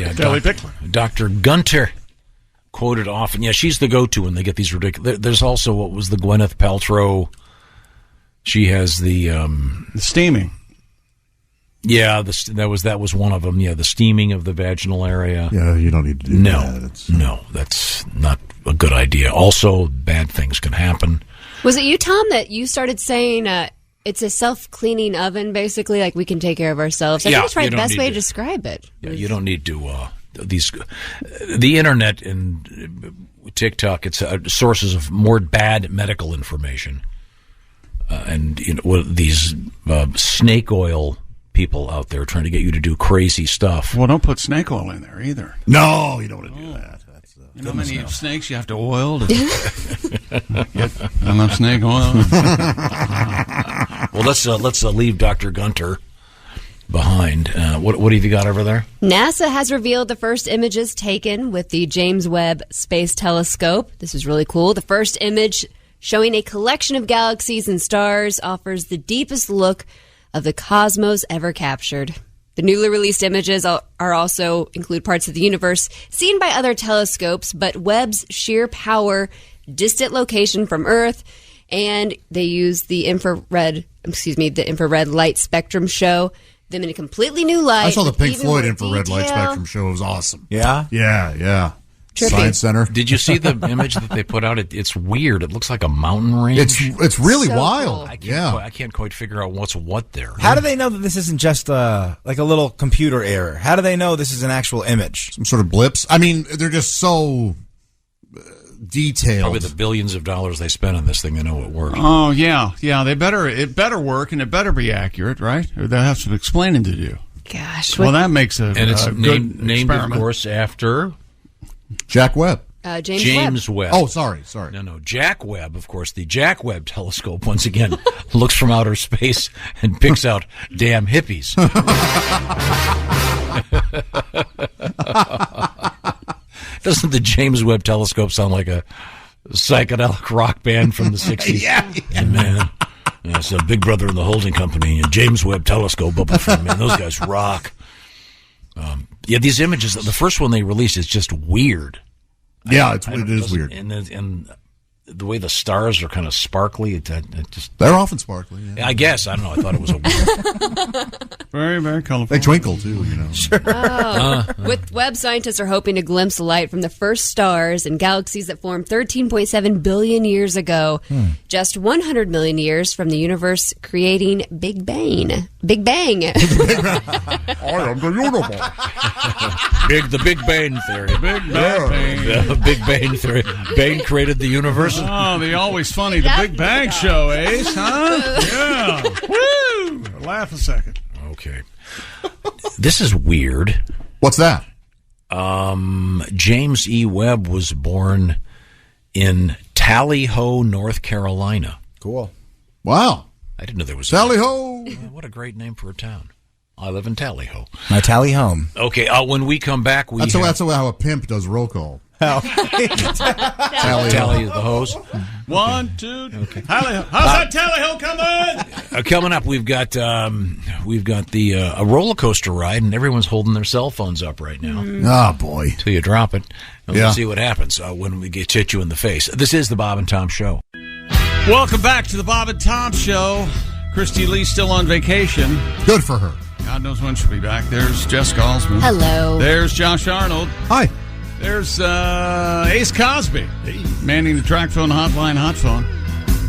yeah, Kelly Pickler. Dr. Gunter quoted often. Yeah, she's the go-to when they get these ridiculous... There's also, what was the Gwyneth Paltrow... She has the steaming. Yeah, that was one of them. Yeah, the steaming of the vaginal area. Yeah, you don't need to do that. No, that's not a good idea. Also, bad things can happen. Was it you, Tom, that you started saying it's a self-cleaning oven, basically, like we can take care of ourselves? I think that's probably the best way to describe it. Yeah, you don't need to... the internet and TikTok, it's sources of more bad medical information. And these snake oil people out there trying to get you to do crazy stuff. Well, don't put snake oil in there either. No, you don't want to do that. That's, you know how many snakes you have to oil to get enough snake oil? Well, let's leave Dr. Gunter behind. What have you got over there? NASA has revealed the first images taken with the James Webb Space Telescope. This is really cool. The first image showing a collection of galaxies and stars offers the deepest look of the cosmos ever captured. The newly released images are also include parts of the universe seen by other telescopes, but Webb's sheer power, distant location from Earth, and they use the infrared light spectrum show them in a completely new light. I saw the with Pink even Floyd more infrared light detail. spectrum show. It was awesome. Yeah? Yeah. Trippy. Science Center. Did you see the image that they put out? It's weird. It looks like a mountain range. It's really So wild. cool. I can't quite figure out what's what there. How do they know that this isn't just like a little computer error? How do they know this is an actual image? Some sort of blips. I mean, they're just so detailed. Probably the billions of dollars they spent on this thing, they know it works. Oh yeah. It better work and it better be accurate, right? Or they'll have some explaining to do. Gosh. Well, that makes And it's good named, of experiment. course, after Jack Webb. James Webb. Oh, sorry. No, Jack Webb, of course. The Jack Webb telescope, once again, looks from outer space and picks out damn hippies. Doesn't the James Webb telescope sound like a psychedelic rock band from the 60s? Yeah. And man, it's a Big Brother in the holding company and James Webb telescope up in front. Man, those guys rock. These images, the first one they released is just weird. Yeah, it is weird. And the way the stars are kind of sparkly, it just... They're often sparkly. Yeah. I guess. I don't know. I thought it was a weird... Very, very colorful. They twinkle, too, Sure. With Webb, scientists are hoping to glimpse light from the first stars and galaxies that formed 13.7 billion years ago, just 100 million years from the universe creating Big Bang. Big Bang. I am the universe. The Big Bang Theory. Big Bang. The Big Bang Theory. Bang created the universe. Oh, the always funny The Big Bang Show, Ace, huh? Yeah. Woo! Laugh a second. Okay. This is weird. What's that? James E. Webb was born in Tally Ho, North Carolina. Cool. Wow. I didn't know there was Tally Ho. What a great name for a town. I live in Tally Ho. My tally home. Okay, when we come back, That's how a pimp does roll call. Tally the hose. 1, 2. Okay. How's that Tally Ho coming? Coming up, we've got the a roller coaster ride, and everyone's holding their cell phones up right now. Oh boy! Till you drop it, and Yeah. we'll see what happens when we hit you in the face. This is the Bob and Tom Show. Welcome back to the Bob and Tom Show. Christy Lee's still on vacation. Good for her. God knows when she'll be back. There's Jess Galsman. Hello. There's Josh Arnold. Hi. There's Ace Cosby. Manning the track phone hotline hot phone.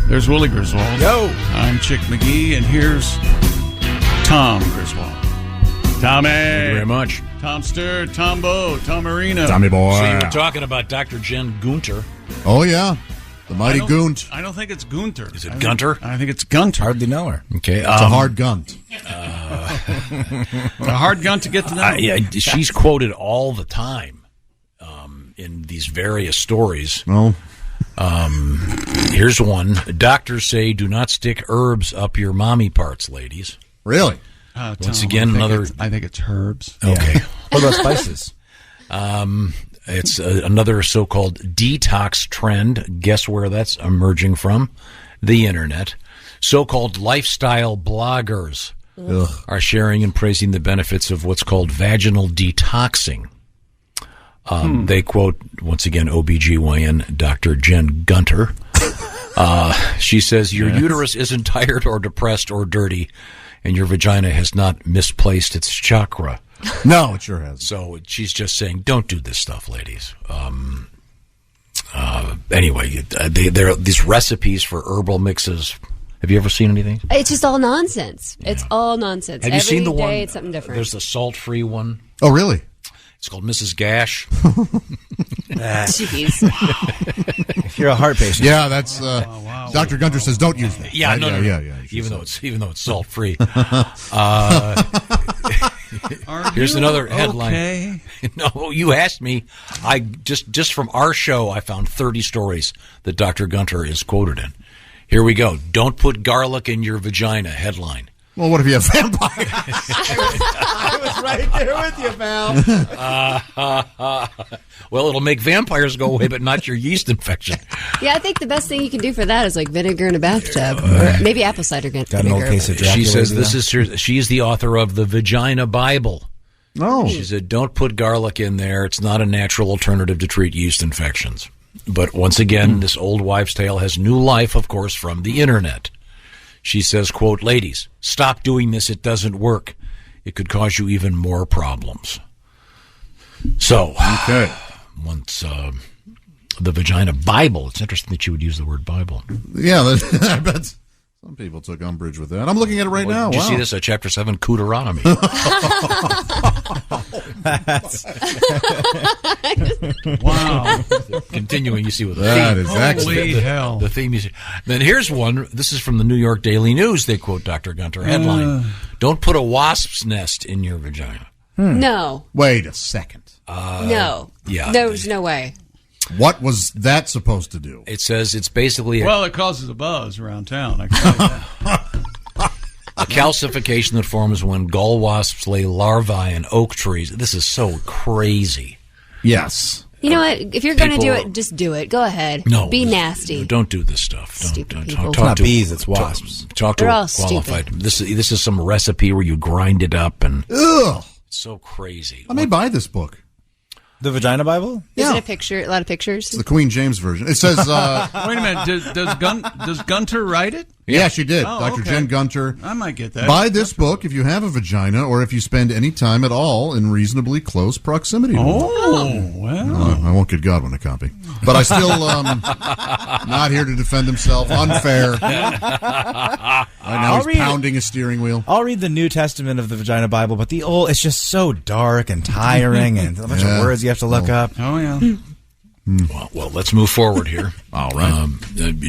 There's Willie Griswold. Yo. I'm Chick McGee, and here's Tom Griswold. Tommy. Thank you very much. Tom Sturt, Tom Bowe, Tom Marino. Tommy boy. So you were talking about Dr. Jen Gunter. Oh yeah, the mighty Gunt. I don't think it's Gunter. Is it Gunter? I think it's Gunter. Hardly know her. Okay. It's a hard gunt. A hard gun to get to know. She's quoted all the time in these various stories. No. Here's one. Doctors say do not stick herbs up your mommy parts, ladies. Really? Once again, another... I think it's herbs. Okay. What about spices? It's another so-called detox trend. Guess where that's emerging from? The internet. So-called lifestyle bloggers are sharing and praising the benefits of what's called vaginal detoxing. They quote, once again, OBGYN Dr. Jen Gunter. She says, your uterus isn't tired or depressed or dirty, and your vagina has not misplaced its chakra. No, it sure has. So she's just saying, don't do this stuff, ladies. Anyway, there are these recipes for herbal mixes. Have you ever seen anything? It's just all nonsense. It's all nonsense. Have you seen the Every one? day it's something different. There's the salt-free one. Oh, really? It's called Mrs. Gash. Jeez. If you're a heart patient. Yeah, that's Dr. Gunter says don't use that. Yeah, Right? no. Yeah. Even though it's salt-free. Here's another headline. Okay. No, you asked me. I just from our show, I found 30 stories that Dr. Gunter is quoted in. Here we go. Don't put garlic in your vagina. Headline. Well, what if you have vampires? I was right there with you, pal. Well, it'll make vampires go away, but not your yeast infection. Yeah, I think the best thing you can do for that is like vinegar in a bathtub, or maybe apple cider vinegar. Got an old case of Dracula. She says this is her. She's the author of the Vagina Bible. Oh. She said, don't put garlic in there. It's not a natural alternative to treat yeast infections. But once again, this old wives' tale has new life, of course, from the internet. She says, quote, ladies, stop doing this. It doesn't work. It could cause you even more problems. So, once the Vagina Bible, it's interesting that you would use the word Bible. Yeah, I bet some people took umbrage with that. I'm looking at it right now. Did you Wow. see this? Chapter 7, Deuteronomy. Wow. Continuing, you see what the That theme. is excellent. Holy hell. The theme you see. Then here's one. This is from the New York Daily News. They quote Dr. Gunter. Headline, don't put a wasp's nest in your vagina. No, Wait a second. no, yeah. there was no way. What was that supposed to do? It says it's basically Well, it causes a buzz around town. I can tell you that. a calcification that forms when gull wasps lay larvae in oak trees. This is so crazy. Yes. You know what? If you're going to do People- it, just do it. Go ahead. No. Be nasty. Don't do this stuff. Stupid people. Talk It's not to, bees, it's wasps. Talk to They're all a qualified. This is some recipe where you grind it up and Ugh. it's so crazy. I may buy this book. The Vagina Bible? Is it a picture? A lot of pictures. It's the Queen James version. It says. Wait a minute. Does Gunter write it? Yeah, she did. Oh, Dr. okay. Jen Gunter. I might get that. Buy this book if you have a vagina or if you spend any time at all in reasonably close proximity to one. Oh, well. I won't get Godwin a copy. But I still not here to defend himself. Unfair. Right now he's pounding a steering wheel. I'll read the New Testament of the Vagina Bible, but the old, it's just so dark and tiring and a bunch of words you have to look up. Oh, yeah. Well, let's move forward here. All right.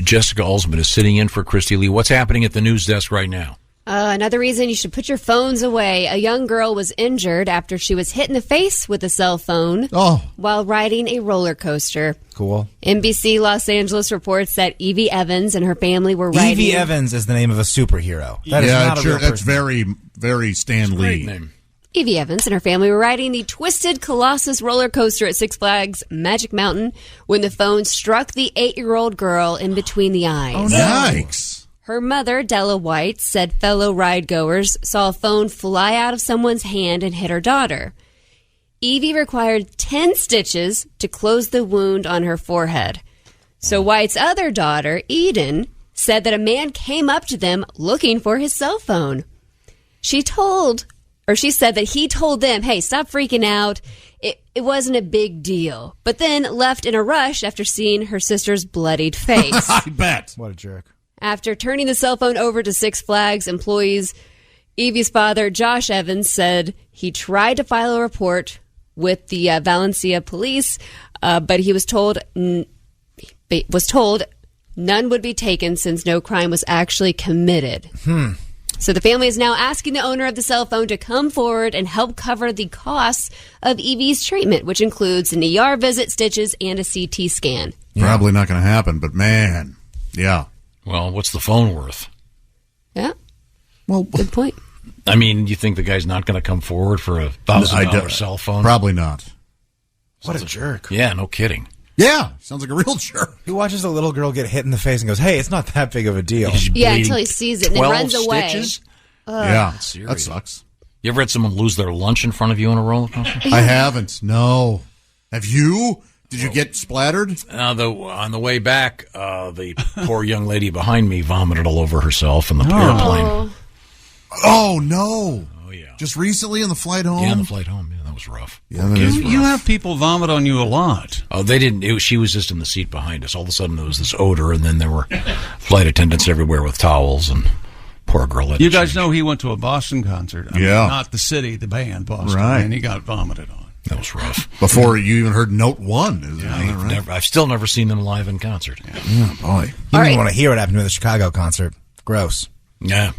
Jessica Alsman is sitting in for Christy Lee. What's happening at the news desk right now? Another reason you should put your phones away. A young girl was injured after she was hit in the face with a cell phone while riding a roller coaster. Cool. NBC Los Angeles reports that Evie Evans and her family were riding. Evie Evans is the name of a superhero. That is yeah, not a real that's person. very, very Stan Lee. Name. Evie Evans and her family were riding the Twisted Colossus roller coaster at Six Flags Magic Mountain when the phone struck the 8-year-old girl in between the eyes. Oh, yikes. Her mother, Della White, said fellow ride-goers saw a phone fly out of someone's hand and hit her daughter. Evie required 10 stitches to close the wound on her forehead. So White's other daughter, Eden, said that a man came up to them looking for his cell phone. She said that he told them, hey, stop freaking out. It wasn't a big deal. But then left in a rush after seeing her sister's bloodied face. I bet. What a jerk. After turning the cell phone over to Six Flags employees, Evie's father, Josh Evans, said he tried to file a report with the Valencia police, but he was told none would be taken since no crime was actually committed. So the family is now asking the owner of the cell phone to come forward and help cover the costs of Evie's treatment, which includes an ER visit, stitches, and a CT scan. Probably not going to happen, but man, yeah. Well, what's the phone worth? Yeah. Well, good point. I mean, you think the guy's not going to come forward for a $1,000 cell phone? Probably not. What a jerk. Yeah, no kidding. Yeah, sounds like a real jerk. He watches a little girl get hit in the face and goes, hey, it's not that big of a deal. Yeah, until he sees it and then 12 runs away. stitches? Yeah, Serious. that sucks. You ever had someone lose their lunch in front of you on a roller coaster? I haven't. No. Have you? Did you get splattered? On the way back, the poor young lady behind me vomited all over herself in the airplane. Oh, no. Oh, yeah. Just recently on the flight home? Yeah, on the flight home. Yeah, that was rough. Yeah, that is rough. You have people vomit on you a lot. Oh, they didn't. She was just in the seat behind us. All of a sudden, there was this odor, and then there were flight attendants everywhere with towels, and poor girl. You guys know he went to a Boston concert. I mean, Yeah. not the city, the band, Boston. Right. And he got vomited on. That was rough. Before you even heard Note 1. Is that right? I've still never seen them live in concert. Yeah, boy. You don't even want to hear what happened to the Chicago concert. Gross. Yeah.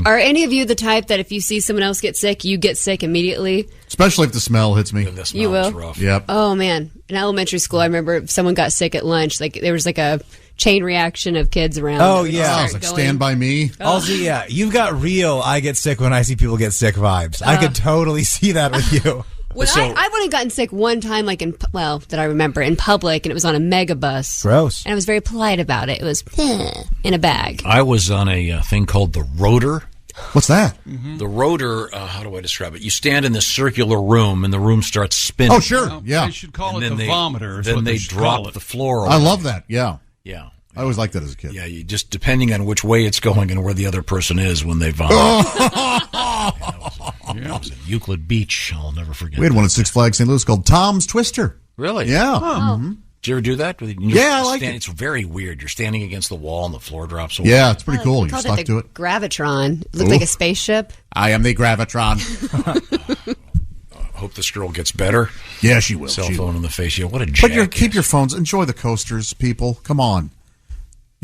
Are any of you the type that if you see someone else get sick, you get sick immediately? Especially if the smell hits me. The smell You will? was rough. Yep. Oh, man. In elementary school, I remember if someone got sick at lunch. Like there was like a chain reaction of kids around. Oh, that would yeah. start It's like going. Stand By Me. Also, yeah, you've got real I get sick when I see people get sick vibes. I could totally see that with you. When I've only gotten sick one time, like that I remember, in public, and it was on a megabus. Gross. And I was very polite about it. It was in a bag. I was on a thing called the rotor. What's that? The rotor, how do I describe it? You stand in this circular room, and the room starts spinning. Oh, sure. Yeah. They should call And it then the they- vomiter. is Then what they should drop call it. the floor. I over. love that. Yeah. Yeah. I always liked that as a kid. Yeah, you just depending on which way it's going and where the other person is when they vomit. That was at Euclid Beach. I'll never forget. We had one at Six Flags St. Louis called Tom's Twister. Really? Yeah. Did you ever do that? Yeah, I like it. It's very weird. You're standing against the wall and the floor drops away. Yeah, it's pretty Oh, cool. we You're called stuck the to it. Gravitron. It looked Ooh. like a spaceship. I am the Gravitron. Hope this girl gets better. Yeah, she will. Cell She phone will. in the face. Yeah, what a But jackass. keep your phones. Enjoy the coasters, people. Come on.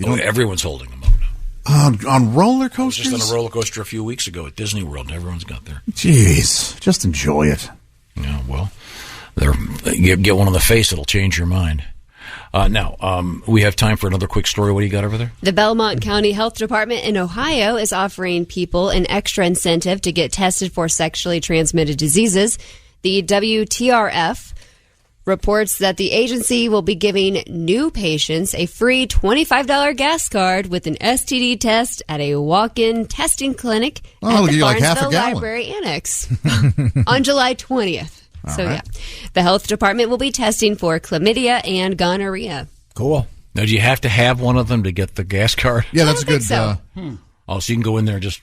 Everyone's holding them up now. On roller I was coasters? just on a roller coaster a few weeks ago at Disney World, and everyone's got there. Jeez. Just enjoy it. Yeah, well, get one on the face. It'll change your mind. Now, we have time for another quick story. What do you got over there? The Belmont County Health Department in Ohio is offering people an extra incentive to get tested for sexually transmitted diseases. The WTRF reports that the agency will be giving new patients a free $25 gas card with an STD test at a walk-in testing clinic Oh, at they'll the give you like half a Barnesville gallon. Library Annex on July 20th. So, right. yeah. The health department will be testing for chlamydia and gonorrhea. Cool. Now, do you have to have one of them to get the gas card? Yeah, that's a good. so. Oh, so you can go in there and just.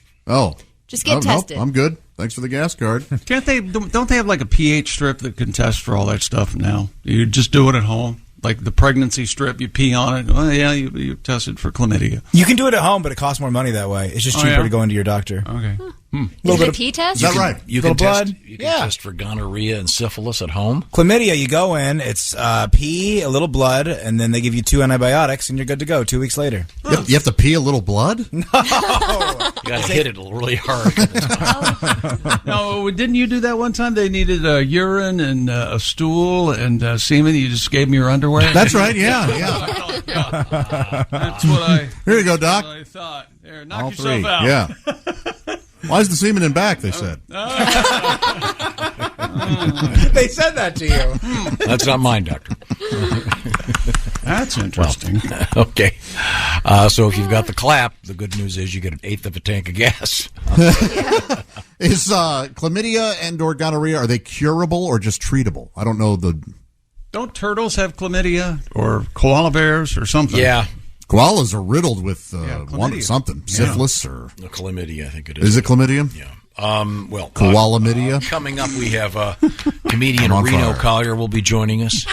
Just get tested. I'm good. Thanks for the gas card. Can't they? Don't they have like a pH strip that can test for all that stuff now? You just do it at home, like the pregnancy strip. You pee on it. Oh yeah, you tested for chlamydia. You can do it at home, but it costs more money that way. It's just cheaper to go into your doctor. Okay. Is it a pee test? Is that right? You Little can test. blood? You can test for gonorrhea and syphilis at home. Chlamydia, you go in, it's pee, a little blood, and then they give you 2 antibiotics, and you're good to go 2 weeks later. You have to pee a little blood? You got to hit it really hard. No, didn't you do that one time? They needed urine and a stool and semen. You just gave them your underwear. That's right. Yeah. That's what I. Here you go, Doc. I thought. There, knock All yourself 3. out. Yeah. Why is the semen in back? They said. They said that to you. That's not mine, Doctor. That's interesting. Okay. So if you've got the clap, the good news is you get an eighth of a tank of gas. Is chlamydia and or gonorrhea, are they curable or just treatable? I don't know the. Don't turtles have chlamydia or koala bears or something? Yeah. Koalas are riddled with chlamydia. something. Syphilis or. The chlamydia, I think it is. Is it chlamydia? Yeah. Koalamidia? Coming up, we have comedian I'm on Reno fire. Collier will be joining us.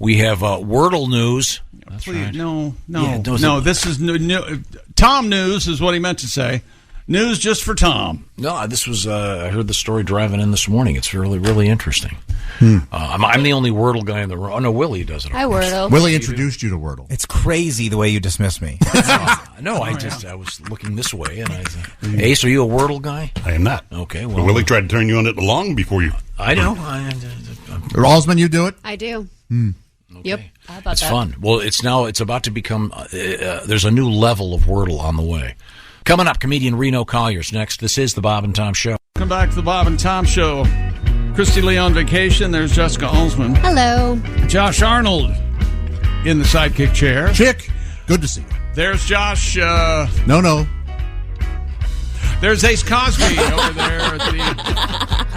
We have Wordle news. That's Please, right. no. Yeah, This is new. Tom news is what he meant to say. News just for Tom. No, this was. I heard the story driving in this morning. It's really, really interesting. I'm the only Wordle guy in the room. Oh no, Willie does it. Hi, Wordle. Willie introduced you to Wordle. It's crazy the way you dismiss me. No, I was looking this way, and I said, Ace, are you a Wordle guy? I am not. Okay, Well, well, Willie tried to turn you on it long before you. I know. Osmond, you do it? I do. Okay. Yep. How about It's that? fun. Well, it's about to become. There's a new level of Wordle on the way. Coming up, comedian Reno Collier's next. This is the Bob and Tom Show. Come back to the Bob and Tom Show. Christy Lee on vacation. There's Jessica Alsman. Hello. Josh Arnold in the sidekick chair. Chick, good to see you. There's Josh. No. There's Ace Cosby over there at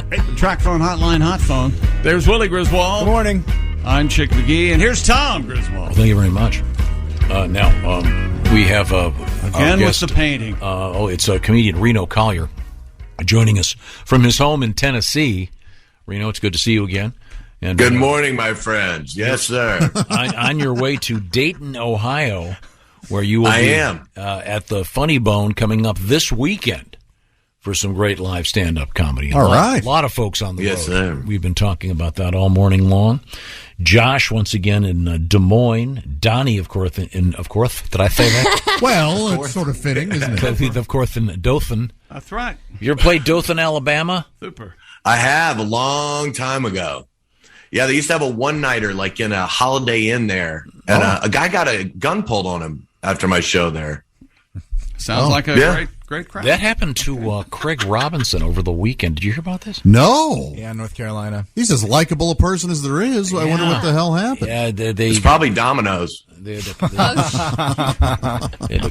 the track phone hotline hot phone. There's Willie Griswold. Good morning. I'm Chick McGee, and here's Tom Griswold. Thank you very much. Now, we have Again with the painting. It's comedian Reno Collier joining us from his home in Tennessee. Reno, it's good to see you again. And Good morning, my friends. Yes, sir. on your way to Dayton, Ohio, where you will be at the Funny Bone coming up this weekend for some great live stand-up comedy. All right. A lot of folks on the road. Yes, sir. We've been talking about that all morning long. Josh, once again, in Des Moines. Donnie, of course, did I say that? Well, it's sort of fitting, isn't it? Of course, in Dothan. That's right. You ever played Dothan, Alabama? Super. I have a long time ago. Yeah, they used to have a one-nighter like in a Holiday Inn there, and a guy got a gun pulled on him after my show there. Sounds like a great crowd. That happened to Craig Robinson over the weekend. Did you hear about this? No. Yeah, North Carolina. He's as likable a person as there is. I wonder what the hell happened. Yeah, it's probably Domino's. They had to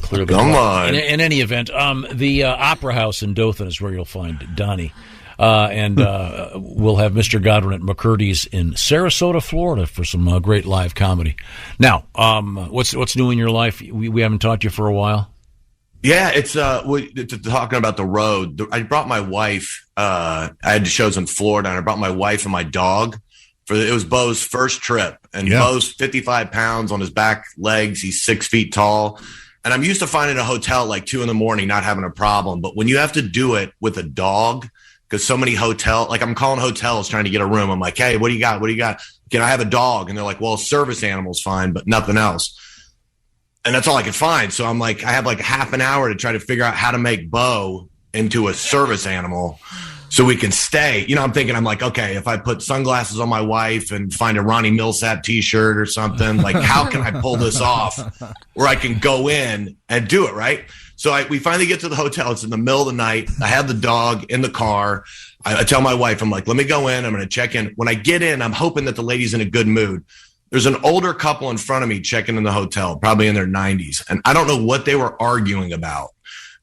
clear the Come on. In any event, the Opera House in Dothan is where you'll find Donnie. And we'll have Mr. Godwin at McCurdy's in Sarasota, Florida for some great live comedy. Now, what's new in your life? We haven't talked to you for a while. Yeah, it's talking about the road. I brought my wife. I had shows in Florida, and I brought my wife and my dog. It was Bo's first trip, and Bo's 55 pounds on his back legs. He's 6 feet tall, and I'm used to finding a hotel at like 2 a.m, not having a problem. But when you have to do it with a dog, because so many I'm calling hotels trying to get a room. I'm like, hey, what do you got? What do you got? Can I have a dog? And they're like, well, service animal's fine, but nothing else. And that's all I could find. So I'm like, I have like half an hour to try to figure out how to make Bo into a service animal so we can stay. I'm thinking, I'm like, okay, if I put sunglasses on my wife and find a Ronnie Millsap t-shirt or something, like how can I pull this off where I can go in and do it, right? So we finally get to the hotel. It's in the middle of the night. I have the dog in the car. I tell my wife, I'm like, let me go in. I'm going to check in. When I get in, I'm hoping that the lady's in a good mood. There's an older couple in front of me checking in the hotel, probably in their 90s. And I don't know what they were arguing about,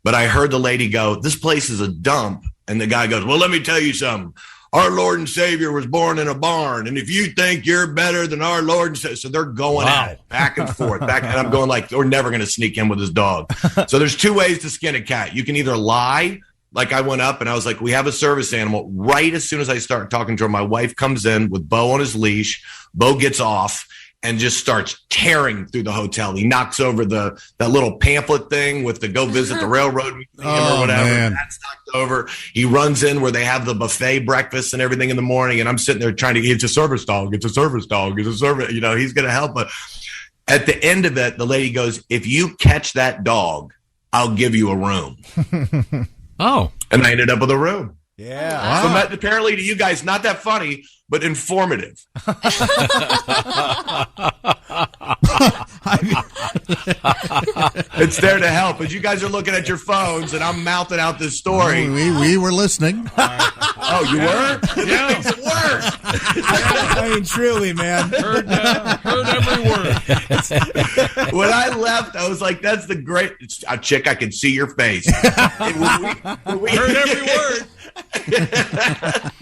but I heard the lady go, this place is a dump. And the guy goes, well, let me tell you something. Our Lord and Savior was born in a barn. And if you think you're better than our Lord and Savior, so they're going at it back and forth. And I'm going like, we're never going to sneak in with his dog. So there's two ways to skin a cat. You can either lie. Like I went up and I was like, we have a service animal. Right as soon as I start talking to her, my wife comes in with Bo on his leash. Bo gets off and just starts tearing through the hotel. He knocks over that little pamphlet thing with the go visit the railroad museum or whatever. Man. That's knocked over. He runs in where they have the buffet breakfast and everything in the morning. And I'm sitting there trying to, it's a service dog. It's a service dog. It's a service, he's going to help. But at the end of it, the lady goes, if you catch that dog, I'll give you a room. Oh. And I ended up with a room. Yeah. Wow. So that, apparently to you guys, not that funny, but informative. It's there to help. But you guys are looking at your phones, and I'm mouthing out this story. We were listening. Oh, you were? Yeah. It makes it worse. I mean, truly, man. Heard every word. When I left, I was like, that's the great... Chick, I can see your face. When we heard every word.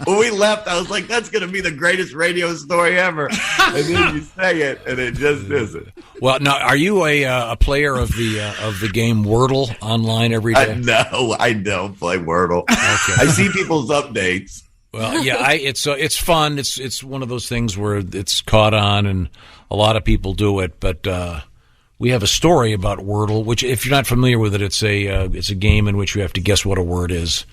When we left, I was like, that's going to be the greatest radio story ever. And then you say it, and it just isn't. Well, now, are you a player of the game Wordle online every day? No, I don't play Wordle. Okay. I see people's updates. Well, yeah, it's fun. It's one of those things where it's caught on, and a lot of people do it. But we have a story about Wordle, which, if you're not familiar with it, it's a game in which you have to guess what a word is.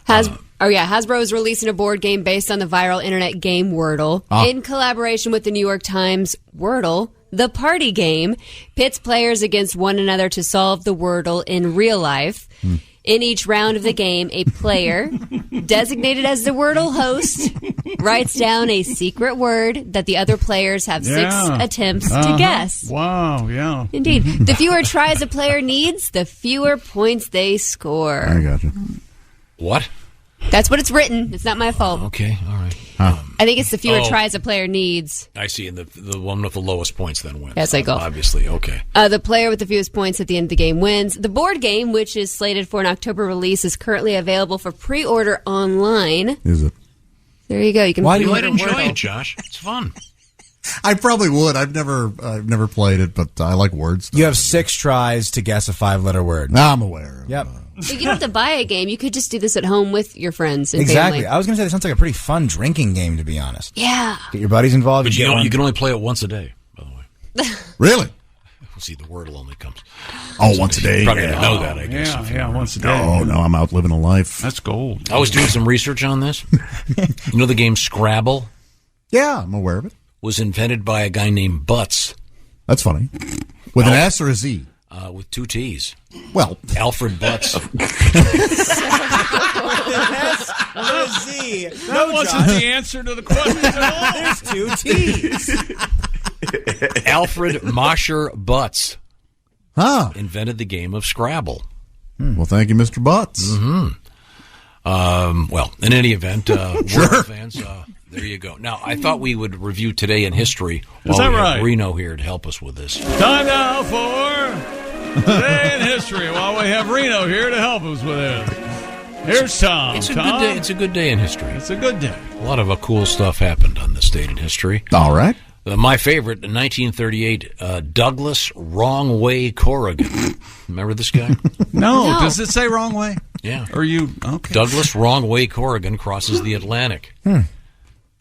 Hasbro is releasing a board game based on the viral internet game Wordle. In collaboration with the New York Times. Wordle, the party game, pits players against one another to solve the Wordle in real life. In each round of the game, a player, designated as the Wordle host, writes down a secret word that the other players have 6 attempts to guess. Wow, yeah. Indeed. The fewer tries a player needs, the fewer points they score. I got you. What? That's what it's written. It's not my fault. Okay, all right. I think it's the fewer tries a player needs. I see, and the one with the lowest points then wins. That's like golf. Obviously, okay. The player with the fewest points at the end of the game wins. The board game, which is slated for an October release, is currently available for pre-order online. Is it? There you go. You can. Why do you enjoy it, Josh? It's fun. I probably would. I've never played it, but I like words. You have 6 tries to guess a 5-letter word. I'm aware. Yep. But you don't have to buy a game. You could just do this at home with your friends and exactly. family. I was going to say, this sounds like a pretty fun drinking game, to be honest. Yeah. Get your buddies involved. But you can only play it once a day, by the way. Really? See, the Wordle only comes. Once a day. You probably didn't know that, I guess. Yeah, once a day. No, I'm out living a life. That's gold. I was doing some research on this. You know the game Scrabble? Yeah, I'm aware of it. Was invented by a guy named Butts. That's funny. With an S or a Z? With 2 T's. Well, Alfred Butts. That wasn't the answer to the question at all. There's 2 T's. Alfred Mosher Butts. invented the game of Scrabble. Well, thank you, Mr. Butts. Well, in any event, World fans, there you go. Now, I thought we would review Today in History. Is that we have right? Reno here to help us with this. Time now for Today in History while we have Reno here to help us with it. Here's Tom. It's a Tom? good day. It's a good day in history. It's a good day. A lot of cool stuff happened on this date in history. All right. My favorite, in 1938, Douglas Wrong Way Corrigan. Remember this guy? No. Does it say wrong way? Yeah. Or you? Okay. Douglas Wrong Way Corrigan crosses the Atlantic.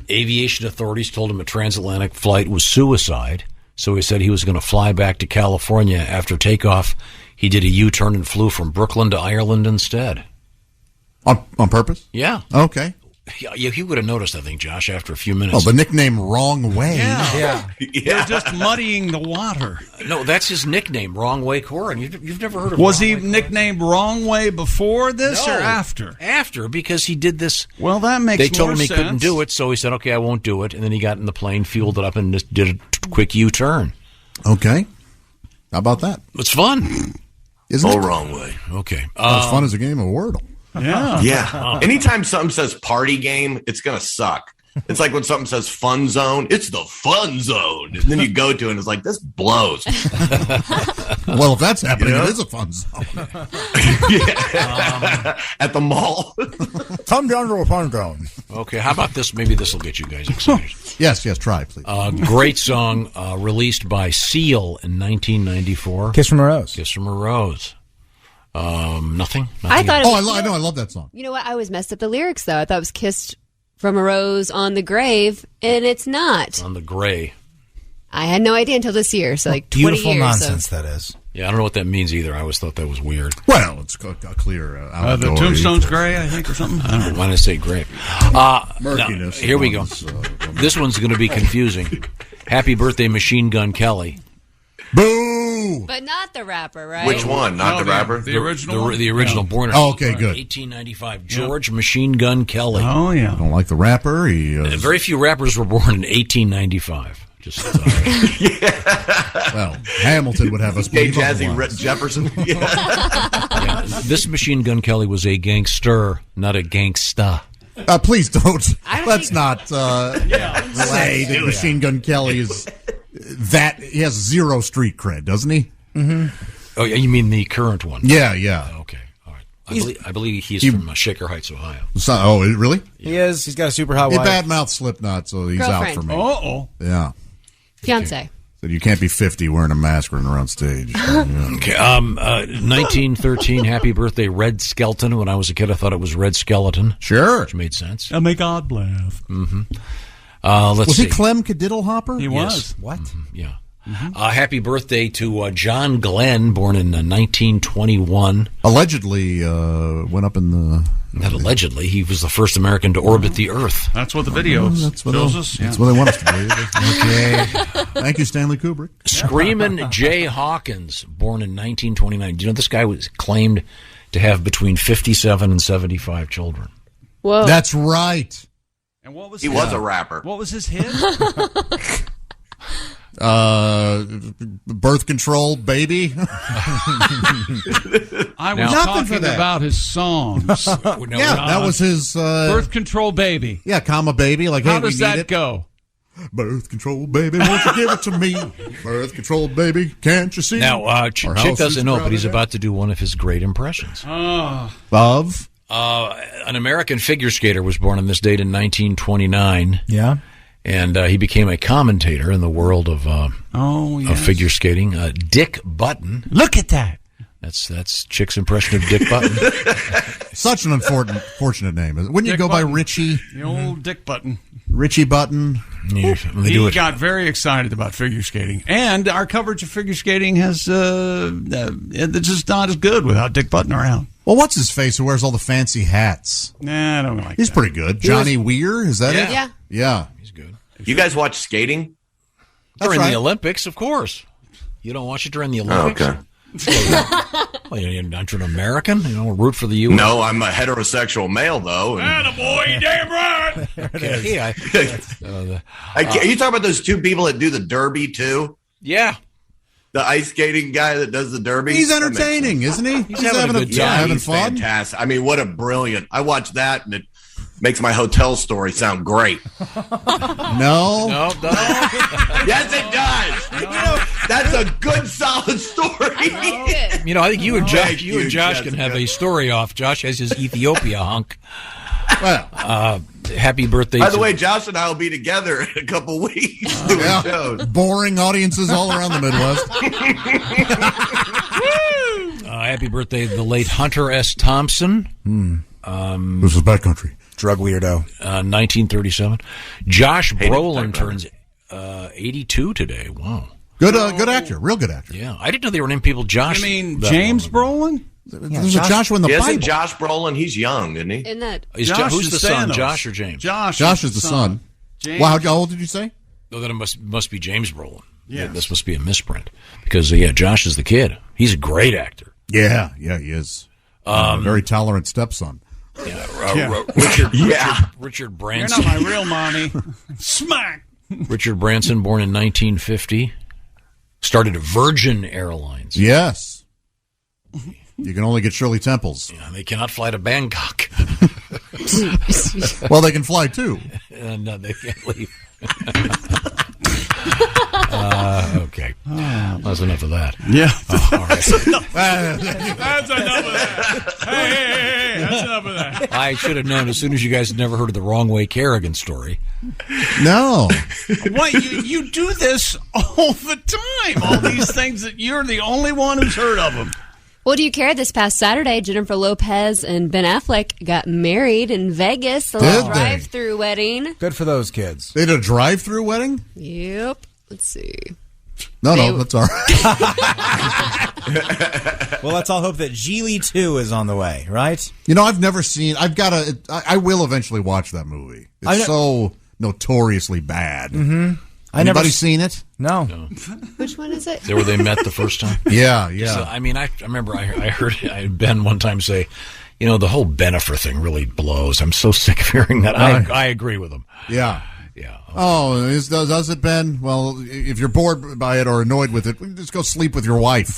Aviation authorities told him a transatlantic flight was suicide, so he said he was going to fly back to California. After takeoff, he did a U-turn and flew from Brooklyn to Ireland instead. On purpose? Yeah. Okay. Yeah, you would have noticed, I think, Josh, after a few minutes. Oh, the nickname Wrong Way. Yeah. They're just muddying the water. No, that's his nickname, Wrong Way Corrigan. You've never heard of Was Wrong he Way nicknamed Wrong Way before this No. or after? After, because he did this. Well, that makes They told more him he sense. couldn't do it, so he said, okay, I won't do it. And then he got in the plane, fueled it up, and just did a quick U-turn. Okay. How about that? It's fun. Isn't it? Wrong way. Okay. Not as fun as a game of Wordle. Yeah. Yeah. Anytime something says party game, it's going to suck. It's like when something says fun zone, it's the fun zone. And then you go to it and it's like, this blows. Well, if that's happening, You know? it is a fun zone. At the mall. Come down to a fun zone. Okay, how about this? Maybe this will get you guys excited. Yes, try, please. Great song released by Seal in 1994. Kiss from a Rose. Kiss from a Rose. Nothing? I thought it was, I know. I love that song. You know what? I always messed up the lyrics, though. I thought it was Kissed from a Rose on the Grave, and it's not. On the Gray. I had no idea until this year, so like 20 Beautiful years. nonsense that is. Yeah, I don't know what that means either. I always thought that was weird. Well, it's a clear The outdoor. Tombstone's gray, I think, or something. I don't know. Why did I say gray? Murkiness. Here we go. This one's going to be confusing. Happy birthday, Machine Gun Kelly. Boo! But not the rapper, right? Which one? Not the rapper? The original one? The original, Yeah. born in Oh, okay, good. 1895. George Machine Gun Kelly. Oh, yeah. I don't like the rapper. He Very few rappers were born in 1895. Just well, Hamilton would have us Hey, believe Jazzy otherwise. Jefferson. yeah, this Machine Gun Kelly was a gangster, not a gangsta. Please don't. Let's not say that Machine Gun Kelly is that. He has zero street cred, doesn't he? Mm-hmm. Oh, yeah, you mean the current one? Yeah. Okay, all right. I believe he's from Shaker Heights, Ohio. Really? He is. He's got a super hot He wife. badmouthed Slipknot, so he's out for me. Uh-oh. Yeah. Fiance. So you can't be 50 wearing a mask running around stage. Yeah. Okay. 1913. Happy birthday, Red Skelton. When I was a kid, I thought it was Red Skeleton. Sure. Which made sense. And may God bless. Mm-hmm. Let's Was see. he Clem Cadiddlehopper? He was. What? Yeah. Happy birthday to John Glenn, born in 1921. Allegedly went up in the... Not allegedly. He was the first American to orbit the Earth. That's what the video That's what shows they- us. That's Yeah. what they want us to believe. Okay. Thank you, Stanley Kubrick. Screamin' Jay Hawkins, born in 1929. Do you know this guy was claimed to have between 57 and 75 children? Whoa. That's right. And what was He was a rapper. What was his hit? Birth control, baby. I was Nothing talking for that. about his songs. Yeah, that was his Birth Control Baby. Yeah, comma baby. Like, How hey, does we need that it. go? Birth control, baby, won't you give it to me? Birth control, baby, can't you see? Now, Our Chick house doesn't is know, but he's crowded about to do one of his great impressions. Of? An American figure skater was born on this date in 1929. Yeah. And he became a commentator in the world of yes. figure skating. Dick Button. Look at that. That's Chick's impression of Dick Button. Such an unfortunate name. Wouldn't you Dick go by Button. Richie? The old Dick Button. Richie Button? Yeah, they He do it. got very excited about figure skating. And our coverage of figure skating has it's just not as good without Dick Button around. Well, what's his face who wears all the fancy hats? Nah, I don't like He's that. pretty good. Johnny Weir, is that it? Yeah. Yeah. He's good. You guys watch skating? During right. the Olympics, of course. You don't watch it during the Olympics? Okay. Well, you're not an American? You don't root for the U.S.? No, I'm a heterosexual male, though. And Attaboy, damn right. Okay. are you talking about those two people that do the derby, too? Yeah. The ice skating guy that does the derby. He's entertaining, isn't he? He's having a good time. having He's fun. Fantastic. I mean, what a brilliant. I watched that and it makes my hotel story sound great. No. Yes, it does. That's a good, solid story. I think you and Josh can have a story off. Josh has his Ethiopia hunk. Well, happy birthday. By the way, Josh and I will be together in a couple weeks doing shows. Boring audiences all around the Midwest. Happy birthday to the late Hunter S. Thompson. This is backcountry. Drug weirdo. 1937. Josh Brolin turns 82 today. Wow. Good actor. Real good actor. Yeah. I didn't know they were named people Josh. James Brolin? There's a Joshua in the Bible. Isn't Josh Brolin? He's young, isn't he? In that. Who's the son, Josh or James? Josh is the son. Wow, how old did you say? No, then it must be James Brolin. Yeah, this must be a misprint because Josh is the kid. He's a great actor. Yeah, he is. Very tolerant stepson. Richard Branson. You're not my real mommy. Smack. Richard Branson, born in 1950, started Virgin Airlines. Yes. You can only get Shirley Temples. Yeah, they cannot fly to Bangkok. Well, they can fly too. No, they can't leave. Okay. That's enough of that. Yeah. All right. That's enough of that. Hey, that's enough of that. I should have known as soon as you guys had never heard of the Wrong Way Kerrigan story. No. What, you do this all the time. All these things that you're the only one who's heard of them. Well, do you care? This past Saturday, Jennifer Lopez and Ben Affleck got married in Vegas. A little drive-through wedding. Good for those kids. They did a drive-through wedding? Yep. Let's see. No, that's all right. Well, let's all hope that Geely 2 is on the way, right? I've never seen. I will eventually watch that movie. It's so notoriously bad. Mm-hmm. Anybody seen it? No. Which one is it? Is that where they met the first time? Yeah. So, I remember I heard Ben one time say, the whole Bennifer thing really blows. I'm so sick of hearing that. I agree with him. Yeah. Yeah. Oh, does it, Ben? Well, if you're bored by it or annoyed with it, just go sleep with your wife.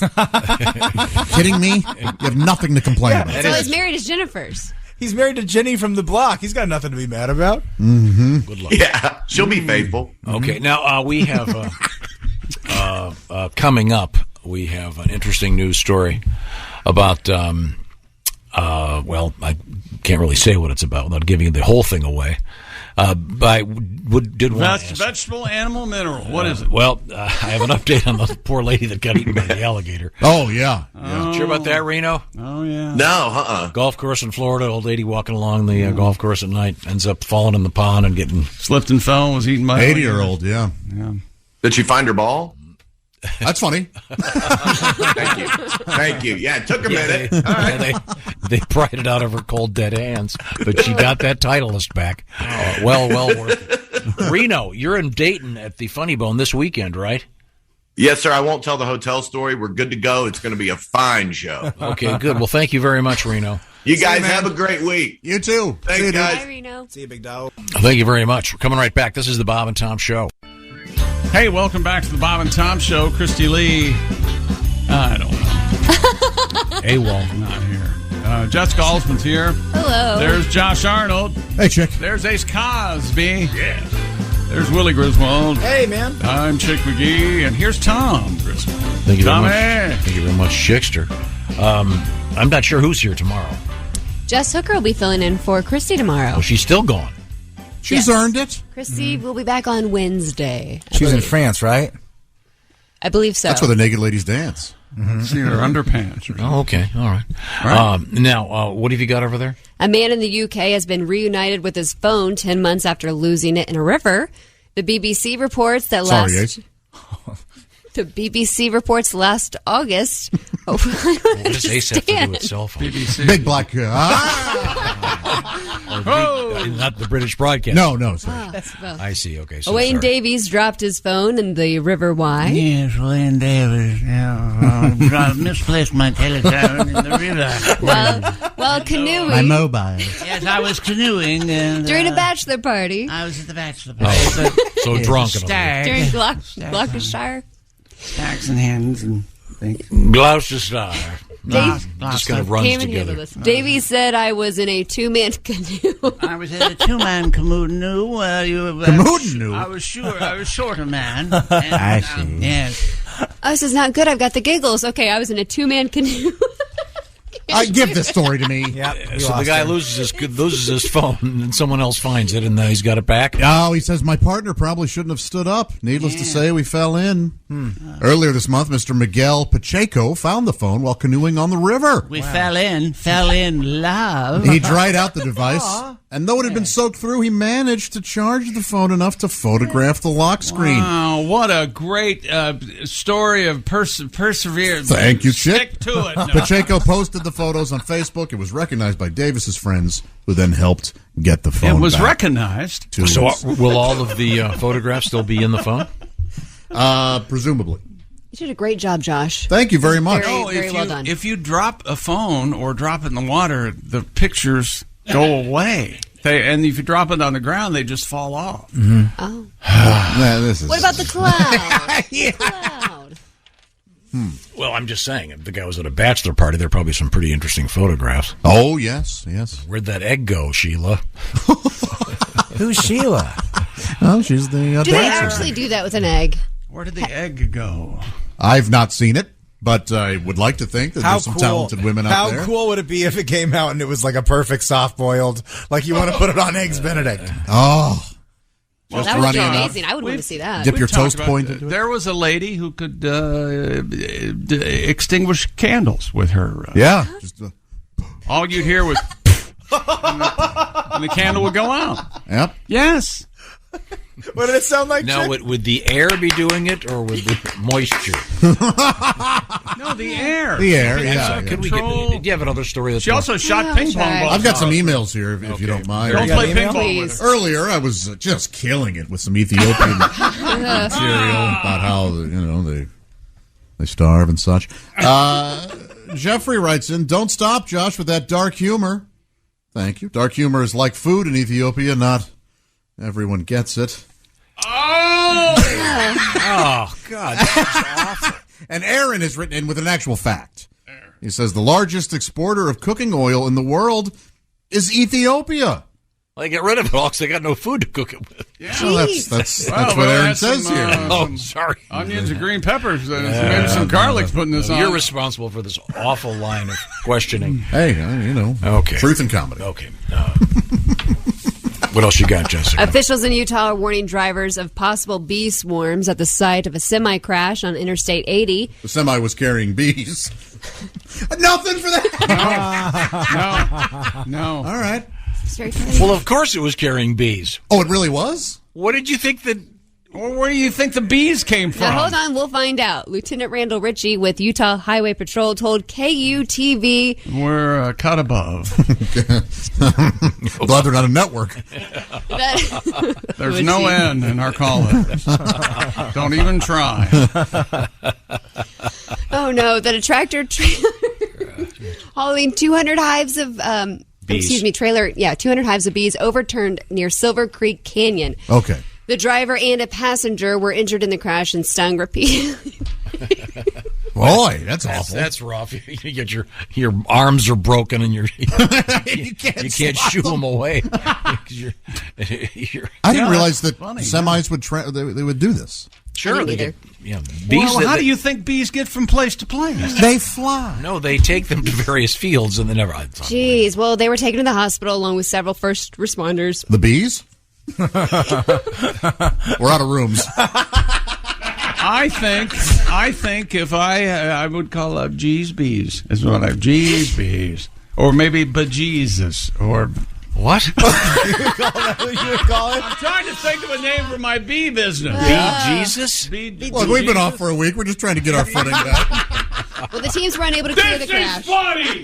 Kidding me? You have nothing to complain about. So his married is Jennifer's. He's married to Jenny from the block. He's got nothing to be mad about. Mm-hmm. Good luck. Yeah, she'll be faithful. Okay, now we have coming up. We have an interesting news story about. Well, I can't really say what it's about without giving the whole thing away. Vegetable, animal, mineral. What is it? Well, I have an update on the poor lady that got eaten by the alligator. Oh, yeah. Did you hear about that, Reno? Oh, yeah. No, Golf course in Florida. Old lady walking along the golf course at night ends up falling in the pond and getting slipped and fell. Was eaten by 80-year-old. Yeah. Did she find her ball? That's funny. Thank you. Yeah, it took a minute. All right. They pried it out of her cold, dead hands, but she got that Titleist back. Well worth it. Reno, you're in Dayton at the Funny Bone this weekend, right? Yes, sir. I won't tell the hotel story. We're good to go. It's going to be a fine show. Okay, good. Well, thank you very much, Reno. You guys have a great week. You too. Thanks, guys. Bye, Reno. See you, big dog. Thank you very much. We're coming right back. This is the Bob and Tom Show. Hey, welcome back to the Bob and Tom Show. Christy Lee, I don't know. AWOL, not here. Jessica Alsman's here. Hello. There's Josh Arnold. Hey, Chick. There's Ace Cosby. Yeah. There's Willie Griswold. Hey, man. I'm Chick McGee, and here's Tom Griswold. Thank you very much. Thank you very much, Chickster. I'm not sure who's here tomorrow. Jess Hooker will be filling in for Christy tomorrow. Oh, she's still gone. She's earned it. Christy will be back on Wednesday. She's in France, right? I believe so. That's where the naked ladies dance. Mm-hmm. See her underpants. Oh, okay. All right. Now, what have you got over there? A man in the UK has been reunited with his phone 10 months after losing it in a river. The BBC reports that The BBC reports last August. What does Ace have to do with cell phone? BBC. Big black. Not the British broadcast. No, sorry. That's both. I see. Okay. So Wayne Davies dropped his phone in the River Wye. Yes, Wayne Davies. Misplaced my telephone in the river. While canoeing. My mobile. Yes, I was canoeing. And, during a bachelor party. I was at the bachelor party. So drunk. During Gloucestershire. Stacks and hens and things. Gloucestershire. Just kind of runs Can't even handle together. this. Davey said I was in a two-man canoe. I was in a two-man canoe. I was shorter man. And, I see. Yes. Oh, this is not good. I've got the giggles. Okay, I was in a two-man canoe. Give this story to me. So the guy loses his phone, and someone else finds it, and he's got it back. Oh, he says, my partner probably shouldn't have stood up. Needless to say, we fell in. Earlier this month, Mr. Miguel Pacheco found the phone while canoeing on the river. We fell in love. He dried out the device, and though it had been soaked through, he managed to charge the phone enough to photograph the lock screen. Wow, what a great story of perseverance. Thank you, Chick. Stick to it. No. Pacheco posted the photos on Facebook. It was recognized by Davis's friends, who then helped get the phone It was back. recognized. So will all of the photographs still be in the phone? Presumably. You did a great job, Josh. Thank you very much. Very well done. If you drop a phone or drop it in the water, the pictures go away. And if you drop it on the ground, they just fall off. Mm-hmm. Oh. This is... What about the cloud? Cloud. Well, I'm just saying, if the guy was at a bachelor party, there are probably some pretty interesting photographs. Oh, yes. Where'd that egg go, Sheila? Who's Sheila? Oh, she's the Do they dancer. actually do that with an egg? Where did the egg go? I've not seen it, but I would like to think that there's some talented women out there. How cool would it be if it came out and it was like a perfect soft-boiled, like you want to put it on Eggs Benedict? Oh. Well, Just that would be runny enough. amazing. I would want to see that. Dip your toast about point into it. There was a lady who could extinguish candles with her. Yeah. All you'd hear was and the candle would go out. Yep. Yes. What did it sound like? Now, would the air be doing it, or would the moisture? No, the air. The air, yeah. Could we do you have another story? That's She also shot ping pong balls. I've got some emails here, if you don't mind. Don't play ping pong with her. Earlier, I was just killing it with some Ethiopian material about how they starve and such. Jeffrey writes in, "Don't stop, Josh, with that dark humor." Thank you. Dark humor is like food in Ethiopia. Not everyone gets it. Oh God, that's awful. And Aaron is written in with an actual fact. He says the largest exporter of cooking oil in the world is Ethiopia. Well, they get rid of it all because they got no food to cook it with. Yeah. So that's what Aaron says here. Oh, sorry. Onions and green peppers. Maybe some garlic's putting this on. You're responsible for this awful line of questioning. Hey, Okay. Truth and comedy. Okay. What else you got, Jessica? Officials in Utah are warning drivers of possible bee swarms at the site of a semi-crash on Interstate 80. The semi was carrying bees. Nothing for that. No. All right. Well, of course it was carrying bees. Oh, it really was? What did you think that... Where do you think the bees came from? Now, hold on, we'll find out. Lieutenant Randall Ritchie with Utah Highway Patrol told KUTV... We're cut above. Glad they're not a network. There's no N in our call letters. Don't even try. Oh, no, that a tractor trailer hauling 200 hives of... bees. 200 hives of bees overturned near Silver Creek Canyon. Okay. The driver and a passenger were injured in the crash and stung repeatedly. Boy, that's awful. That's rough. You get your arms are broken and you can't shoo them away. I didn't realize that semis would they would do this. Sure, they get. Bees. Well, how do you think bees get from place to place? They fly. No, they take them to various fields and they never. Jeez, well, they were taken to the hospital along with several first responders. The bees? We're out of rooms. I think if I would call up G's bees is what G's bees, or maybe bejesus, or what? You would call it? I'm trying to think of a name for my bee business. Bejesus? Look, we've been off for a week. We're just trying to get our footing back. Well, the teams were unable to clear the crash. Funny.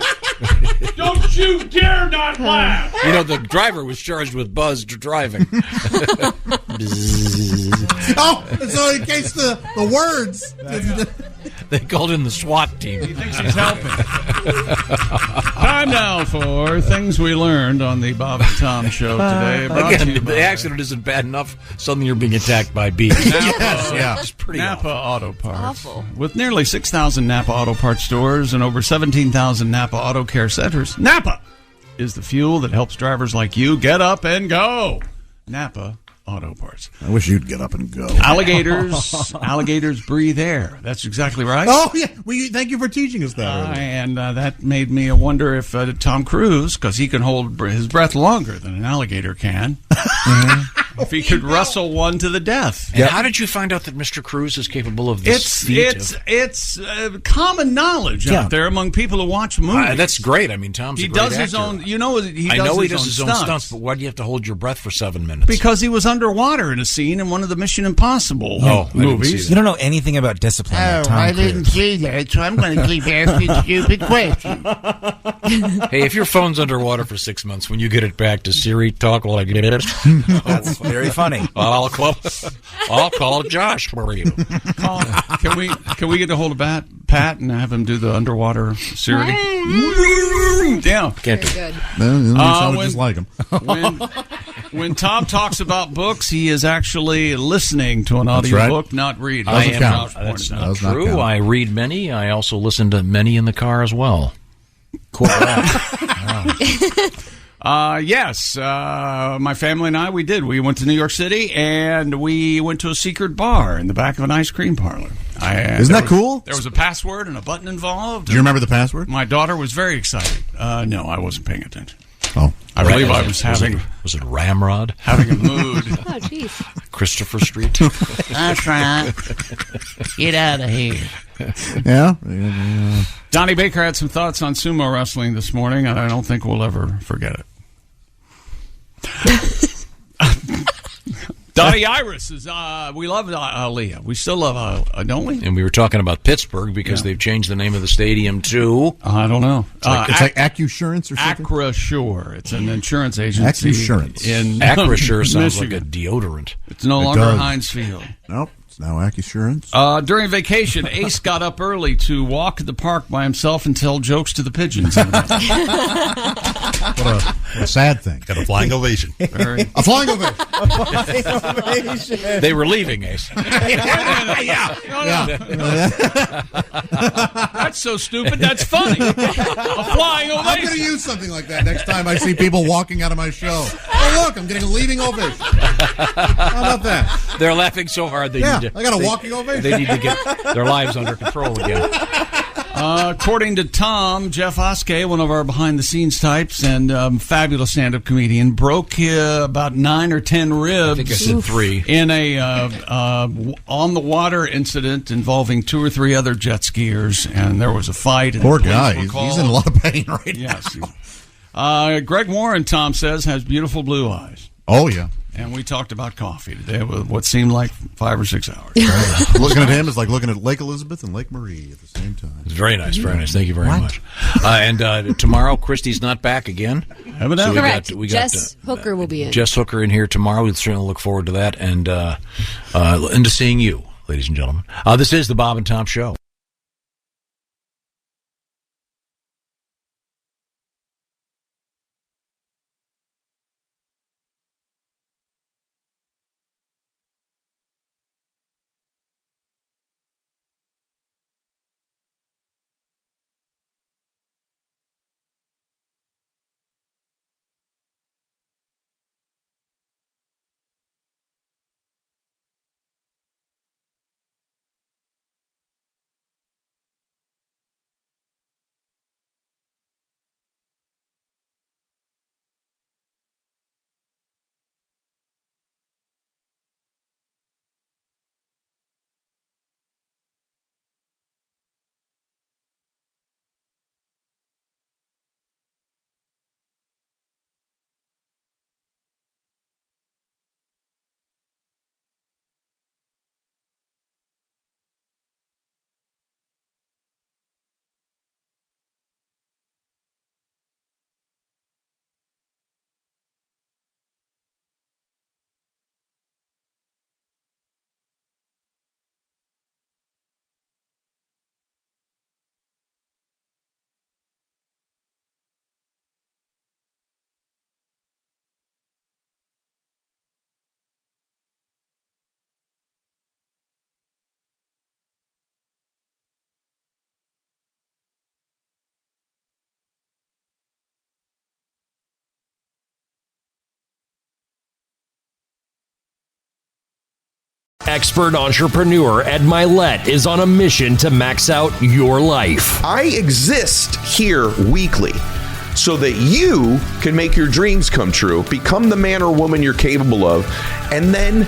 Don't you dare not laugh. You know, the driver was charged with buzzed driving. Oh, so in case the words. They called in the SWAT team. He thinks he's helping. Time now for things we learned on the Bob and Tom Show today. Again, the accident isn't bad enough. Suddenly you're being attacked by bees. It's pretty Napa Auto Parts. Awful. With nearly 6,000 Napa Auto Parts stores and over 17,000 Napa Auto Care centers, Napa is the fuel that helps drivers like you get up and go. Napa Auto Parts. I wish you'd get up and go. Alligators breathe air. That's exactly right. Oh, yeah. Thank you for teaching us that. And that made me wonder if Tom Cruise, because he can hold his breath longer than an alligator can, if he could wrestle one to the death. And how did you find out that Mr. Cruise is capable of this feat? It's common knowledge out there among people who watch movies. That's great. I mean, Tom's a great does his actor. own. He does his own stunts. But why do you have to hold your breath for 7 minutes? Because he was underwater in a scene in one of the Mission Impossible movies. You don't know anything about discipline. Tom I Cruise. didn't see that, so I'm going to keep asking stupid questions. Hey, if your phone's underwater for 6 months, when you get it back, does Siri talk like it? That's very funny. I'll call Josh for you. Can we get a hold of Pat and have him do the underwater Siri? Yeah, can't do it. Just like him. When Tom talks about books, he is actually listening to an audiobook, not reading. That's not true. I read many. I also listen to many in the car as well. Cool. Yes, my family and I, we went to New York City, and we went to a secret bar in the back of an ice cream parlor. Isn't that cool? There was a password and a button involved. Do you remember the password? My daughter was very excited. No, I wasn't paying attention. Oh. I believe I was having... Was it Ramrod? Having a mood. Oh, jeez. Christopher Street? That's right. Get out of here. Yeah. Donnie Baker had some thoughts on sumo wrestling this morning, and I don't think we'll ever forget it. Donnie Iris is. We love Aaliyah. We still love don't we? And we were talking about Pittsburgh because they've changed the name of the stadium to. I don't know. It's like Accusurance or something. Acrasure. It's an insurance agency. Accusurance. Acrasure sounds like a deodorant. It's no longer Heinz Field. Nope. It's now Accusurance. During vacation, Ace got up early to walk the park by himself and tell jokes to the pigeons. What a sad thing. Got a flying ovation. A flying ovation. They were leaving, Ace. That's so stupid. That's funny. A flying ovation. I'm going to use something like that next time I see people walking out of my show. Oh, look, I'm getting a leaving ovation. How about that? They're laughing so hard I got a walking ovation. They need to get their lives under control again. According to Tom, Jeff Oskey, one of our behind-the-scenes types and fabulous stand-up comedian, broke about 9 or 10 ribs. I think I said 3. In a on-the-water incident involving 2 or 3 other jet skiers, and there was a fight. Poor guy. He's in a lot of pain right now. Yes. Greg Warren, Tom says, has beautiful blue eyes. Oh, yeah. And we talked about coffee today with what seemed like 5 or 6 hours. Looking at him is like looking at Lake Elizabeth and Lake Marie at the same time. It's very nice, very nice. Thank you very much. And tomorrow, Christy's not back again. Evidently. Correct. Jess Hooker will be in. Jess Hooker in here tomorrow. We'll certainly look forward to that and to seeing you, ladies and gentlemen. This is the Bob and Tom Show. Expert entrepreneur Ed Milet is on a mission to max out your life. I exist here weekly so that you can make your dreams come true, become the man or woman you're capable of, and then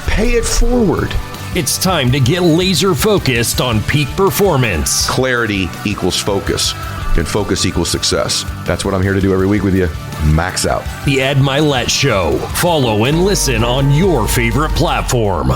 pay it forward. It's time to get laser focused on peak performance. Clarity equals focus, and focus equals success. That's what I'm here to do every week with you. Max out. The Ed Milet Show. Follow and listen on your favorite platform.